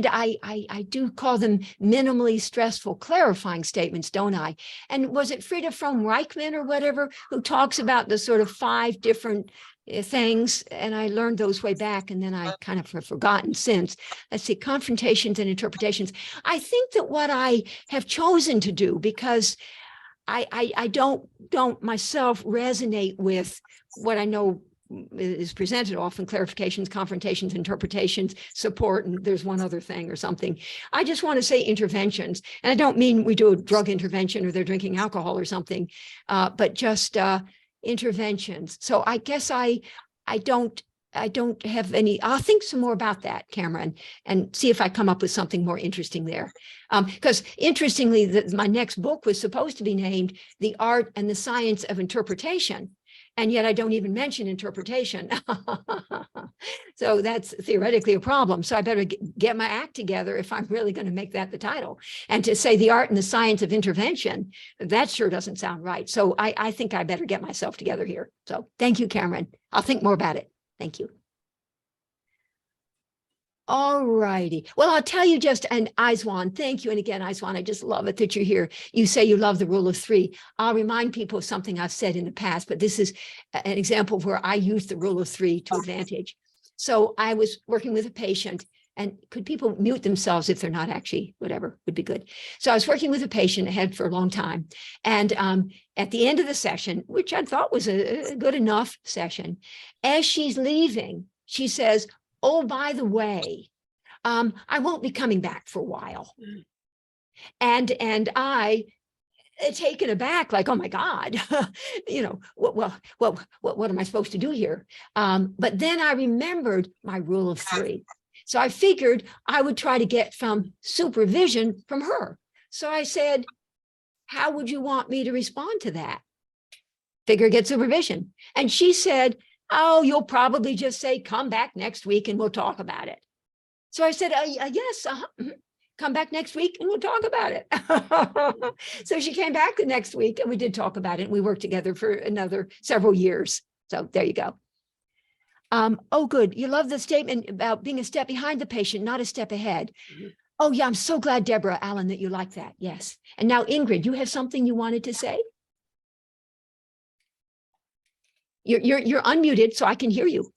call them minimally stressful clarifying statements, don't I? And was it Frida from Reichman or whatever who talks about the sort of 5 different things? And I learned those way back, and then I kind of have forgotten since. Let's see, confrontations and interpretations. I think that what I have chosen to do, because I don't myself resonate with what I know is presented often: clarifications, confrontations, interpretations, support, and there's one other thing or something. I just want to say interventions. And I don't mean we do a drug intervention or they're drinking alcohol or something, but just interventions. So I guess I don't have any. I'll think some more about that, Cameron, and see if I come up with something more interesting there. Because interestingly, my next book was supposed to be named The Art and the Science of Interpretation. And yet I don't even mention interpretation. So that's theoretically a problem. So I better get my act together if I'm really going to make that the title. And to say the art and the science of intervention, that sure doesn't sound right. So I think I better get myself together here. So thank you, Cameron. I'll think more about it. Thank you. All righty. Well, I'll tell you just, and Aizwan, thank you. And again, Aizwan, I just love it that you're here. You say you love the rule of 3. I'll remind people of something I've said in the past, but this is an example where I used the rule of 3 to advantage. So I was working with a patient, and could people mute themselves if they're not actually, whatever would be good. So I was working with a patient I had for a long time. And at the end of the session, which I thought was a good enough session, as she's leaving, she says, "Oh, by the way, I won't be coming back for a while." And I, taken aback, like, oh my God, you know, what am I supposed to do here? But then I remembered my rule of 3. So I figured I would try to get some supervision from her. So I said, "How would you want me to respond to that?" Figure get supervision. And she said, "Oh, you'll probably just say, 'Come back next week and we'll talk about it.'" So I said, yes, come back next week and we'll talk about it. So she came back the next week and we did talk about it. And we worked together for another several years. So there you go. Oh, good. You love the statement about being a step behind the patient, not a step ahead. Oh, yeah. I'm so glad, Deborah Allen, that you like that. Yes. And now, Ingrid, you have something you wanted to say? You're unmuted, so I can hear you.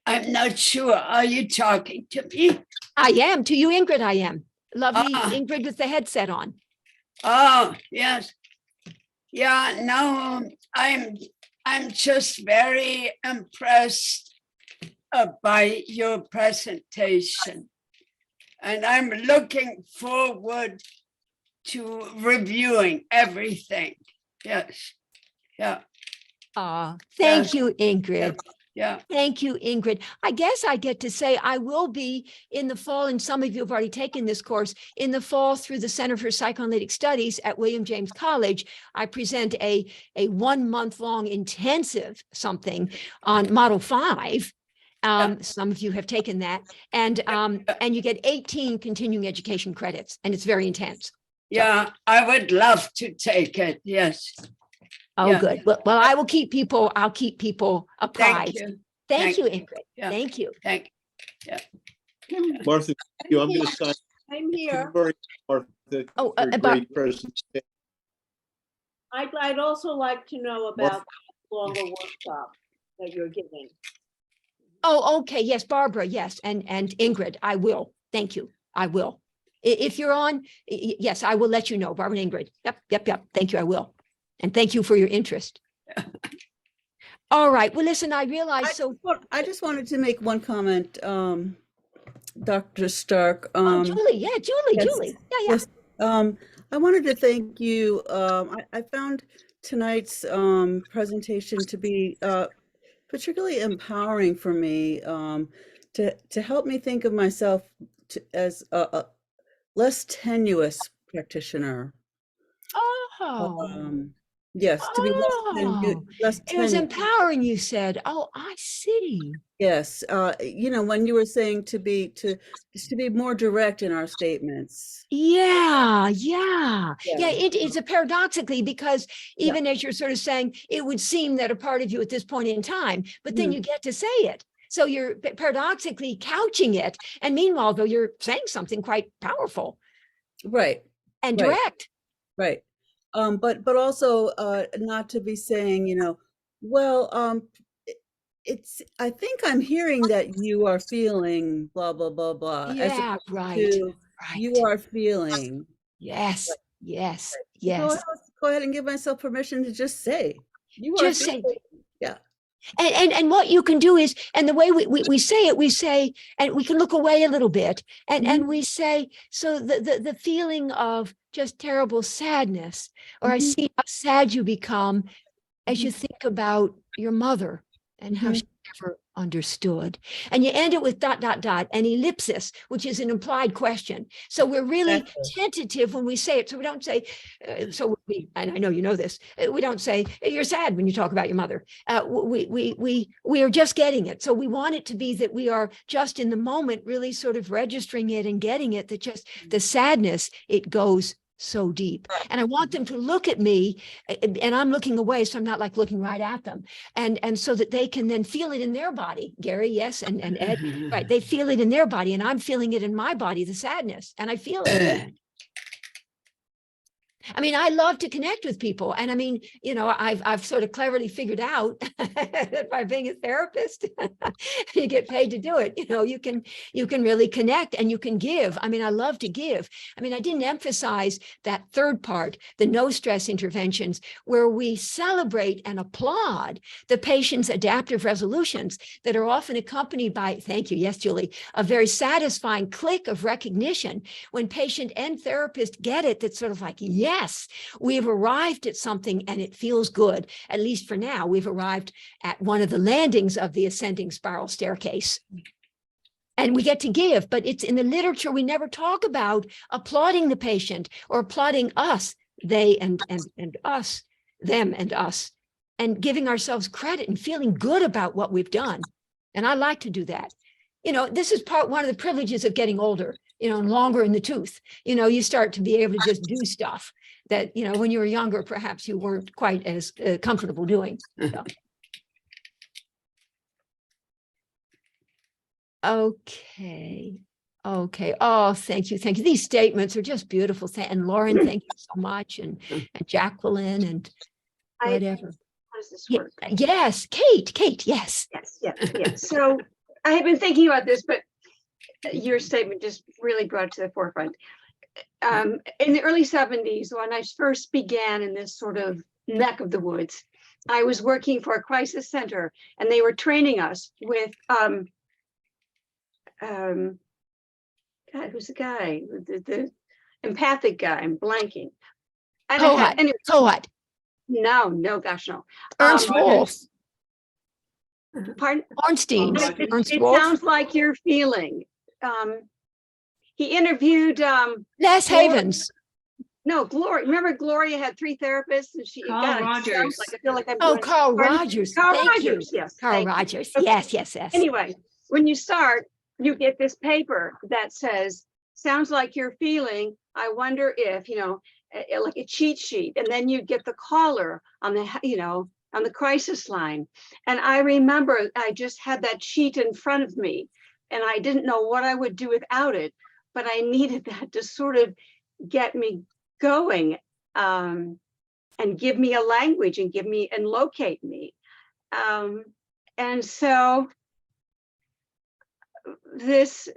I'm not sure. Are you talking to me? I am. To you, Ingrid, I am. Lovely Ingrid with the headset on. Oh, yes. Yeah, no, I'm just very impressed by your presentation. And I'm looking forward to reviewing everything. Yes. Yeah. Thank you, Ingrid. Yeah. Thank you, Ingrid. I guess I get to say I will be in the fall, and some of you have already taken this course, in the fall through the Center for Psychoanalytic Studies at William James College. I present a 1 month long intensive something on Model 5. Some of you have taken that, and you get 18 continuing education credits, and it's very intense. Yeah, I would love to take it. Yes. Oh, Yeah. good. Well, I'll keep people apprised. Thank you. Thank you, Ingrid. Yeah. Thank you. Thank Martha, I'm going to sign. I'm here. Very, Martha, Oh, for a great presentation. I'd also like to know about the longer workshop that you're giving. Oh, okay. Yes, Barbara. Yes. And Ingrid, I will. Thank you. I will. If you're on, yes, I will let you know, Barbara and Ingrid. Yep. Thank you. I will. And thank you for your interest. All right. Well, listen, I realize I just wanted to make one comment, Dr. Stark. Julie. Yeah, Julie. yes, Julie. Yeah. Yes, I wanted to thank you. I found tonight's presentation to be particularly empowering for me, to help me think of myself as a less tenuous practitioner. Oh. Yes, to be less It was tenuous. empowering, you said. Oh, I see. Yes, when you were saying to be more direct in our statements. Yeah. It's a paradoxically, because even as you're sort of saying, it would seem that a part of you at this point in time, but then you get to say it. So you're paradoxically couching it. And meanwhile, though, you're saying something quite powerful. Right. And direct. Right. But also not to be saying, I think I'm hearing that you are feeling blah, blah, blah, blah. Yeah, right. You are feeling. Yes. Go ahead and give myself permission to just say. Just say. Yeah. And what you can do is, and the way we say it, we say, and we can look away a little bit, and we say, so the feeling of just terrible sadness, or I see how sad you become as you think about your mother and how she never understood. And you end it with ... and ellipsis, which is an implied question. So we're really tentative when we say it. So we don't say, and I know you know this, we don't say, you're sad when you talk about your mother. We are just getting it. So we want it to be that we are just in the moment, really sort of registering it and getting it, that just the sadness, it goes so deep. And I want them to look at me, and I'm looking away, so I'm not like looking right at them, and so that they can then feel it in their body. Gary, yes, and Ed, right? They feel it in their body, and I'm feeling it in my body, the sadness, and I feel it. I mean, I love to connect with people. And I mean, I've sort of cleverly figured out that by being a therapist, you get paid to do it. You can really connect and you can give. I mean, I love to give. I mean, I didn't emphasize that third part, the no stress interventions, where we celebrate and applaud the patient's adaptive resolutions that are often accompanied by, thank you, yes, Julie, a very satisfying click of recognition when patient and therapist get it. That's sort of like, yes, we've arrived at something and it feels good. At least for now, we've arrived at one of the landings of the ascending spiral staircase. And we get to give, but it's in the literature, we never talk about applauding the patient or applauding us, they and us, them and us, and giving ourselves credit and feeling good about what we've done. And I like to do that. This is one of the privileges of getting older, and longer in the tooth. You start to be able to just do stuff that, when you were younger, perhaps you weren't quite as comfortable doing. So. Okay. Oh, thank you. These statements are just beautiful. And Lauren, thank you so much. And Jacqueline and whatever. How does this work? Yes, Kate, yes. Yes. So I have been thinking about this, but your statement just really brought it to the forefront. In the early 70s, when I first began in this sort of neck of the woods, I was working for a crisis center, and they were training us with, God, who's the guy? The empathic guy, I'm blanking. Anyway, No, gosh, no. Ernst Wolf. Pardon? Ornstein. Rogers. Ernst It Wolf. sounds like you're feeling. He interviewed, Les Havens. no, Gloria. Remember Gloria had 3 therapists and she Carl God, it Rogers. sounds like I feel like I'm Oh, doing- Carl Pardon? Rogers. Carl Thank you. Rogers, yes. Carl thank you. Rogers. Okay. Yes, yes, yes. Anyway, when you start, you get this paper that says, sounds like you're feeling, I wonder if, like a cheat sheet. And then you get the caller on the, on the crisis line. And I remember I just had that sheet in front of me and I didn't know what I would do without it, but I needed that to sort of get me going and give me a language and locate me. And so this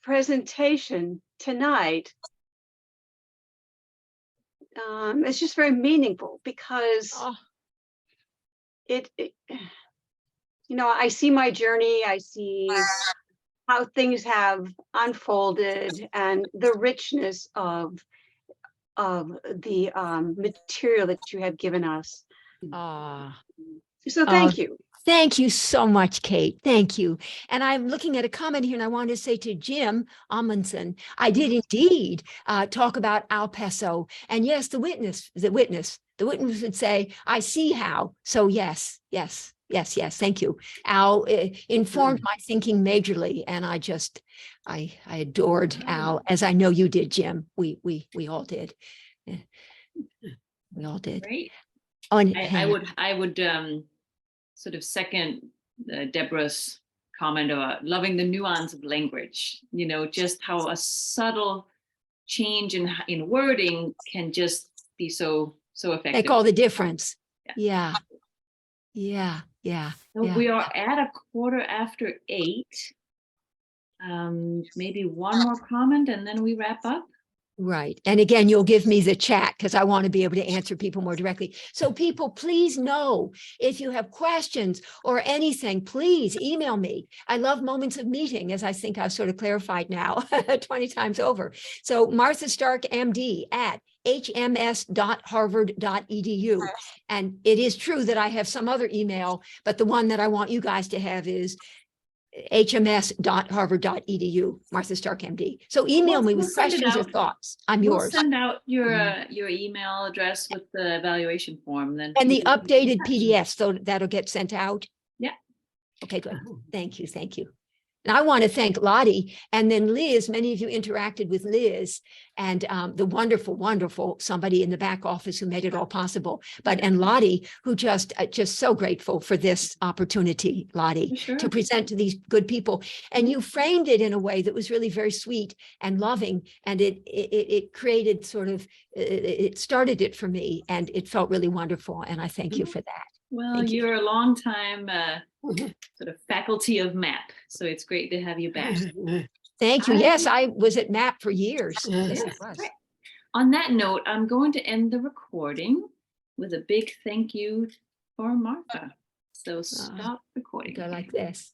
presentation tonight is just very meaningful because I see my journey, I see how things have unfolded and the richness of the material that you have given us. So thank you. Thank you so much, Kate. Thank you. And I'm looking at a comment here and I want to say to Jim Amundsen, I did indeed talk about Al Peso. And yes, the witness would say, I see how. So yes. Thank you. Al informed my thinking majorly. And I adored Al, as I know you did, Jim. We all did. We all did. Great. Oh, and I would sort of second Deborah's comment about loving the nuance of language, just how a subtle change in wording can just be so effective. make all the difference. Yeah. Yeah. So we are at 8:15. Maybe one more comment and then we wrap up. Right. And again, you'll give me the chat because I want to be able to answer people more directly. So people, please know if you have questions or anything, please email me. I love moments of meeting, as I think I've sort of clarified now 20 times over. So Martha Stark, MD at hms.harvard.edu. And it is true that I have some other email, but the one that I want you guys to have is hms.harvard.edu, Martha Stark, MD. So email me with questions or thoughts. I'm yours. We'll send out your email address with the evaluation form. Then and the updated PDF, so that'll get sent out. Yeah. Okay, good. Thank you. And I want to thank Lottie and then Liz. Many of you interacted with Liz and the wonderful somebody in the back office who made it all possible. And Lottie, who just so grateful for this opportunity, Lottie, to present to these good people. And you framed it in a way that was really very sweet and loving. And it created it started it for me and it felt really wonderful. And I thank you for that. Well, you're a long time sort of faculty of MAP, so it's great to have you back. Thank you. Yes, I was at MAP for years. Yes, I was. Right. On that note, I'm going to end the recording with a big thank you for Martha. So stop recording. Go like this.